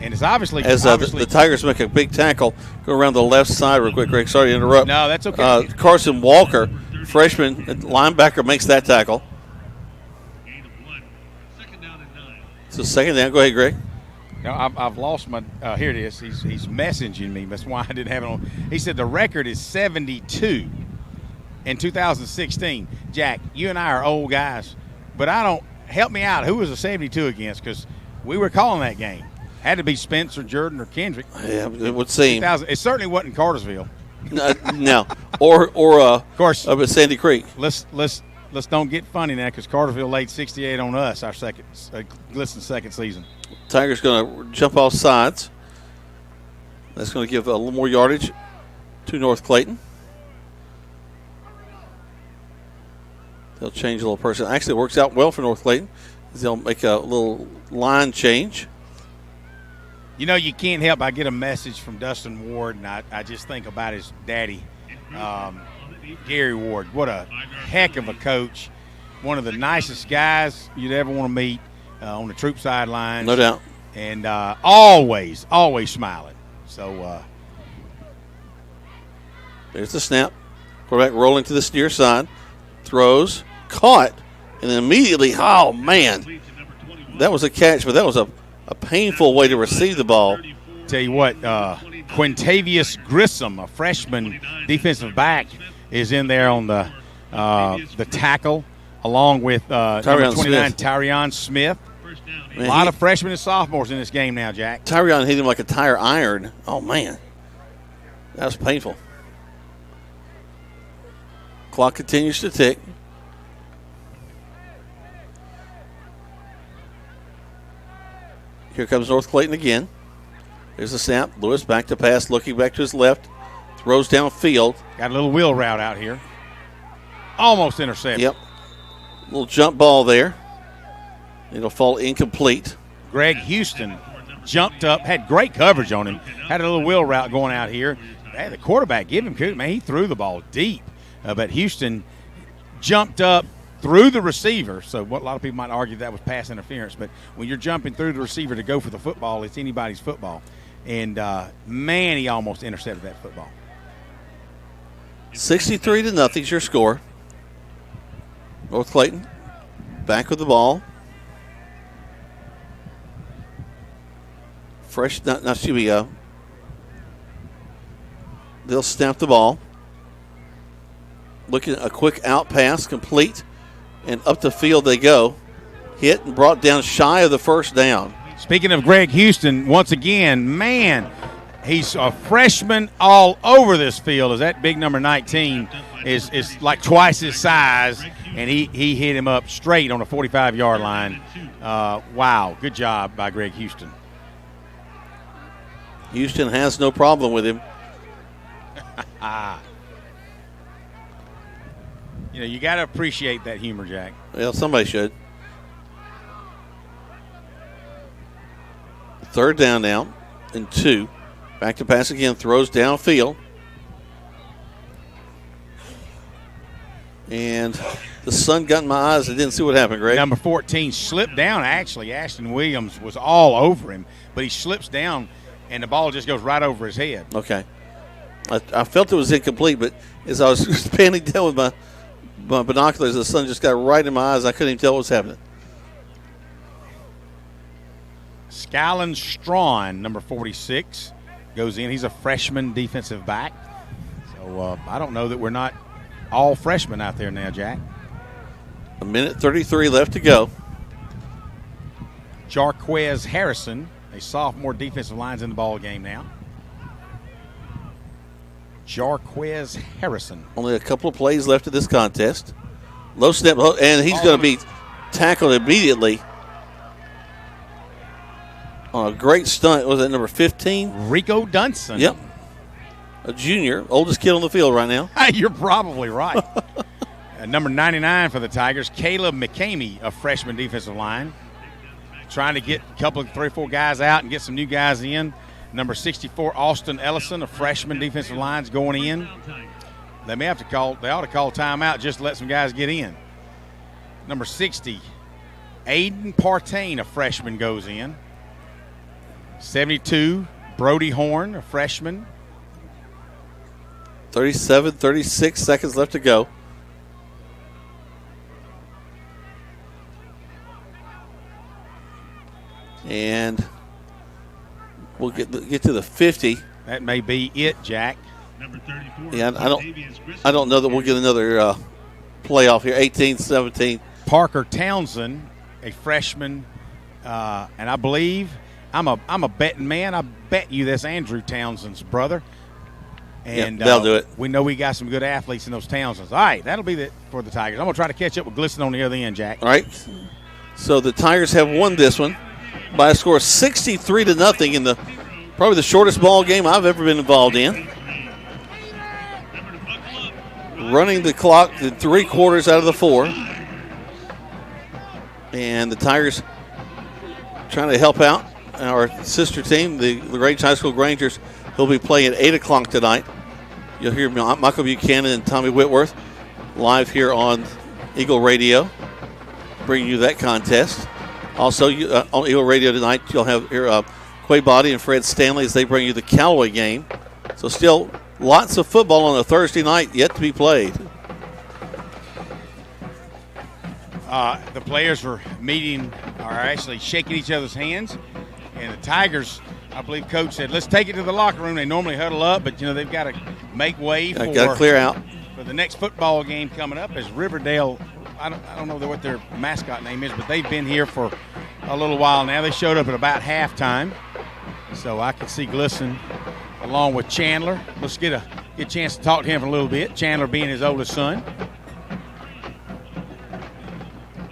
and it's obviously the Tigers make a big tackle, go around the left side real quick, Greg. Sorry to interrupt. No, that's okay. Carson Walker, freshman linebacker, makes that tackle. So second down. Go ahead, Greg. No, I've lost my here it is. He's messaging me. That's why I didn't have it on. He said the record is 72 in 2016. Jack, you and I are old guys, but help me out. Who was the 72 against? Because we were calling that game. Had to be Spencer, Jordan, or Kendrick. Yeah, it would seem. It certainly wasn't Cartersville. No, or of course, up at Sandy Creek. Let's don't get funny now, because Cartersville laid 68 on us our second season. Tigers going to jump off sides. That's going to give a little more yardage to North Clayton. They'll change a little person. Actually, it works out well for North Clayton. They'll make a little line change. You can't help. I get a message from Dustin Ward, and I just think about his daddy, Gary Ward. What a heck of a coach. One of the nicest guys you'd ever want to meet on the Troup sidelines. No doubt. And always smiling. So there's the snap. Quarterback rolling to the near side. Throws. Caught. And then immediately, oh, man. That was a catch, but that was a painful way to receive the ball. Tell you what, Quintavious Grissom, a freshman defensive back, is in there on the tackle, along with number 29, Tyrion Smith. Man, a lot of freshmen and sophomores in this game now, Jack. Tyrion hit him like a tire iron. Oh, man. That was painful. Clock continues to tick. Here comes North Clayton again. There's the snap. Lewis back to pass, looking back to his left. Throws downfield. Got a little wheel route out here. Almost intercepted. Yep. Little jump ball there. It'll fall incomplete. Greg Houston jumped up, had great coverage on him. Had a little wheel route going out here. Hey, the quarterback, give him credit. Man, he threw the ball deep. But Houston jumped up, through the receiver. So what a lot of people might argue that was pass interference, but when you're jumping through the receiver to go for the football, it's anybody's football. And, man, he almost intercepted that football. 63-0 is your score. North Clayton back with the ball. They'll snap the ball. Looking at a quick out pass, complete, and up the field they go. Hit and brought down shy of the first down. Speaking of Greg Houston, once again, man, he's a freshman all over this field as that big number 19 is like twice his size, and he hit him up straight on the 45-yard line. Wow, good job by Greg Houston. Houston has no problem with him. You know, you got to appreciate that humor, Jack. Well, somebody should. Third down now and 2. Back to pass again, throws downfield. And the sun got in my eyes. I didn't see what happened, Greg. Number 14 slipped down, actually. Ashton Williams was all over him, but he slips down, and the ball just goes right over his head. Okay. I felt it was incomplete, but as I was panning down with my binoculars, the sun just got right in my eyes. I couldn't even tell what was happening. Skylan Strawn, number 46, goes in. He's a freshman defensive back. So I don't know that we're not all freshmen out there now, Jack. 1:33 left to go. Jarquez Harrison, a sophomore defensive line's in the ball game now. Jarquez Harrison. Only a couple of plays left of this contest. Low snap, and he's going to be tackled immediately. On a great stunt. Was that number 15? Rico Dunson. Yep. A junior, oldest kid on the field right now. You're probably right. Number 99 for the Tigers, Caleb McCamey, a freshman defensive line. Trying to get a couple of 3 or 4 guys out and get some new guys in. Number 64, Austin Ellison, a freshman defensive line's going in. They ought to call timeout just to let some guys get in. Number 60, Aiden Partain, a freshman, goes in. 72, Brody Horn, a freshman. 36 seconds left to go. And we'll get to the 50. That may be it, Jack. Number 34. Yeah, I don't know that we'll get another playoff here. 18-17. Parker Townsend, a freshman, and I believe I'm a betting man. I bet you that's Andrew Townsend's brother. And they'll do it. We know we got some good athletes in those Townsends. All right, that'll be it for the Tigers. I'm going to try to catch up with Glisson on the other end, Jack. All right. So the Tigers have won this one by a score of 63-0 in probably the shortest ball game I've ever been involved in. Running the clock in 3 quarters out of the 4. And the Tigers trying to help out our sister team, the LaGrange High School Grangers, who'll be playing at 8 o'clock tonight. You'll hear Michael Buchanan and Tommy Whitworth live here on Eagle Radio, bringing you that contest. Also, on Eagle Radio tonight, you'll have here Quay Body and Fred Stanley as they bring you the Callaway game. So still lots of football on a Thursday night yet to be played. The players are actually shaking each other's hands. And the Tigers, I believe Coach said, let's take it to the locker room. They normally huddle up, but, they've got to make way for got to clear out for the next football game coming up as Riverdale. I don't know what their mascot name is, but they've been here for a little while now. They showed up at about halftime. So I can see Glisson along with Chandler. Let's get a chance to talk to him for a little bit, Chandler being his oldest son.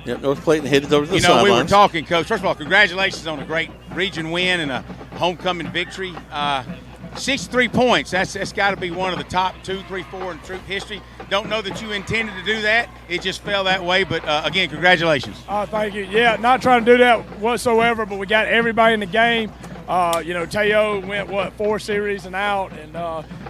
Yep, North Clayton headed over to the sidelines. We were talking, Coach. First of all, congratulations on a great region win and a homecoming victory. 63 points. That's got to be one of the top 2, 3, 4 in Troup history. Don't know that you intended to do that. It just fell that way. But, again, congratulations. Thank you. Yeah, not trying to do that whatsoever, but we got everybody in the game. Teo went 4 series and out, and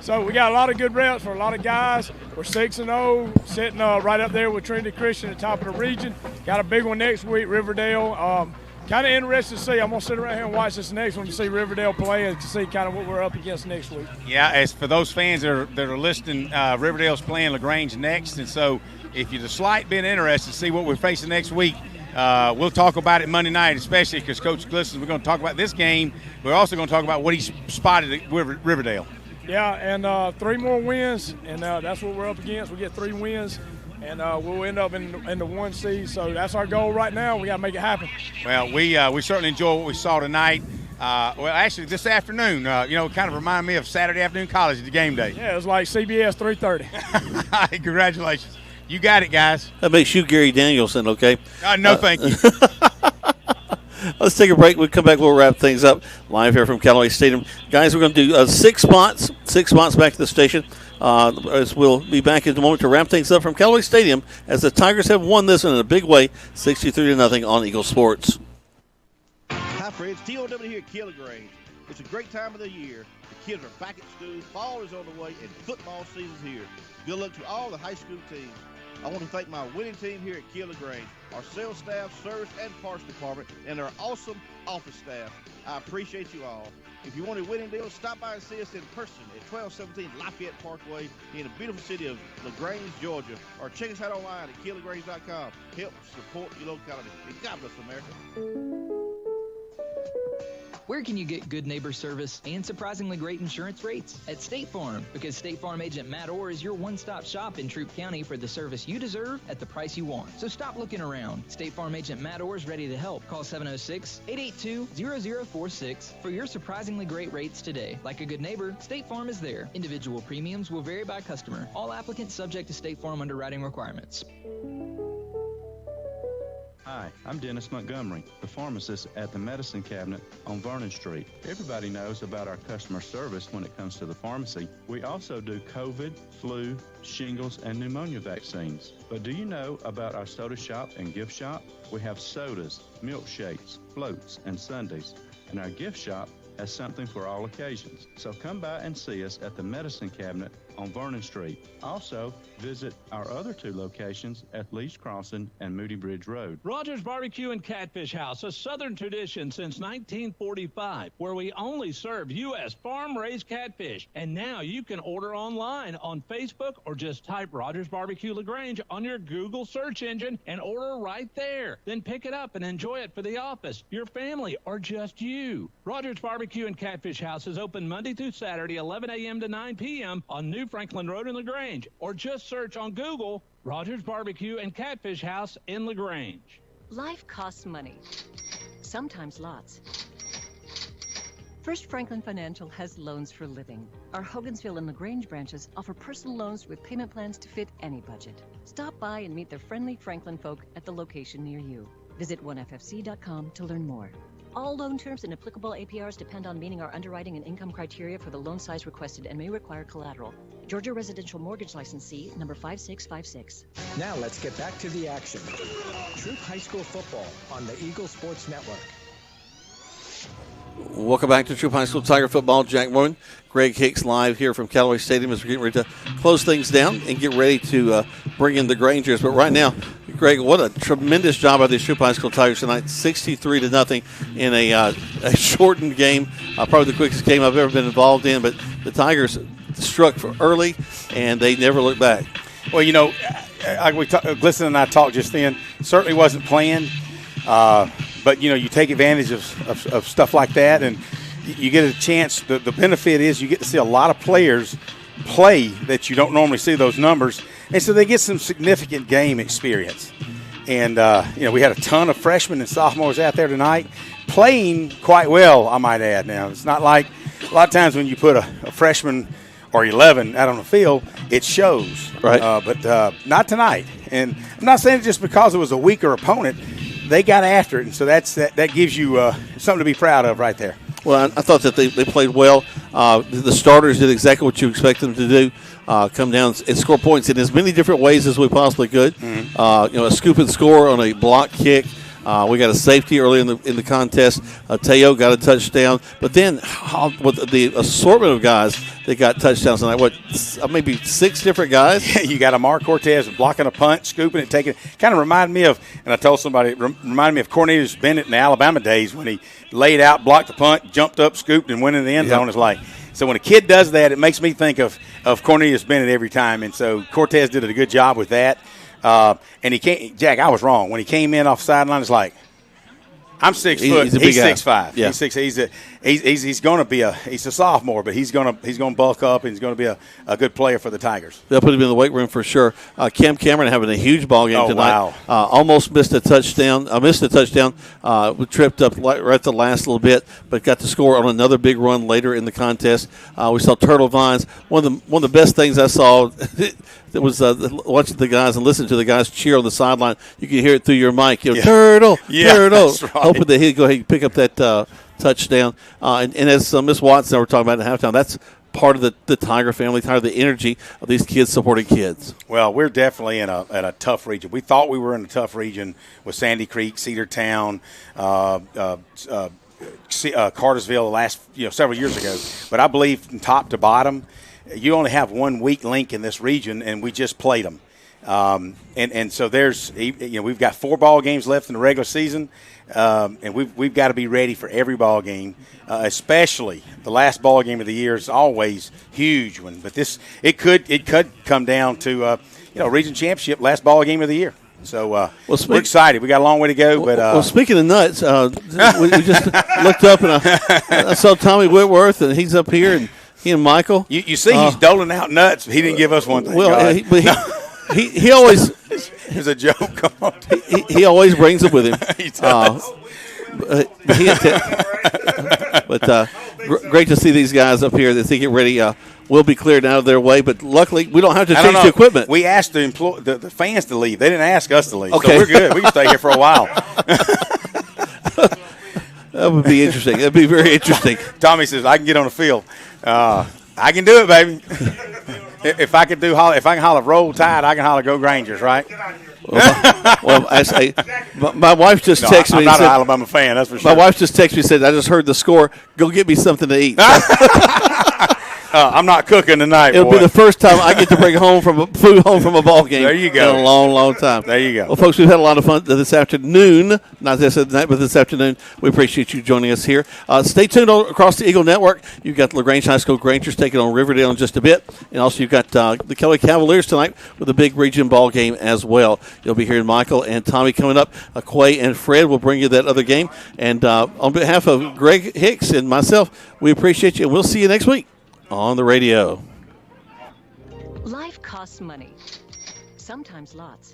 so we got a lot of good reps for a lot of guys. We're 6-0, sitting right up there with Trinity Christian at the top of the region. Got a big one next week, Riverdale. Kind of interested to see. I'm going to sit around here and watch this next one to see Riverdale play and to see kind of what we're up against next week. Yeah, as for those fans that are listening, Riverdale's playing LaGrange next, and so if you're the slight bit interested to see what we're facing next week, we'll talk about it Monday night, especially because Coach Glisson's, we're going to talk about this game. We're also going to talk about what he's spotted at Riverdale. Yeah, and 3 more wins, and that's what we're up against. We get 3 wins, and we'll end up in the 1 seed. So that's our goal right now. We got to make it happen. Well, we certainly enjoy what we saw tonight. Well, actually, this afternoon, kind of reminded me of Saturday afternoon college at the game day. Yeah, it was like CBS 3:30. Congratulations. You got it, guys. That makes you Gary Danielson, okay? No, thank you. Let's take a break. We'll come back. We'll wrap things up live here from Callaway Stadium. Guys, we're going to do 6 spots back to the station. As we'll be back in a moment to wrap things up from Callaway Stadium as the Tigers have won this one in a big way, 63-0 on Eagle Sports. Hi, friends. TOW here at Killigrange. It's a great time of the year. The kids are back at school. Fall is on the way, and football season's here. Good luck to all the high school teams. I want to thank my winning team here at Killigrange, our sales staff, service, and parts department, and our awesome office staff. I appreciate you all. If you want a winning deal, stop by and see us in person at 1217 Lafayette Parkway in the beautiful city of LaGrange, Georgia, or check us out online at killigrange.com. Help support your locality. And God bless America. Where can you get good neighbor service and surprisingly great insurance rates? At State Farm, because State Farm agent Matt Orr is your one-stop shop in Troup County for the service you deserve at the price you want. So stop looking around. State Farm agent Matt Orr is ready to help. Call 706-882-0046 for your surprisingly great rates today. Like a good neighbor, State Farm is there. Individual premiums will vary by customer. All applicants subject to State Farm underwriting requirements. Hi, I'm Dennis Montgomery, the pharmacist at the Medicine Cabinet on Vernon Street. Everybody knows about our customer service when it comes to the pharmacy. We also do COVID, flu, shingles, and pneumonia vaccines. But do you know about our soda shop and gift shop? We have sodas, milkshakes, floats, and sundaes. And our gift shop has something for all occasions. So come by and see us at the Medicine Cabinet on Vernon Street. Also, visit our other 2 locations at Lee's Crossing and Moody Bridge Road. Rogers Barbecue and Catfish House, a Southern tradition since 1945, where we only serve U.S. farm-raised catfish. And now you can order online on Facebook or just type Rogers Barbecue LaGrange on your Google search engine and order right there. Then pick it up and enjoy it for the office, your family, or just you. Rogers Barbecue and Catfish House is open Monday through Saturday, 11 a.m. to 9 p.m. on New Franklin Road in LaGrange, or just search on Google Rogers Barbecue and Catfish House in LaGrange. Life costs money, sometimes lots. First Franklin Financial has loans for living. Our Hogansville and LaGrange branches offer personal loans with payment plans to fit any budget. Stop by and meet the friendly Franklin folk at the location near you. Visit onefc.com to learn more. All loan terms and applicable APRs depend on meeting our underwriting and income criteria for the loan size requested and may require collateral. Georgia Residential Mortgage Licensee number 5656. Now let's get back to the action. Troup High School football on the Eagle Sports Network. Welcome back to Troup High School Tiger football. Jack Morgan, Greg Hicks live here from Callaway Stadium as we're getting ready to close things down and get ready to bring in the Grangers. But right now, Greg, what a tremendous job by the Troup High School Tigers tonight, 63-0 in a shortened game. Probably the quickest game I've ever been involved in. But the Tigers struck for early, and they never looked back. Well, Glisten and I talked just then. Certainly wasn't planned. But, you take advantage of stuff like that, and you get a chance. The benefit is you get to see a lot of players play that you don't normally see those numbers, and so they get some significant game experience. And, we had a ton of freshmen and sophomores out there tonight playing quite well, I might add. Now, it's not like a lot of times when you put a freshman or 11 out on the field, it shows. Right. But not tonight. And I'm not saying it just because it was a weaker opponent. They got after it, and so that gives you something to be proud of right there. Well, I thought that they played well. The starters did exactly what you expect them to do, come down and score points in as many different ways as we possibly could. Mm-hmm. A scoop and score on a block kick, We got a safety early in the contest. Teo got a touchdown. But then with the assortment of guys that got touchdowns tonight, maybe 6 different guys? You got Amar Cortez blocking a punt, scooping it, taking it. Kind of reminded me of, and I told somebody, it reminded me of Cornelius Bennett in the Alabama days when he laid out, blocked the punt, jumped up, scooped, and went in the end zone. It's like, so when a kid does that, it makes me think of Cornelius Bennett every time. And so Cortez did a good job with that. And he came, Jack, I was wrong. When he came in off the sideline, it's like, I'm 6 foot. He's 6'5". Yeah. He's going to be he's a sophomore, but he's going to bulk up and he's going to be a good player for the Tigers. They'll put him in the weight room for sure. Cam Cameron having a huge ball game tonight. Wow. Almost missed a touchdown. Tripped up right at the last little bit, but got to score on another big run later in the contest. We saw Turtle Vines. One of the best things I saw. It was watching the guys and listening to the guys cheer on the sideline. You can hear it through your mic. Turtle, Turtle. That's right. Hoping that he'd go ahead and pick up that touchdown. And as Miss Watson and I were talking about at halftime, that's part of the Tiger family, part of the energy of these kids supporting kids. Well, we're definitely in a tough region. We thought we were in a tough region with Sandy Creek, Cedartown, Cartersville the last several years ago. But I believe from top to bottom, you only have one weak link in this region, and we just played them. And so there's we've got 4 ball games left in the regular season, and we've got to be ready for every ball game, especially the last ball game of the year is always huge one. But it could come down to region championship, last ball game of the year. So we're excited. We got a long way to go. But speaking of nuts, we just looked up and I saw Tommy Whitworth, and he's up here, and he and Michael. You see, he's doling out nuts. He didn't give us one thing. Well, he always. There's a joke. Come on. He always brings them with him. He does. Great to see these guys up here. They get ready. Will be cleared out of their way, but luckily we don't have to change the equipment. We asked the fans to leave. They didn't ask us to leave. Okay. So we're good. We can stay here for a while. That would be interesting. That'd be very interesting. Tommy says, I can get on the field. I can do it, baby. If I can holler Roll Tide, I can holler Go Grangers, right? Well, I say, my wife just texted me. I'm not an Alabama fan, that's for sure. My wife just texted me and said, I just heard the score. Go get me something to eat. I'm not cooking tonight, It'll be the first time I get to bring food home from a ball game. There you go. In a long, long time. There you go. Well, folks, we've had a lot of fun this afternoon. Not this night, but this afternoon. We appreciate you joining us here. Stay tuned across the Eagle Network. You've got LaGrange High School Grangers taking on Riverdale in just a bit. And also you've got the Kelly Cavaliers tonight with a big region ball game as well. You'll be hearing Michael and Tommy coming up. Quay and Fred will bring you that other game. And on behalf of Greg Hicks and myself, we appreciate you. And we'll see you next week on the radio. Life costs money, sometimes lots.